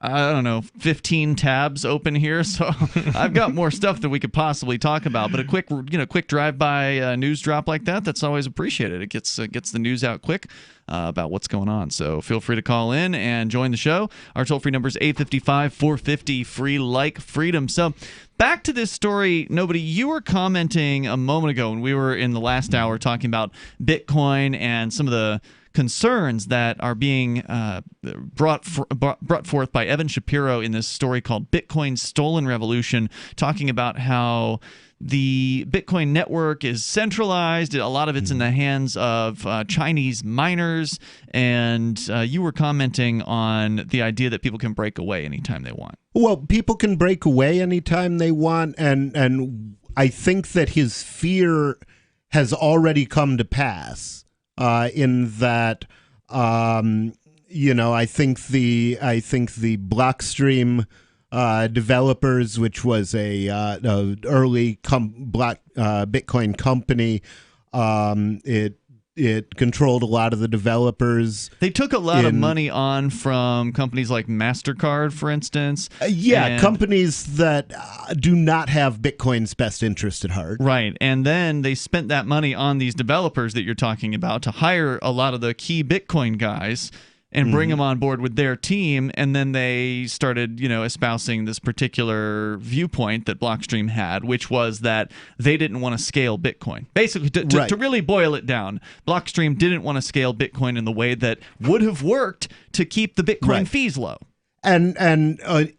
15 tabs open here, so I've got more stuff that we could possibly talk about. But a quick drive-by news drop like that's always appreciated. It gets the news out quick about what's going on. So feel free to call in and join the show. Our toll-free number is 855-450-FREE like freedom. So back to this story, Nobody, you were commenting a moment ago when we were in the last hour talking about Bitcoin and some of the concerns that are being brought forth by Evan Shapiro in this story called Bitcoin's Stolen Revolution, talking about how the Bitcoin network is centralized. A lot of it's in the hands of Chinese miners. And you were commenting on the idea that people can break away anytime they want. Well, people can break away anytime they want. And I think that his fear has already come to pass. In that, I think the Blockstream developers, which was a early Bitcoin company, it controlled a lot of the developers. They took a lot of money on from companies like MasterCard, for instance. Companies that do not have Bitcoin's best interest at heart. Right. And then they spent that money on these developers that you're talking about to hire a lot of the key Bitcoin guys and bring them on board with their team. And then they started, espousing this particular viewpoint that Blockstream had, which was that they didn't want to scale Bitcoin. Basically, to really boil it down, Blockstream didn't want to scale Bitcoin in the way that would have worked to keep the Bitcoin fees low. And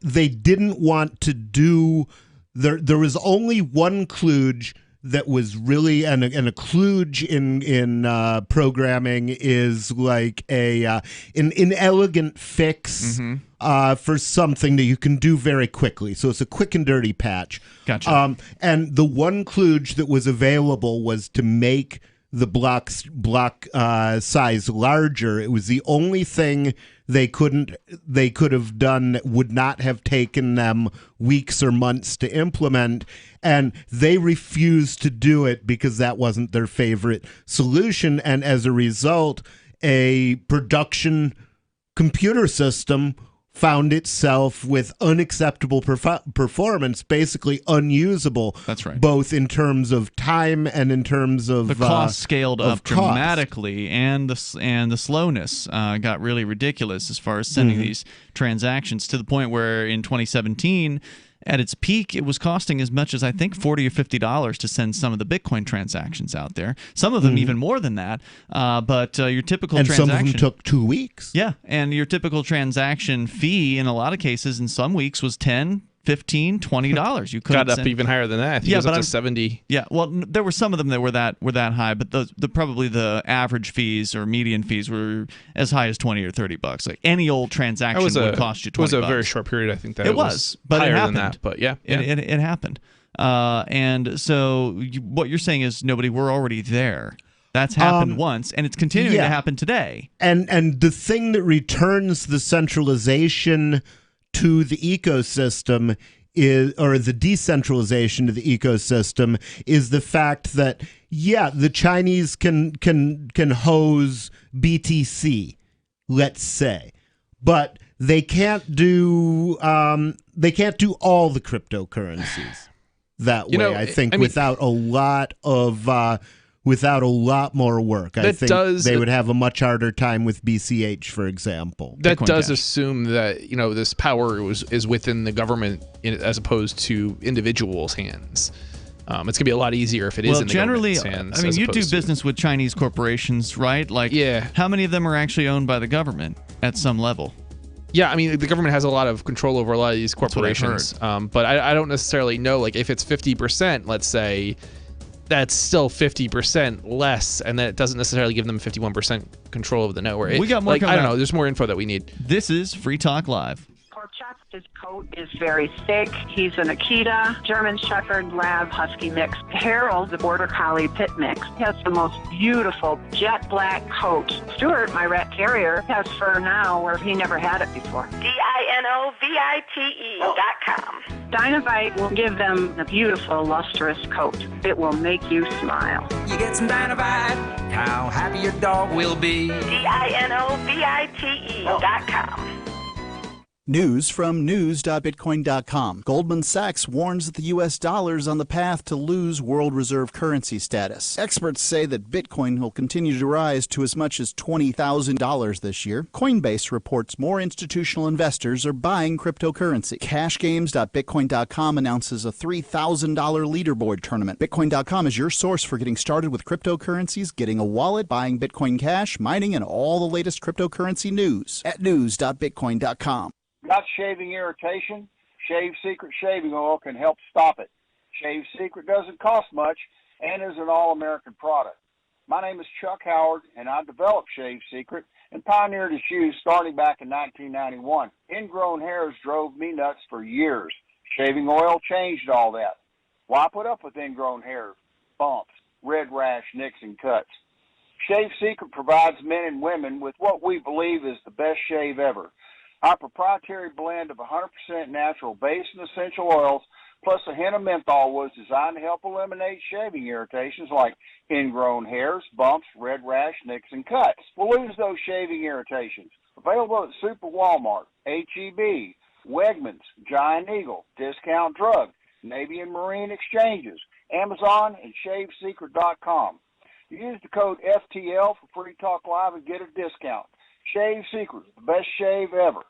they didn't want to do... There was only one kludge that was really, and a kludge in programming is like an inelegant fix for something that you can do very quickly. So it's a quick and dirty patch. Gotcha. And the one kludge that was available was to make the block size larger. It was the only thing they could have done that would not have taken them weeks or months to implement, and they refused to do it because that wasn't their favorite solution. And as a result, a production computer system found itself with unacceptable performance, basically unusable. That's right. Both in terms of time and in terms of the cost scaled up dramatically, and the slowness got really ridiculous as far as sending these transactions, to the point where in 2017, at its peak, it was costing as much as, I think, $40 or $50 to send some of the Bitcoin transactions out there. Some of them even more than that. But your typical transaction... And some of them took 2 weeks. Yeah, and your typical transaction fee in a lot of cases in some weeks was $10, $15, $20. You could got up even higher than that. I think it was up to 70. Yeah, well, there were some of them that were that high, but probably the average fees or median fees were as high as $20 or $30. Like any old transaction would cost you $20. It was a very short period. I think that it was, but higher it happened. than that. But yeah. It happened. And so what you're saying is, Nobody, we're already there. That's happened once, and it's continuing to happen today. And the thing that returns the centralization to the ecosystem or the decentralization to the ecosystem is the fact that the Chinese can hose BTC, let's say, but they can't do all the cryptocurrencies. that way. I think without a lot more work, I think they would have a much harder time with BCH, for example. That does assume that this power is within the government as opposed to individuals' hands. It's gonna be a lot easier if it is in the government's hands. I mean, you do business with Chinese corporations, right? Like, how many of them are actually owned by the government at some level? Yeah, I mean, the government has a lot of control over a lot of these corporations. But I don't necessarily know, like, if it's 50%, let's say, that's still 50% less, and that doesn't necessarily give them 51% control of the network. We got more I don't know. There's more info that we need. This is Free Talk Live. His coat is very thick. He's an Akita, German Shepherd, Lab, Husky mix. Harold, the Border Collie Pit mix, has the most beautiful jet black coat. Stuart, my rat terrier, has fur now where he never had it before. DINOVITE.com. Dinovite will give them a beautiful, lustrous coat. It will make you smile. You get some Dinovite, how happy your dog will be. DINOVITE.com. News from news.bitcoin.com. Goldman Sachs warns that the U.S. dollar is on the path to lose world reserve currency status. Experts say that Bitcoin will continue to rise to as much as $20,000 this year. Coinbase reports more institutional investors are buying cryptocurrency. Cashgames.bitcoin.com announces a $3,000 leaderboard tournament. Bitcoin.com is your source for getting started with cryptocurrencies, getting a wallet, buying Bitcoin Cash, mining, and all the latest cryptocurrency news at news.bitcoin.com. Got shaving irritation? Shave Secret shaving oil can help stop it. Shave Secret doesn't cost much and is an all-American product. My name is Chuck Howard, and I developed Shave Secret and pioneered its use starting back in 1991. Ingrown hairs drove me nuts for years. Shaving oil changed all that. Why put up with ingrown hairs, bumps, red rash, nicks, and cuts? Shave Secret provides men and women with what we believe is the best shave ever. Our proprietary blend of 100% natural base and essential oils, plus a hint of menthol, was designed to help eliminate shaving irritations like ingrown hairs, bumps, red rash, nicks, and cuts. We'll lose those shaving irritations. Available at Super Walmart, H-E-B, Wegmans, Giant Eagle, Discount Drug, Navy and Marine Exchanges, Amazon, and ShaveSecret.com. Use the code FTL for Free Talk Live and get a discount. Shave Secret, the best shave ever.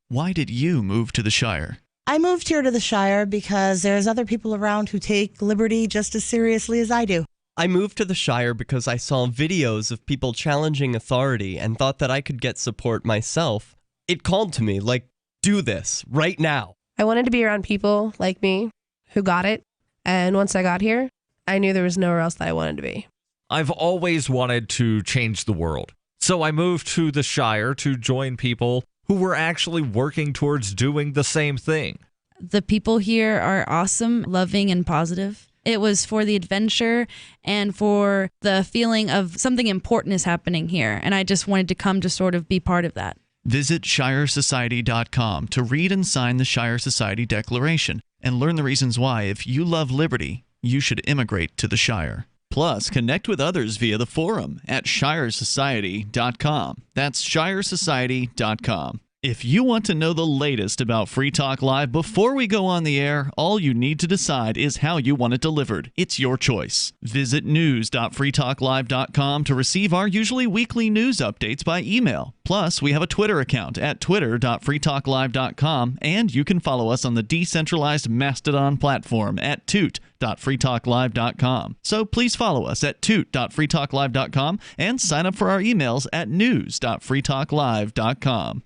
Why did you move to the Shire? I moved here to the Shire because there's other people around who take liberty just as seriously as I do. I moved to the Shire because I saw videos of people challenging authority and thought that I could get support myself. It called to me, like, do this, right now. I wanted to be around people like me who got it, and once I got here, I knew there was nowhere else that I wanted to be. I've always wanted to change the world, so I moved to the Shire to join people who were actually working towards doing the same thing. The people here are awesome, loving, and positive. It was for the adventure and for the feeling of something important is happening here, and I just wanted to come to sort of be part of that. Visit ShireSociety.com to read and sign the Shire Society Declaration and learn the reasons why, if you love liberty, you should immigrate to the Shire. Plus, connect with others via the forum at ShireSociety.com. That's ShireSociety.com. If you want to know the latest about Free Talk Live before we go on the air, all you need to decide is how you want it delivered. It's your choice. Visit news.freetalklive.com to receive our usually weekly news updates by email. Plus, we have a Twitter account at twitter.freetalklive.com, and you can follow us on the decentralized Mastodon platform at toot.freetalklive.com. So please follow us at toot.freetalklive.com and sign up for our emails at news.freetalklive.com.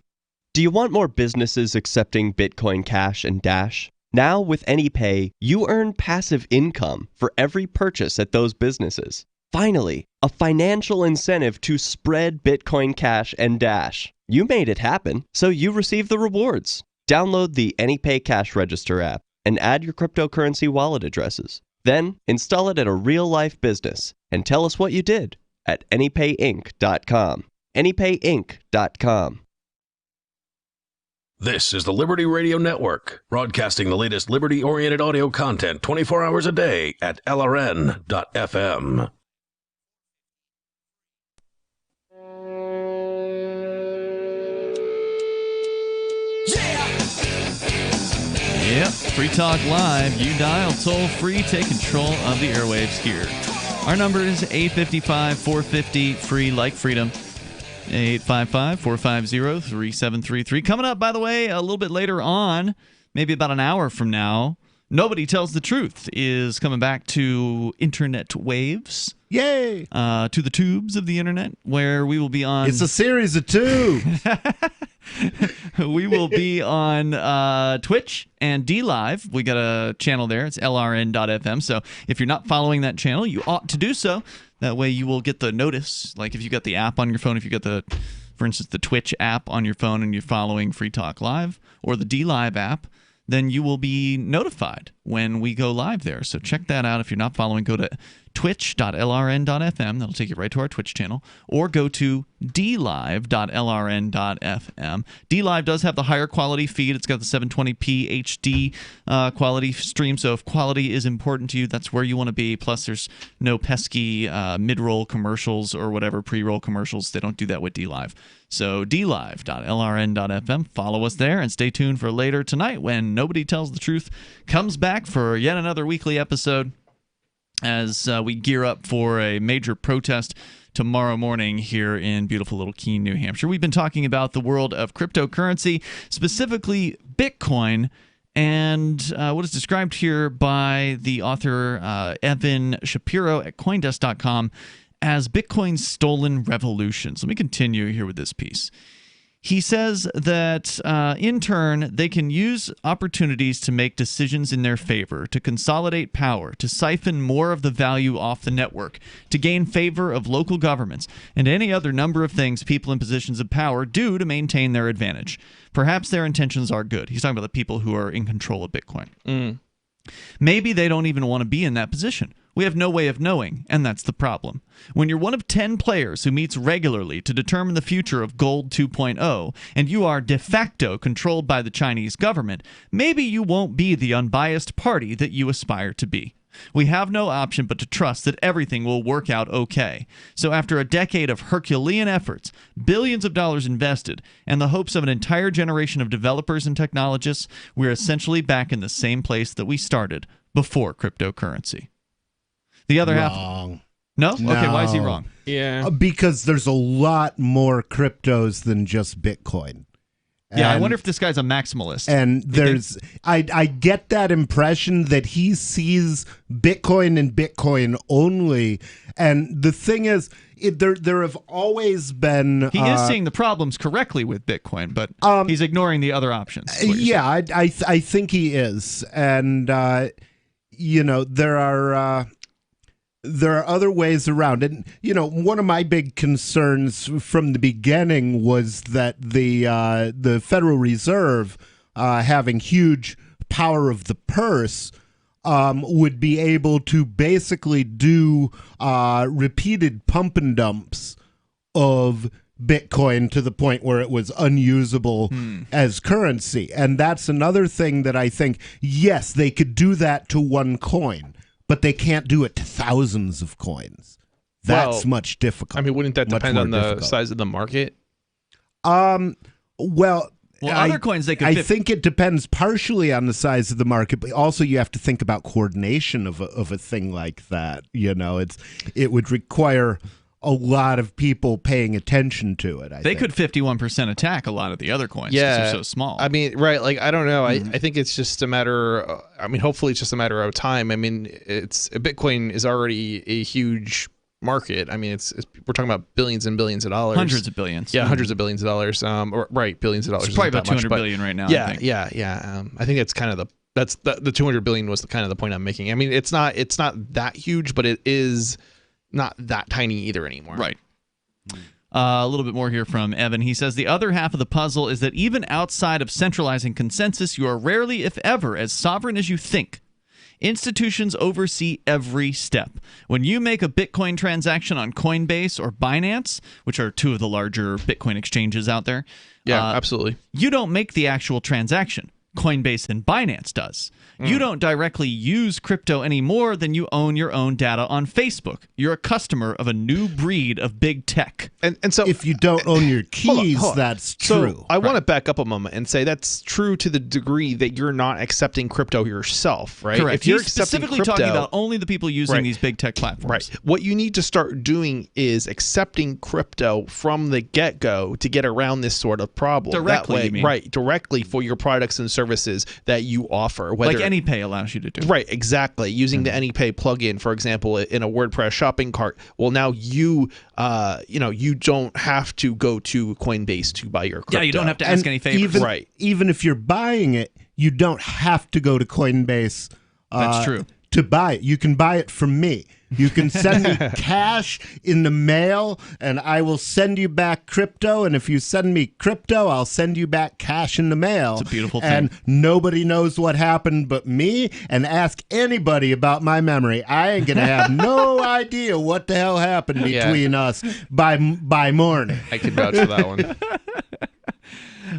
Do you want more businesses accepting Bitcoin Cash and Dash? Now with AnyPay, you earn passive income for every purchase at those businesses. Finally, a financial incentive to spread Bitcoin Cash and Dash. You made it happen, so you receive the rewards. Download the AnyPay Cash Register app and add your cryptocurrency wallet addresses. Then install it at a real-life business and tell us what you did at AnyPayInc.com. AnyPayInc.com. This is the Liberty Radio Network, broadcasting the latest liberty-oriented audio content 24 hours a day at LRN.FM. Yep, Free Talk Live. You dial toll free, take control of the airwaves here. Our number is 855-450-FREE, like freedom. 855-450-3733. Coming up, by the way, a little bit later on, maybe about an hour from now, Nobody Tells the Truth is coming back to internet waves. Yay! To the tubes of the internet, where we will be on... It's a series of tubes. We will be on Twitch and DLive. We got a channel there. It's lrn.fm. So if you're not following that channel, you ought to do so. That way you will get the notice. Like if you got the app on your phone, if you got the, for instance, the Twitch app on your phone and you're following Free Talk Live, or the DLive app, then you will be notified when we go live there. So check that out. If you're not following, go to twitch.lrn.fm. That'll take you right to our Twitch channel. Or go to dlive.lrn.fm. DLive does have the higher quality feed. It's got the 720p HD quality stream. So if quality is important to you, that's where you want to be. Plus, there's no pesky mid-roll commercials or whatever, pre-roll commercials. They don't do that with DLive. So dlive.lrn.fm. Follow us there and stay tuned for later tonight when Nobody Tells the Truth comes back for yet another weekly episode as we gear up for a major protest tomorrow morning here in beautiful little Keene, New Hampshire. We've been talking about the world of cryptocurrency, specifically Bitcoin, and what is described here by the author Evan Shapiro at Coindesk.com as Bitcoin's stolen revolutions. Let me continue here with this piece. He says that, in turn, they can use opportunities to make decisions in their favor, to consolidate power, to siphon more of the value off the network, to gain favor of local governments, and any other number of things people in positions of power do to maintain their advantage. Perhaps their intentions are good. He's talking about the people who are in control of Bitcoin. Maybe they don't even want to be in that position. We have no way of knowing, and that's the problem. When you're one of 10 players who meets regularly to determine the future of Gold 2.0, and you are de facto controlled by the Chinese government, maybe you won't be the unbiased party that you aspire to be. We have no option but to trust that everything will work out okay. So after a decade of Herculean efforts, billions of dollars invested, and the hopes of an entire generation of developers and technologists, we're essentially back in the same place that we started before cryptocurrency. The other wrong. half... No? Okay, why is he wrong? Yeah. Because there's a lot more cryptos than just Bitcoin. Yeah, I wonder if this guy's a maximalist. And there's, I get that impression that he sees Bitcoin and Bitcoin only. And the thing is, there have always been... He is seeing the problems correctly with Bitcoin, but he's ignoring the other options. Yeah, I think he is. And, you know, there are other ways around it. You know, one of my big concerns from the beginning was that the Federal Reserve, having huge power of the purse, would be able to basically do repeated pump and dumps of Bitcoin to the point where it was unusable as currency. And that's another thing that I think, yes, they could do that to one coin, but they can't do it to thousands of coins. That's much difficult. I mean, wouldn't that depend on the size of the market? Well, other coins they could. I think it depends partially on the size of the market, but also you have to think about coordination of a thing like that. You know, it would require a lot of people paying attention to it. They could 51% attack a lot of the other coins because they're so small. I mean, right, like, I don't know. I think it's just a matter, I mean, hopefully it's just a matter of time. I mean, Bitcoin is already a huge market. I mean, we're talking about billions and billions of dollars. Hundreds of billions. Yeah, hundreds of billions of dollars. Billions of dollars. It's probably about 200 billion right now. Yeah, I think. yeah. I think it's kind of the 200 billion was kind of the point I'm making. I mean, it's not that huge, but it is not that tiny either anymore. Right. A little bit more here from Evan. He says, the other half of the puzzle is that even outside of centralizing consensus, you are rarely, if ever, as sovereign as you think. Institutions oversee every step. When you make a Bitcoin transaction on Coinbase or Binance, which are two of the larger Bitcoin exchanges out there, absolutely, you don't make the actual transaction. Coinbase and Binance does. You don't directly use crypto any more than you own your own data on Facebook. You're a customer of a new breed of big tech. And so if you don't own your keys, hold on. that's true. So I want to back up a moment and say that's true to the degree that you're not accepting crypto yourself, right? Correct. If you're He's accepting specifically crypto, talking about only the people using these big tech platforms. Right. What you need to start doing is accepting crypto from the get-go to get around this sort of problem. Directly, that way, you mean. Right, directly for your products and services that you offer. Like AnyPay allows you to do. Right, exactly. Using the AnyPay plugin, for example, in a WordPress shopping cart. Well, now you don't have to go to Coinbase to buy your crypto. Yeah, you don't have to ask any favors. Even if you're buying it, you don't have to go to Coinbase. That's true. To buy it, you can buy it from me. You can send me cash in the mail, and I will send you back crypto. And if you send me crypto, I'll send you back cash in the mail. It's a beautiful thing. And nobody knows what happened but me. And ask anybody about my memory. I ain't gonna have no idea what the hell happened between us by morning. I can vouch for that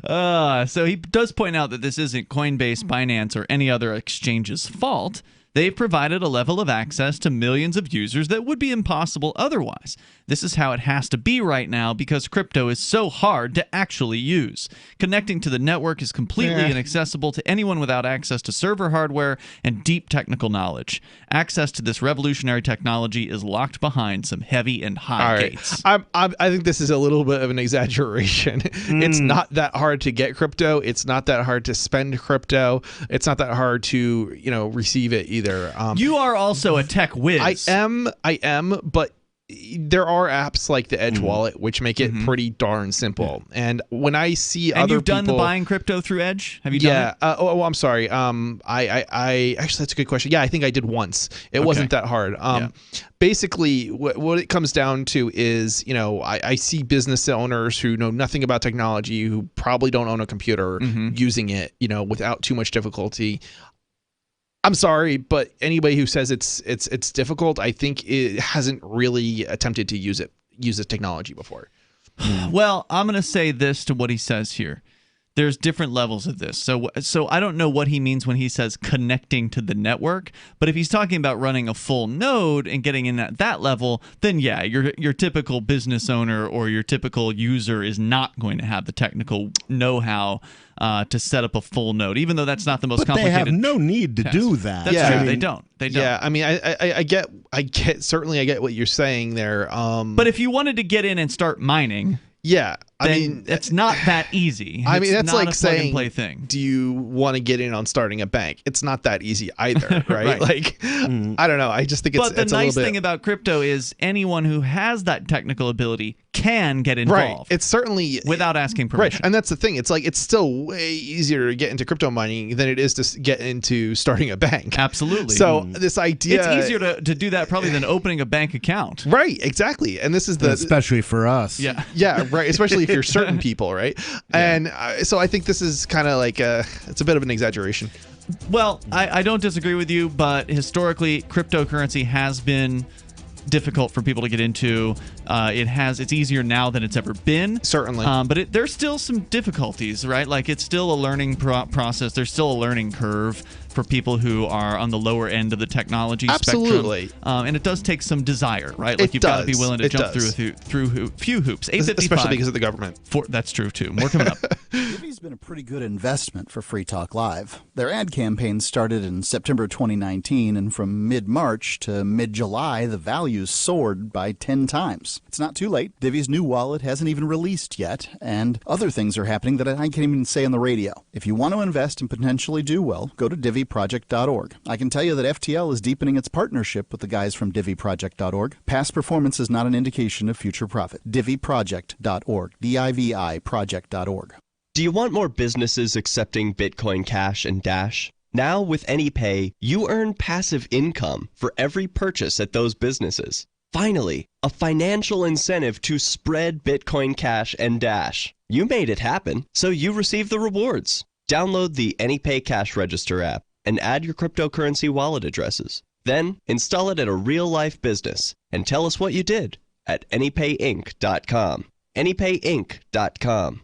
one. So he does point out that this isn't Coinbase, Binance, or any other exchange's fault. They've provided a level of access to millions of users that would be impossible otherwise. This is how it has to be right now because crypto is so hard to actually use. Connecting to the network is completely inaccessible to anyone without access to server hardware and deep technical knowledge. Access to this revolutionary technology is locked behind some heavy and high gates. I think this is a little bit of an exaggeration. It's not that hard to get crypto. It's not that hard to spend crypto. It's not that hard to receive it either. You are also a tech whiz. I am, but there are apps like the Edge Wallet which make it pretty darn simple. And when I see other you've done the people buying crypto through Edge? Have you done it? I'm sorry. I actually, that's a good question. Yeah, I think I did once. It wasn't that hard. Basically, what it comes down to is, I see business owners who know nothing about technology, who probably don't own a computer, using it, without too much difficulty. I'm sorry, but anybody who says it's difficult, I think it hasn't really attempted to use this technology before. Well, I'm going to say this to what he says here. There's different levels of this. So I don't know what he means when he says connecting to the network, but if he's talking about running a full node and getting in at that level, then yeah, your typical business owner or your typical user is not going to have the technical know-how to set up a full node, even though that's not the most complicated. They have no need to do that. That's true. They don't. Yeah, I mean, I get what you're saying there. But if you wanted to get in and start mining, I mean, it's not that easy. I mean, that's not like a saying, plug-and-play thing. Do you want to get in on starting a bank? It's not that easy either, right? Like, I don't know. I just think it's. But the nice thing about crypto is anyone who has that technical ability can get involved. Right. It's certainly without asking permission. Right. And that's the thing. It's like it's still way easier to get into crypto mining than it is to get into starting a bank. Absolutely. So this idea, it's easier to do that probably than opening a bank account. Right. Exactly. And this is especially for us. Yeah. Yeah. Right. Especially if you're certain people, right? And so I think this is kind of like it's a bit of an exaggeration. Well, I don't disagree with you, but historically, cryptocurrency has been difficult for people to get into. It's easier now than it's ever been. Certainly. But there's still some difficulties, right? Like it's still a learning process. There's still a learning curve for people who are on the lower end of the technology Absolutely. spectrum. And it does take some desire, right? Like you've got to be willing to jump through a few hoops. 855. Especially because of the government. That's true too. More coming up. Divvy's been a pretty good investment for Free Talk Live. Their ad campaign started in September 2019, and from mid-March to mid-July, the values soared by 10 times. It's not too late. Divvy's new wallet hasn't even released yet, and other things are happening that I can't even say on the radio. If you want to invest and potentially do well, go to DivvyProject.org. I can tell you that FTL is deepening its partnership with the guys from DivvyProject.org. Past performance is not an indication of future profit. DivvyProject.org. DIVI Project.org. Do you want more businesses accepting Bitcoin Cash and Dash? Now with AnyPay, you earn passive income for every purchase at those businesses. Finally, a financial incentive to spread Bitcoin Cash and Dash. You made it happen, so you receive the rewards. Download the AnyPay Cash Register app and add your cryptocurrency wallet addresses. Then install it at a real-life business and tell us what you did at AnyPayInc.com. AnyPayInc.com.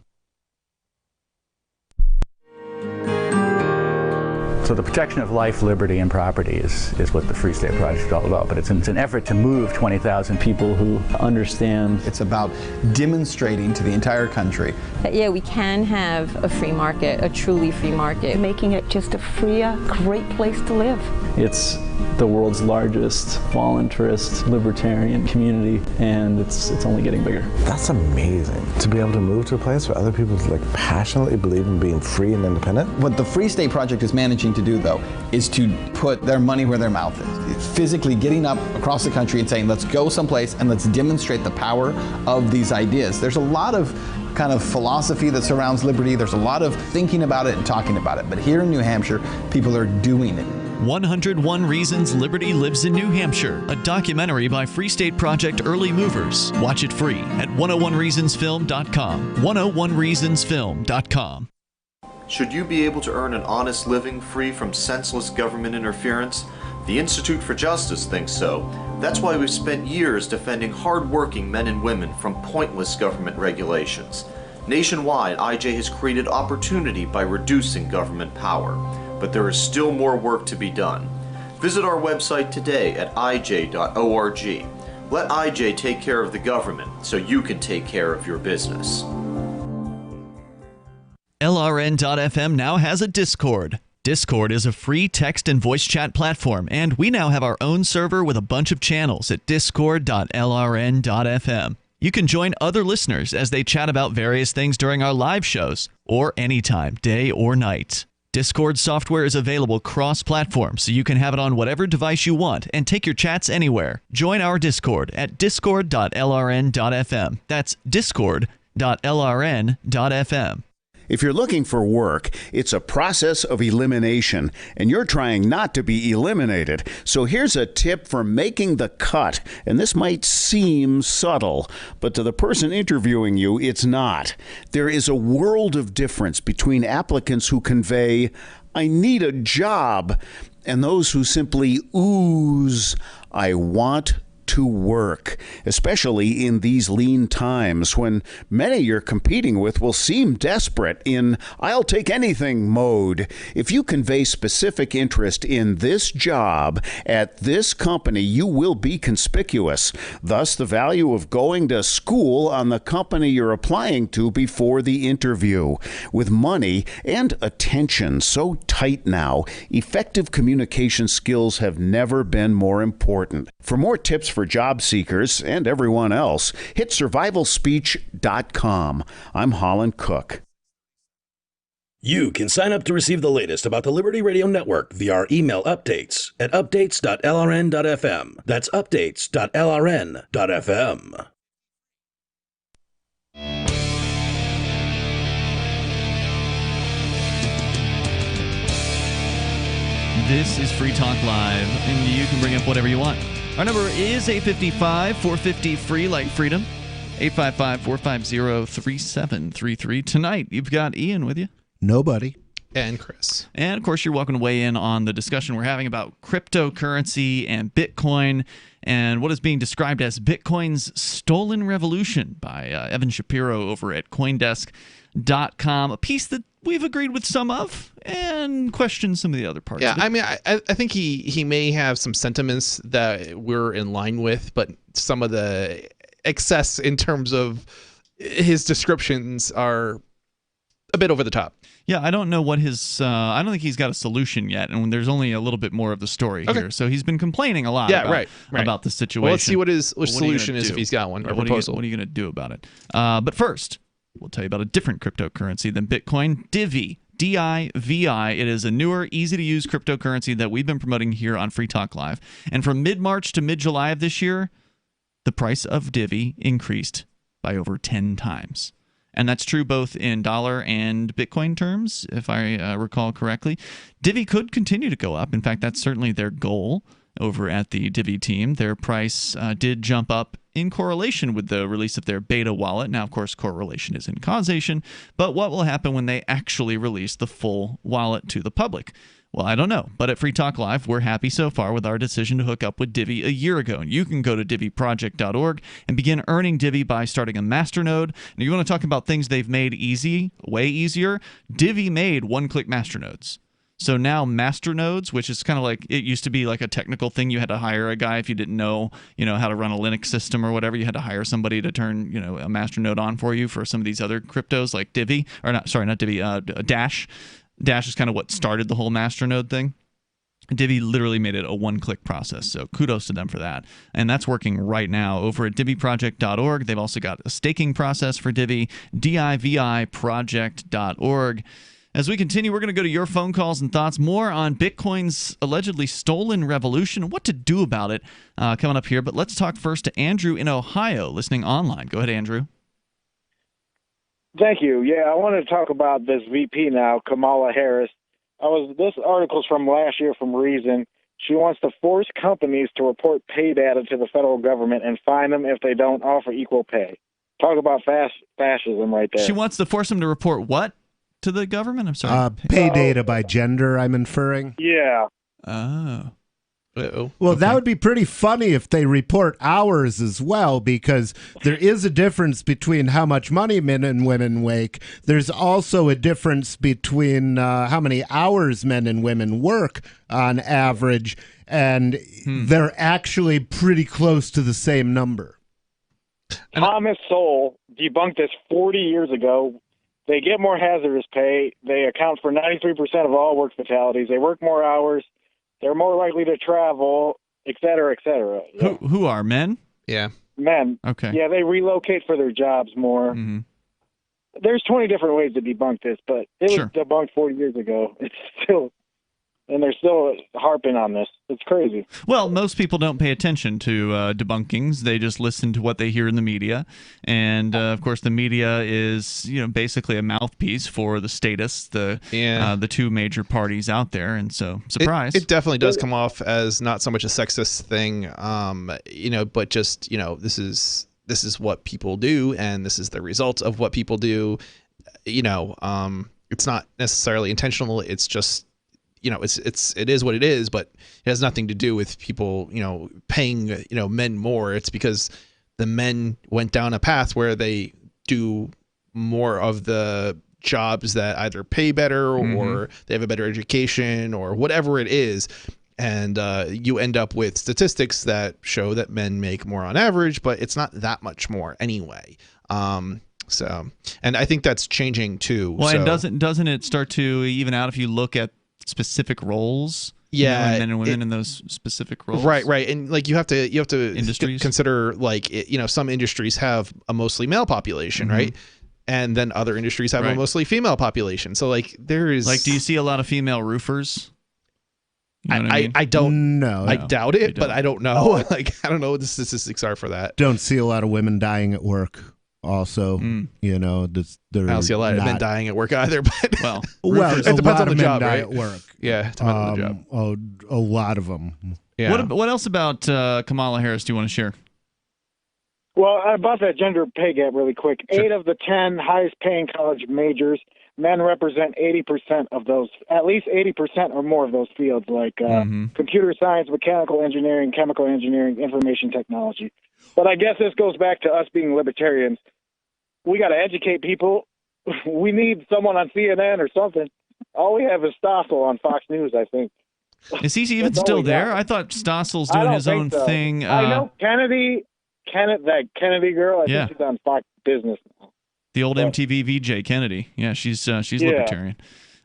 So the protection of life, liberty, and property is what the Free State Project is all about. But it's an effort to move 20,000 people who understand. It's about demonstrating to the entire country that, yeah, we can have a free market, a truly free market. Making it just a freer, great place to live. It's the world's largest voluntarist libertarian community, and it's only getting bigger. That's amazing, to be able to move to a place where other people passionately believe in being free and independent. What the Free State Project is managing to do, though, is to put their money where their mouth is. It's physically getting up across the country and saying, let's go someplace and let's demonstrate the power of these ideas. There's a lot of kind of philosophy that surrounds liberty. There's a lot of thinking about it and talking about it. But here in New Hampshire, people are doing it. 101 Reasons Liberty Lives in New Hampshire, a documentary by Free State Project early movers. Watch it free at 101reasonsfilm.com. 101reasonsfilm.com. Should you be able to earn an honest living free from senseless government interference? The Institute for Justice thinks so. That's why we've spent years defending hard-working men and women from pointless government regulations. Nationwide, IJ has created opportunity by reducing government power. But there is still more work to be done. Visit our website today at ij.org. Let IJ take care of the government so you can take care of your business. LRN.FM now has a Discord. Discord is a free text and voice chat platform, and we now have our own server with a bunch of channels at discord.lrn.fm. You can join other listeners as they chat about various things during our live shows, or anytime, day or night. Discord software is available cross-platform, so you can have it on whatever device you want and take your chats anywhere. Join our Discord at discord.lrn.fm. That's discord.lrn.fm. If you're looking for work, it's a process of elimination, and you're trying not to be eliminated. So here's a tip for making the cut, and this might seem subtle, but to the person interviewing you, it's not. There is a world of difference between applicants who convey, "I need a job," and those who simply ooze, "I want to work," especially in these lean times when many you're competing with will seem desperate in "I'll take anything" mode. If you convey specific interest in this job at this company, you will be conspicuous. Thus, the value of going to school on the company you're applying to before the interview. With money and attention so tight now, effective communication skills have never been more important. For more tips for job seekers and everyone else, hit survivalspeech.com. I'm Holland Cook. You can sign up to receive the latest about the Liberty Radio Network via our email updates at updates.lrn.fm. That's updates.lrn.fm. This is Free Talk Live, and you can bring up whatever you want. Our number is 855-450-FREE, like freedom. 855-450-3733. Tonight, you've got Ian with you. Nobody. And Chris. And, of course, you're welcome to weigh in on the discussion we're having about cryptocurrency and Bitcoin and what is being described as Bitcoin's stolen revolution by Evan Shapiro over at CoinDesk.com. A piece that we've agreed with some of and questioned some of the other parts. Yeah, I mean, I think he may have some sentiments that we're in line with, but some of the excess in terms of his descriptions are a bit over the top. Yeah, I don't know what his I don't think he's got a solution yet, and there's only a little bit more of the story here. So he's been complaining a lot about the situation. Well, let's see what his solution is if he's got one, or proposal. What are you going to do about it? But first, we'll tell you about a different cryptocurrency than Bitcoin, Divi. D-I-V-I. It is a newer, easy-to-use cryptocurrency that we've been promoting here on Free Talk Live. And from mid-March to mid-July of this year, the price of Divi increased by over 10 times. And that's true both in dollar and Bitcoin terms, if I recall correctly. Divi could continue to go up. In fact, that's certainly their goal over at the Divi team. Their price did jump up in correlation with the release of their beta wallet. Now, of course, correlation isn't causation, but what will happen when they actually release the full wallet to the public? Well, I don't know, but at Free Talk Live, we're happy so far with our decision to hook up with Divi a year ago. And you can go to diviproject.org and begin earning Divi by starting a masternode. Now, you want to talk about things they've made easy, way easier? Divi made one-click masternodes. So now masternodes, which is kind of like, it used to be like a technical thing. You had to hire a guy if you didn't know, how to run a Linux system or whatever. You had to hire somebody to turn, a masternode on for you for some of these other cryptos like Divi, or not Divi, Dash. Dash is kind of what started the whole masternode thing. Divi literally made it a one-click process, so kudos to them for that. And that's working right now over at diviproject.org. They've also got a staking process for Divi, diviproject.org. As we continue, we're going to go to your phone calls and thoughts. More on Bitcoin's allegedly stolen revolution and what to do about it coming up here. But let's talk first to Andrew in Ohio, listening online. Go ahead, Andrew. Thank you. Yeah, I wanted to talk about this VP now, Kamala Harris. This article's from last year from Reason. She wants to force companies to report pay data to the federal government and fine them if they don't offer equal pay. Talk about fascism right there. She wants to force them to report what to the government? I'm sorry. Pay data by gender, I'm inferring. Yeah. Oh. Uh-oh. Well, that would be pretty funny if they report hours as well, because there is a difference between how much money men and women make. There's also a difference between how many hours men and women work on average, and they're actually pretty close to the same number. Thomas Sowell debunked this 40 years ago. They get more hazardous pay. They account for 93% of all work fatalities. They work more hours. They're more likely to travel, et cetera, et cetera. Yeah. Who are men? Yeah. Men. Okay. Yeah, they relocate for their jobs more. Mm-hmm. There's 20 different ways to debunk this, but it was debunked 40 years ago. It's still, and they're still harping on this. It's crazy. Well, most people don't pay attention to debunkings. They just listen to what they hear in the media. And, of course, the media is, basically a mouthpiece for the statists, the two major parties out there. And so, surprise. It definitely does come off as not so much a sexist thing, but just, this is what people do, and this is the result of what people do. It's not necessarily intentional. It's just, it is what it is, but it has nothing to do with people, paying, men more. It's because the men went down a path where they do more of the jobs that either pay better or they have a better education or whatever it is. And you end up with statistics that show that men make more on average, but it's not that much more anyway. And I think that's changing too. Well, and doesn't it start to even out if you look at specific roles? Yeah, men and women in those specific roles. Right, and like you have to Industries? consider some industries have a mostly male population, right? And then other industries have a mostly female population. So there is do you see a lot of female roofers? You know I don't know. I No. doubt it, but I don't know. I don't know what the statistics are for that. Don't see a lot of women dying at work. Also, I don't see a lot of men dying at work either. But it depends on the job, right? At work. Yeah, it depends on the job. A lot of them. Yeah. What else about Kamala Harris do you want to share? Well, about that gender pay gap really quick. Sure. 8 of the 10 highest paying college majors, men represent 80% of those, at least 80% or more of those fields, like computer science, mechanical engineering, chemical engineering, information technology. But I guess this goes back to us being libertarians. We got to educate people. We need someone on CNN or something. All we have is Stossel on Fox News, I think. Is he even still there? I thought Stossel's doing his own thing. I know that Kennedy girl, I think she's on Fox Business now. The old MTV VJ Kennedy. Yeah, she's libertarian.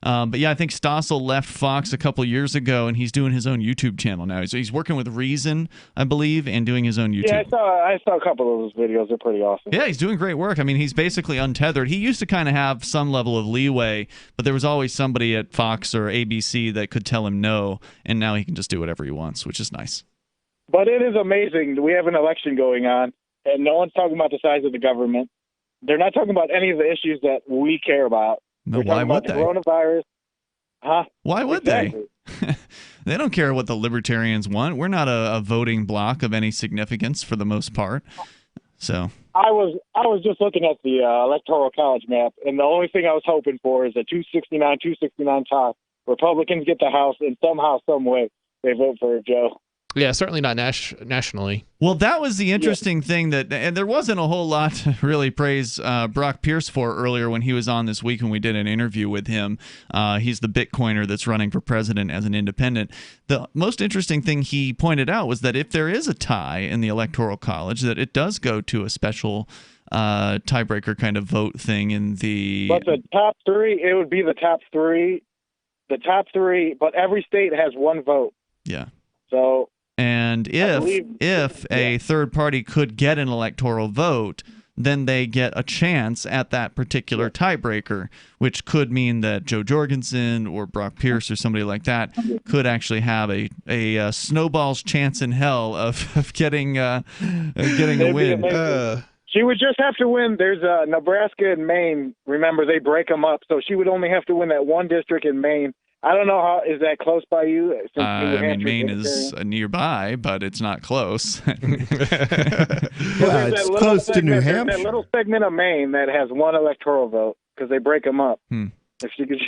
But yeah, I think Stossel left Fox a couple years ago, and he's doing his own YouTube channel now. So he's working with Reason, I believe, and doing his own YouTube. Yeah, I saw a couple of those videos. They're pretty awesome. Yeah, he's doing great work. I mean, he's basically untethered. He used to kind of have some level of leeway, but there was always somebody at Fox or ABC that could tell him no, and now he can just do whatever he wants, which is nice. But it is amazing. We have an election going on, and no one's talking about the size of the government. They're not talking about any of the issues that we care about. No, why would they? Coronavirus. Huh? Why would they? They don't care what the libertarians want. We're not a voting bloc of any significance for the most part. So I was just looking at the Electoral College map, and the only thing I was hoping for is a 269 tie. Republicans get the House, and somehow, some way, they vote for Joe. Yeah, certainly not nationally. Well, that was the interesting thing and there wasn't a whole lot to really praise Brock Pierce for earlier when he was on this week when we did an interview with him. He's the Bitcoiner that's running for president as an independent. The most interesting thing he pointed out was that if there is a tie in the Electoral College, that it does go to a special tiebreaker kind of vote thing in the... But the top three, it would be the top three. The top three, but every state has one vote. Yeah. So... And if a third party could get an electoral vote, then they get a chance at that particular tiebreaker, which could mean that Joe Jorgensen or Brock Pierce or somebody like that could actually have a snowball's chance in hell of getting a win. She would just have to win. There's Nebraska and Maine. Remember, they break them up, so she would only have to win that one district in Maine. I don't know how. Is that close by you? Maine is nearby, but it's not close. It's close to New Hampshire. That little segment of Maine that has one electoral vote because they break them up. If you could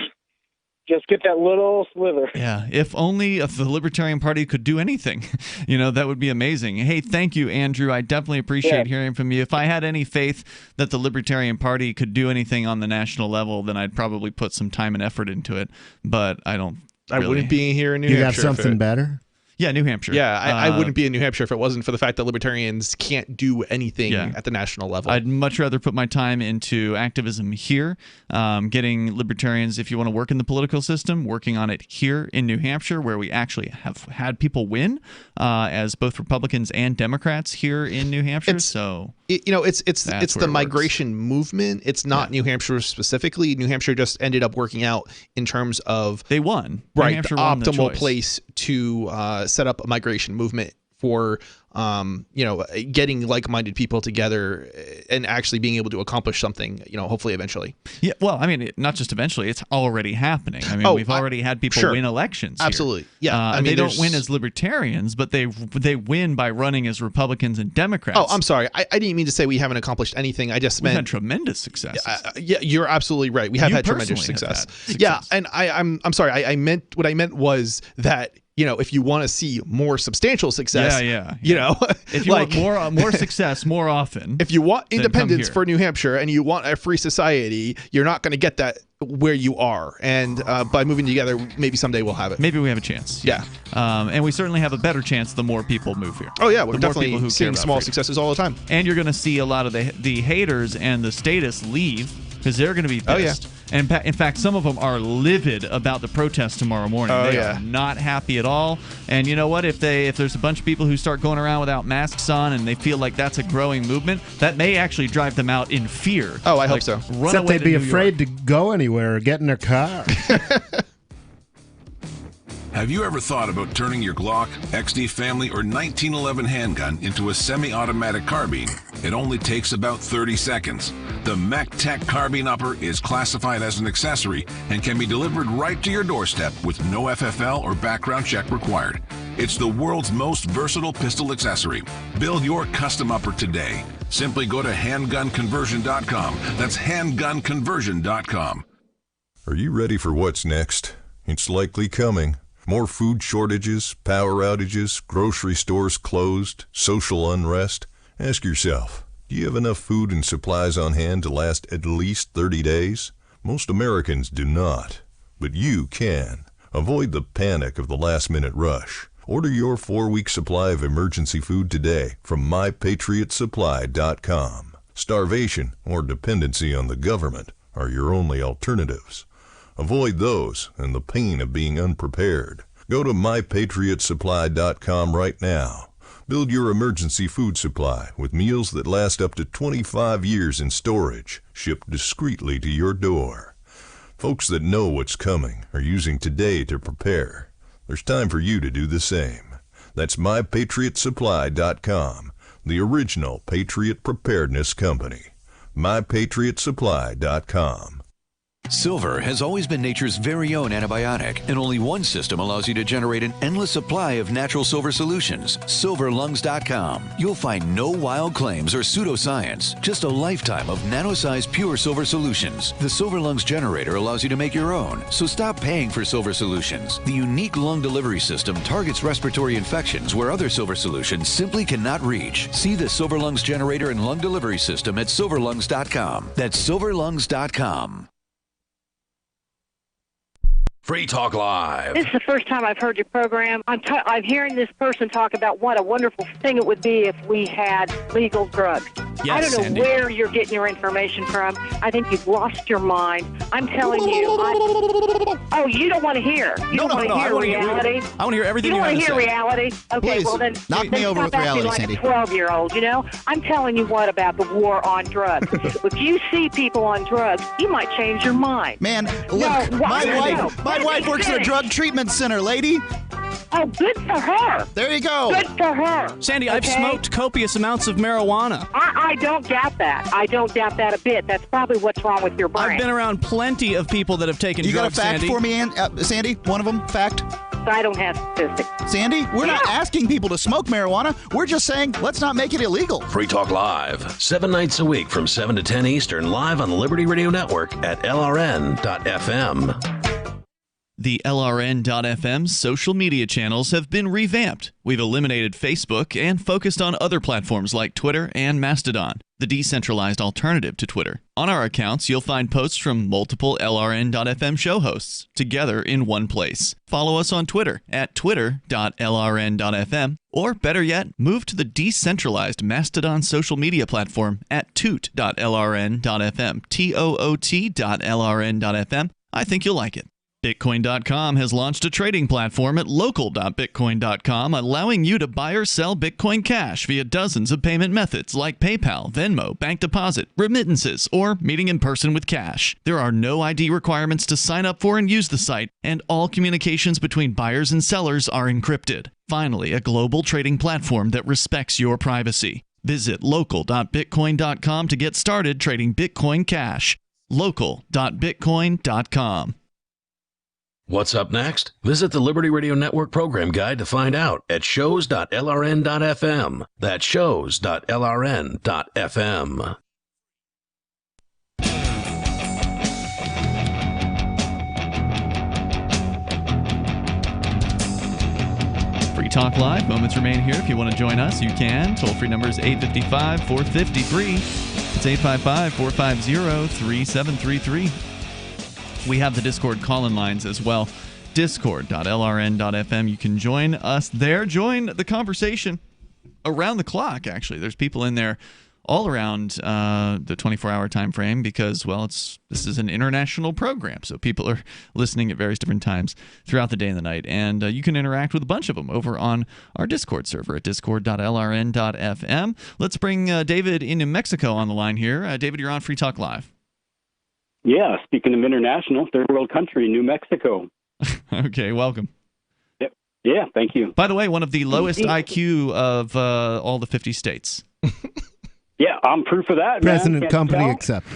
just get that little slither. Yeah, if the Libertarian Party could do anything, that would be amazing. Hey, thank you, Andrew. I definitely appreciate hearing from you. If I had any faith that the Libertarian Party could do anything on the national level, then I'd probably put some time and effort into it. But I don't. I wouldn't be here in New Hampshire. You got something better? Yeah, New Hampshire. Yeah, I wouldn't be in New Hampshire if it wasn't for the fact that libertarians can't do anything at the national level. I'd much rather put my time into activism here, getting libertarians, if you want to work in the political system, working on it here in New Hampshire, where we actually have had people win as both Republicans and Democrats here in New Hampshire. It's the migration movement. It's not New Hampshire specifically. New Hampshire just ended up working out in terms of they won. Right, the optimal place to set up a migration movement for getting like-minded people together and actually being able to accomplish something, hopefully eventually. Yeah, well, I mean, not just eventually, it's already happening. I mean, we've already had people win elections here. Absolutely. Yeah. They don't win as libertarians, but they win by running as Republicans and Democrats. Oh, I'm sorry. I didn't mean to say we haven't accomplished anything. I just meant... We've had tremendous success. Yeah, you're absolutely right. We have had tremendous success. Yeah, and I'm sorry. I meant what I meant was that if you want to see more substantial success, if you want more success more often, if you want independence for New Hampshire and you want a free society, you're not going to get that where you are. And by moving together, maybe someday we'll have it. Maybe we have a chance. Yeah. And we certainly have a better chance the more people move here. Oh, yeah. We're definitely seeing small successes all the time. And you're going to see a lot of the haters and the statists leave because they're going to be pissed. Oh, yeah. And in fact, some of them are livid about the protest tomorrow morning. They are not happy at all. And you know what? If there's a bunch of people who start going around without masks on and they feel like that's a growing movement, that may actually drive them out in fear. Oh, I hope so. Except they'd be afraid to go anywhere or get in their car. Have you ever thought about turning your Glock, XD Family, or 1911 handgun into a semi-automatic carbine? It only takes about 30 seconds. The MacTech Carbine Upper is classified as an accessory and can be delivered right to your doorstep with no FFL or background check required. It's the world's most versatile pistol accessory. Build your custom upper today. Simply go to handgunconversion.com. That's handgunconversion.com. Are you ready for what's next? It's likely coming. More food shortages, power outages, grocery stores closed, social unrest. Ask yourself, do you have enough food and supplies on hand to last at least 30 days? Most Americans do not, but you can. Avoid the panic of the last-minute rush. Order your 4-week supply of emergency food today from mypatriotsupply.com. Starvation or dependency on the government are your only alternatives. Avoid those and the pain of being unprepared. Go to mypatriotsupply.com right now. Build your emergency food supply with meals that last up to 25 years in storage, shipped discreetly to your door. Folks that know what's coming are using today to prepare. There's time for you to do the same. That's mypatriotsupply.com, the original Patriot Preparedness Company. mypatriotsupply.com. Silver has always been nature's very own antibiotic, and only one system allows you to generate an endless supply of natural silver solutions. Silverlungs.com. You'll find no wild claims or pseudoscience, just a lifetime of nano-sized pure silver solutions. The Silver Lungs generator allows you to make your own, so stop paying for silver solutions. The unique lung delivery system targets respiratory infections where other silver solutions simply cannot reach. See the Silver Lungs generator and lung delivery system at silverlungs.com. That's silverlungs.com. Free Talk Live. This is the first time I've heard your program. I'm hearing this person talk about what a wonderful thing it would be if we had legal drugs. Yes, I don't know Sandy. where you're getting your information from. I think you've lost your mind. I'm telling you. Oh, you don't want to hear. You don't want to hear reality. I want to hear everything you you don't have want to to hear say. reality. Okay, Please, well then, knock me over stop with acting reality, like Sandy. a 12-year-old. You know, I'm telling you what about the war on drugs. If you see people on drugs, you might change your mind. Man, look, my wife works at a drug treatment center, lady. Oh, good for her. There you go. Good for her. Sandy, I've Okay? smoked copious amounts of marijuana. I don't doubt that. I don't doubt that a bit. That's probably what's wrong with your brain. I've been around plenty of people that have taken You got a drugs, fact Sandy. for me, Sandy? One of them? Fact? I don't have statistics. Sandy, we're not asking people to smoke marijuana. We're just saying, let's not make it illegal. Free Talk Live, 7 nights a week from 7 to 10 Eastern, live on the Liberty Radio Network at LRN.FM. The LRN.FM social media channels have been revamped. We've eliminated Facebook and focused on other platforms like Twitter and Mastodon, the decentralized alternative to Twitter. On our accounts, you'll find posts from multiple LRN.FM show hosts together in one place. Follow us on Twitter at twitter.lrn.fm, or better yet, move to the decentralized Mastodon social media platform at toot.lrn.fm, toot.lrn.fm. I think you'll like it. Bitcoin.com has launched a trading platform at local.bitcoin.com, allowing you to buy or sell Bitcoin Cash via dozens of payment methods like PayPal, Venmo, bank deposit, remittances, or meeting in person with cash. There are no ID requirements to sign up for and use the site, and all communications between buyers and sellers are encrypted. Finally, a global trading platform that respects your privacy. Visit local.bitcoin.com to get started trading Bitcoin Cash. local.bitcoin.com. What's up next? Visit the Liberty Radio Network program guide to find out at shows.lrn.fm. That's shows.lrn.fm. Free Talk Live. Moments remain here. If you want to join us, you can. Toll-free number is 855-450-FREE. It's 855-450-3733. We have the Discord call-in lines as well. Discord.lrn.fm. You can join us there. Join the conversation around the clock, actually. There's people in there all around the 24-hour time frame because, well, this is an international program, so people are listening at various different times throughout the day and the night. And you can interact with a bunch of them over on our Discord server at discord.lrn.fm. Let's bring David in New Mexico on the line here. David, you're on Free Talk Live. Yeah, speaking of international, third world country, New Mexico. Okay, welcome. Yep. Yeah, thank you. By the way, one of the lowest IQ of all the 50 states. Yeah, I'm proof of that, President man. company Tell? accepted.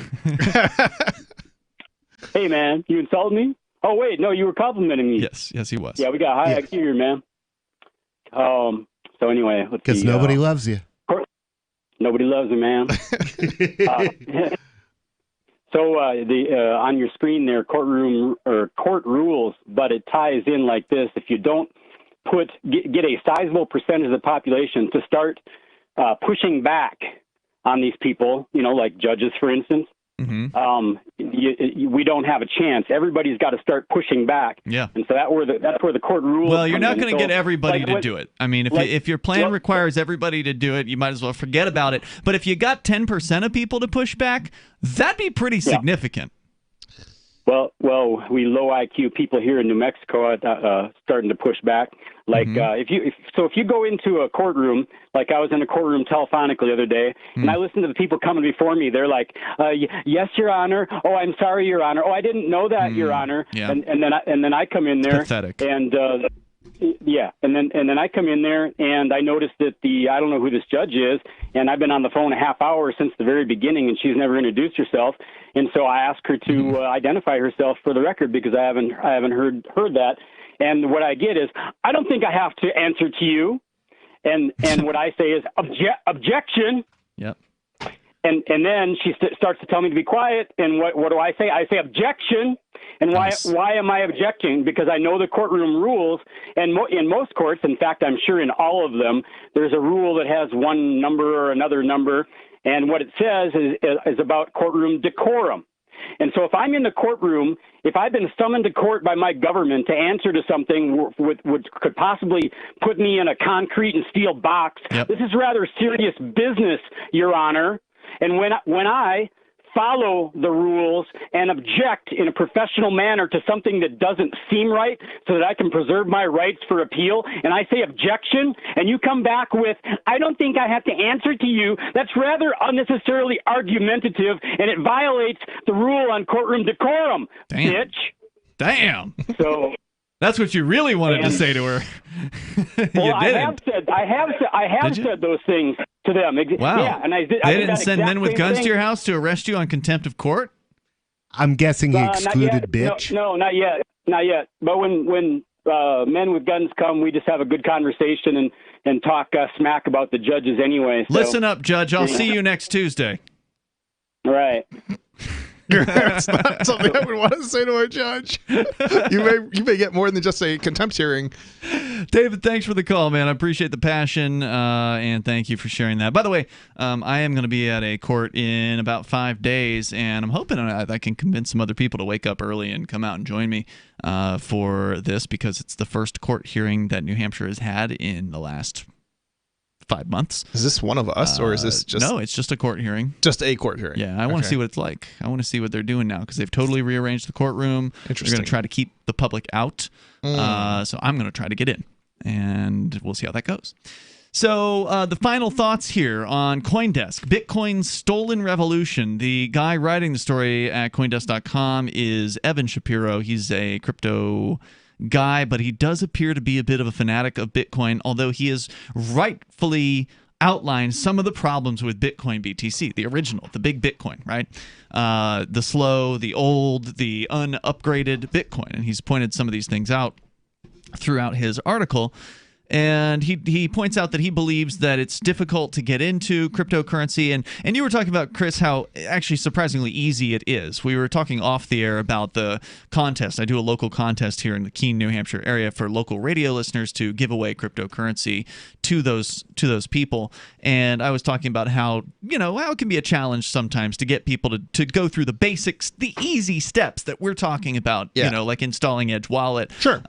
Hey, man, you insulted me? Oh, wait, no, you were complimenting me. Yes, he was. Yeah, we got high IQ here, man. So anyway, let's see. Because nobody loves you. Nobody loves you, man. So on your screen there, court rules, but it ties in like this. If you don't get a sizable percentage of the population to start pushing back on these people, like judges, for instance, we don't have a chance. Everybody's got to start pushing back. Yeah. And so that's where the court rules. Well, you're not come in. going to So, get everybody like, to do it. I mean, if your plan requires everybody to do it, you might as well forget about it. But if you got 10% of people to push back, that'd be pretty significant. Well, we low IQ people here in New Mexico are starting to push back. Like if you go into a courtroom, like I was in a courtroom telephonically the other day, and I listened to the people coming before me. They're like, "Yes, Your Honor. Oh, I'm sorry, Your Honor. Oh, I didn't know that, Your Honor." Yeah. And then I come in there, Pathetic. and Yeah, and then I come in there and I noticed that I don't know who this judge is, and I've been on the phone a half hour since the very beginning, and she's never introduced herself, and so I asked her to identify herself for the record because I haven't heard that, and what I get is I don't think I have to answer to you, and what I say is objection. Yep. And then she starts to tell me to be quiet. And what do I say? I say objection. And why am I objecting? Because I know the courtroom rules. And in most courts, in fact, I'm sure in all of them, there's a rule that has one number or another number. And what it says is about courtroom decorum. And so if I'm in the courtroom, if I've been summoned to court by my government to answer to something which could possibly put me in a concrete and steel box, This is rather serious business, Your Honor. And when I follow the rules and object in a professional manner to something that doesn't seem right so that I can preserve my rights for appeal, and I say objection, and you come back with, I don't think I have to answer to you, that's rather unnecessarily argumentative, and it violates the rule on courtroom decorum, bitch. Damn. So... That's what you really wanted to say to her. Well, I have said those things to them. Wow. Yeah, and I did. They didn't send men with guns to your house to arrest you on contempt of court? I'm guessing he excluded bitch. No, not yet. Not yet. But when men with guns come, we just have a good conversation and talk smack about the judges anyway. So. Listen up, Judge. I'll see you next Tuesday. Right. That's not something I would want to say to a judge. You may get more than just a contempt hearing. David, thanks for the call, man. I appreciate the passion, and thank you for sharing that. By the way, I am going to be at a court in about 5 days, and I'm hoping I can convince some other people to wake up early and come out and join me for this, because it's the first court hearing that New Hampshire has had in the last 5 months. Is this one of us, or is this just... No, it's just a court hearing. Just a court hearing. Yeah, I want to see what it's like. I want to see what they're doing now, because they've totally rearranged the courtroom. Interesting. They're going to try to keep the public out. So I'm going to try to get in, and we'll see how that goes. So the final thoughts here on CoinDesk. Bitcoin's stolen revolution. The guy writing the story at CoinDesk.com is Evan Shapiro. He's a crypto guy, but he does appear to be a bit of a fanatic of Bitcoin, although he has rightfully outlined some of the problems with Bitcoin BTC, the original, the big Bitcoin, right? The slow, the old, the unupgraded Bitcoin. And he's pointed some of these things out throughout his article. And he points out that he believes that it's difficult to get into cryptocurrency. And you were talking about, Chris, how actually surprisingly easy it is. We were talking off the air about the contest. I do a local contest here in the Keene, New Hampshire area for local radio listeners to give away cryptocurrency to those people. And I was talking about how it can be a challenge sometimes to get people to go through the basics, the easy steps that we're talking about, like installing Edge Wallet, sure,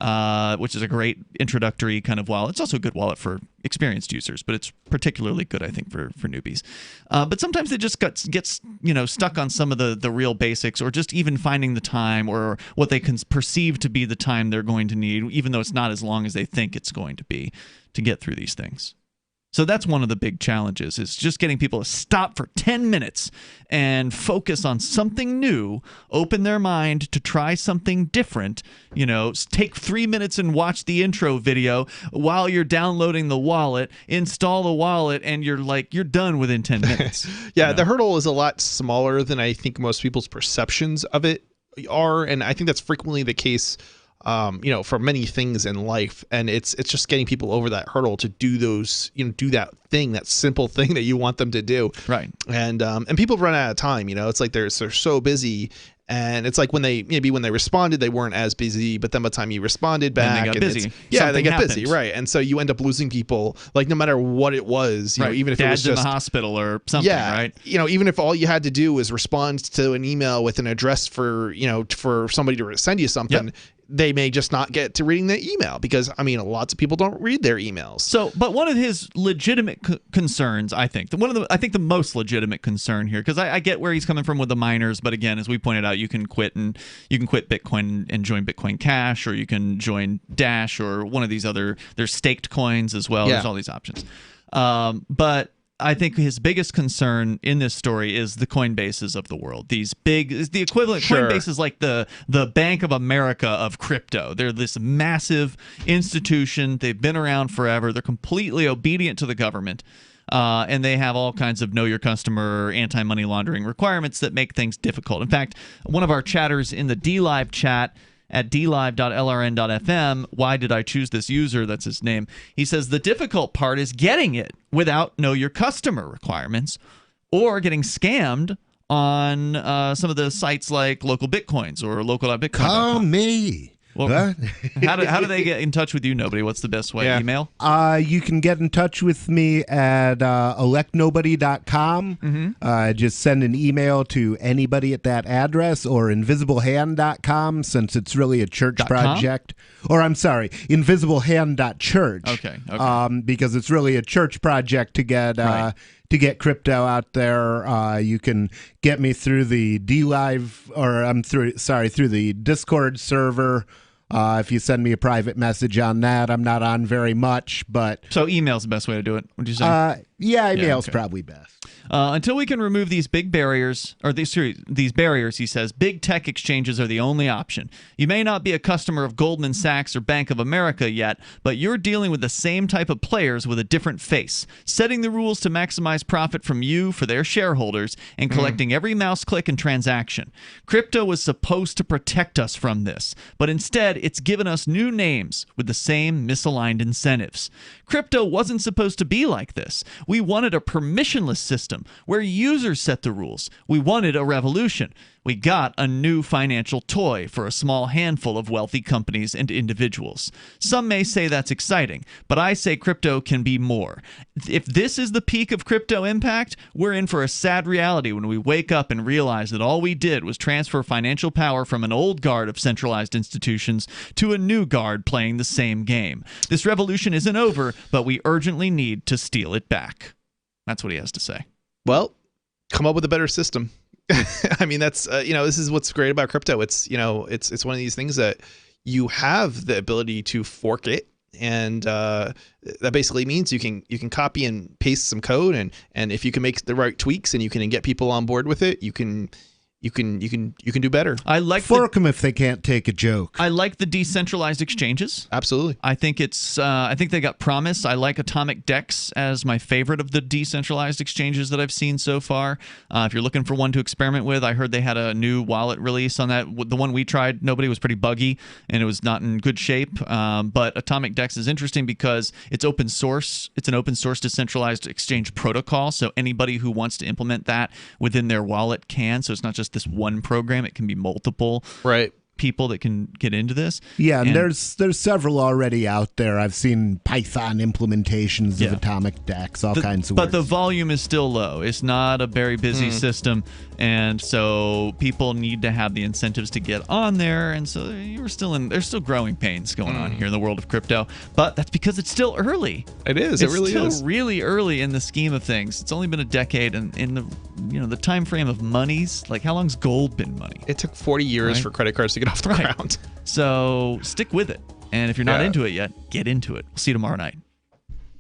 which is a great introductory kind of wallet. It's also a good wallet for experienced users, but it's particularly good, I think, for newbies. But sometimes it just gets stuck on some of the real basics, or just even finding the time, or what they can perceive to be the time they're going to need, even though it's not as long as they think it's going to be, to get through these things. So that's one of the big challenges, is just getting people to stop for 10 minutes and focus on something new, open their mind to try something different. Take 3 minutes and watch the intro video while you're downloading the wallet, install the wallet, and you're done within 10 minutes. Yeah, the hurdle is a lot smaller than I think most people's perceptions of it are, and I think that's frequently the case for many things in life, and it's just getting people over that hurdle to do those, do that thing, that simple thing that you want them to do. Right. And people run out of time. It's like they're so busy, and it's like when they responded, they weren't as busy, but then by the time you responded back, they got busy. They get busy, right? And so you end up losing people, like no matter what it was, right. Even if Dad's it was just in the hospital or something, right? Even if all you had to do was respond to an email with an address for somebody to send you something. Yep. They may just not get to reading the email, because lots of people don't read their emails. So, but one of his legitimate concerns, I think the most legitimate concern here, because I get where he's coming from with the miners, but again, as we pointed out, you can quit Bitcoin and join Bitcoin Cash, or you can join Dash, or one of these other. There's staked coins as well. Yeah. There's all these options, but I think his biggest concern in this story is the Coinbases of the world. These big, the equivalent. Sure. Coinbase is like the Bank of America of crypto. They're this massive institution. They've been around forever. They're completely obedient to the government. And they have all kinds of know your customer, anti-money laundering requirements that make things difficult. In fact, one of our chatters in the DLive chat at dlive.lrn.fm, why did I choose this user? That's his name. He says the difficult part is getting it without know your customer requirements or getting scammed on some of the sites like Local Bitcoins or local.bitcoin. Call me. Well, how do they get in touch with you, Nobody? What's the best way? Yeah. Email? You can get in touch with me at electnobody.com. Just send an email to anybody at that address, or invisiblehand.com, since it's really a church project. Or I'm sorry, invisiblehand.church. Okay. Because it's really a church project to get to get crypto out there. You can get me through the DLive, or through the Discord server. If you send me a private message on that, I'm not on very much, but so email's the best way to do it. Would you say? Email's probably best. Until we can remove these big barriers, or these barriers, he says, big tech exchanges are the only option. You may not be a customer of Goldman Sachs or Bank of America yet, but you're dealing with the same type of players with a different face, setting the rules to maximize profit from you for their shareholders and collecting every mouse click and transaction. Crypto was supposed to protect us from this, but instead it's given us new names with the same misaligned incentives. Crypto wasn't supposed to be like this. We wanted a permissionless system where users set the rules. We wanted a revolution. We got a new financial toy for a small handful of wealthy companies and individuals. Some may say that's exciting, but I say crypto can be more. If this is the peak of crypto impact, we're in for a sad reality when we wake up and realize that all we did was transfer financial power from an old guard of centralized institutions to a new guard playing the same game. This revolution isn't over, but we urgently need to steal it back. That's what he has to say. Well, come up with a better system. I mean, that's this is what's great about crypto. It's it's one of these things that you have the ability to fork it, and that basically means you can copy and paste some code, and if you can make the right tweaks and you can get people on board with it, you can do better. I like fork them if they can't take a joke. I like the decentralized exchanges. Absolutely. I think I think they got promise. I like Atomic Dex as my favorite of the decentralized exchanges that I've seen so far. If you're looking for one to experiment with, I heard they had a new wallet release on that. The one we tried, Nobody, was pretty buggy and it was not in good shape. But Atomic Dex is interesting because it's open source. It's an open source decentralized exchange protocol. So anybody who wants to implement that within their wallet can. So it's not just this one program, it can be multiple people that can get into this. Yeah, and there's several already out there. I've seen Python implementations of Atomic Dex, all kinds of But the volume is still low. It's not a very busy system, and so people need to have the incentives to get on there, and so there's still growing pains going on here in the world of crypto, but that's because it's still early. It is. It really is. It's still really early in the scheme of things. It's only been a decade, and in the the time frame of monies, like how long's gold been money? It took 40 years for credit cards to get off the ground. So stick with it. And if you're not into it yet, get into it. We'll see you tomorrow night.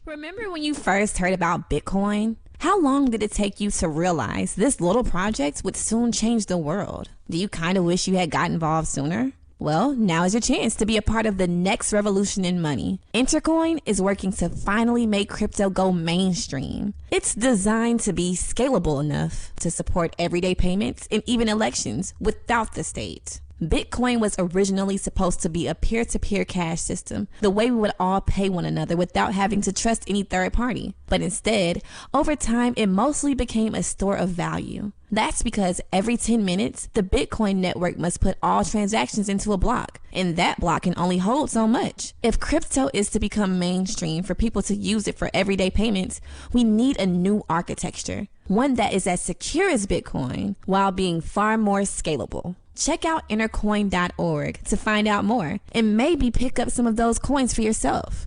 Remember when you first heard about Bitcoin? How long did it take you to realize this little project would soon change the world? Do you kind of wish you had got involved sooner? Well, now is your chance to be a part of the next revolution in money. Intercoin is working to finally make crypto go mainstream. It's designed to be scalable enough to support everyday payments and even elections without the state. Bitcoin was originally supposed to be a peer-to-peer cash system, the way we would all pay one another without having to trust any third party. But instead, over time, it mostly became a store of value. That's because every 10 minutes, the Bitcoin network must put all transactions into a block, and that block can only hold so much. If crypto is to become mainstream for people to use it for everyday payments, we need a new architecture, one that is as secure as Bitcoin while being far more scalable. Check out intercoin.org to find out more and maybe pick up some of those coins for yourself.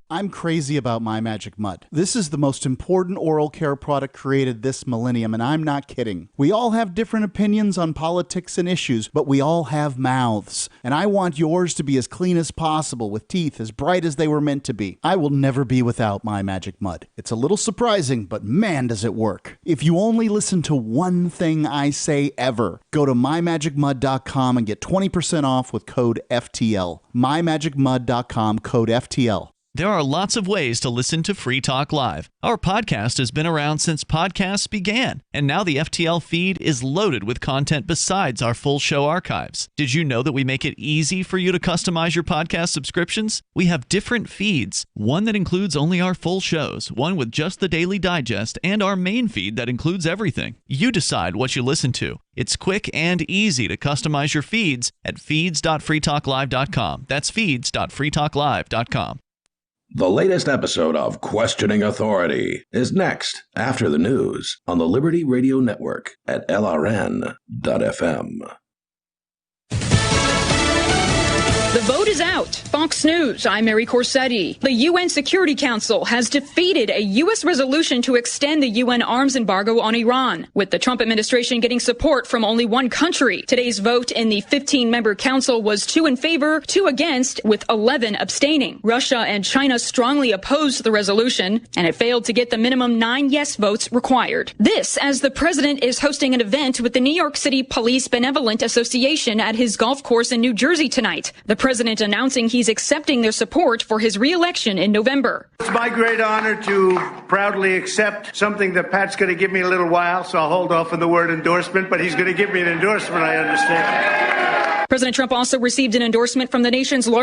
I'm crazy about My Magic Mud. This is the most important oral care product created this millennium, and I'm not kidding. We all have different opinions on politics and issues, but we all have mouths. And I want yours to be as clean as possible, with teeth as bright as they were meant to be. I will never be without My Magic Mud. It's a little surprising, but man, does it work. If you only listen to one thing I say ever, go to mymagicmud.com and get 20% off with code FTL. mymagicmud.com, code FTL. There are lots of ways to listen to Free Talk Live. Our podcast has been around since podcasts began, and now the FTL feed is loaded with content besides our full show archives. Did you know that we make it easy for you to customize your podcast subscriptions? We have different feeds, one that includes only our full shows, one with just the Daily Digest, and our main feed that includes everything. You decide what you listen to. It's quick and easy to customize your feeds at feeds.freetalklive.com. That's feeds.freetalklive.com. The latest episode of Questioning Authority is next after the news on the Liberty Radio Network at LRN.FM. The vote is out. Fox News, I'm Mary Corsetti. The UN Security Council has defeated a U.S. resolution to extend the UN arms embargo on Iran, with the Trump administration getting support from only one country. Today's vote in the 15-member council was 2 in favor, 2 against, with 11 abstaining. Russia and China strongly opposed the resolution, and it failed to get the minimum 9 yes votes required. This as the president is hosting an event with the New York City Police Benevolent Association at his golf course in New Jersey tonight. The president announcing he's accepting their support for his re-election in November. It's my great honor to proudly accept something that Pat's going to give me a little while, so I'll hold off on the word endorsement, but he's going to give me an endorsement, I understand. President Trump also received an endorsement from the nation's largest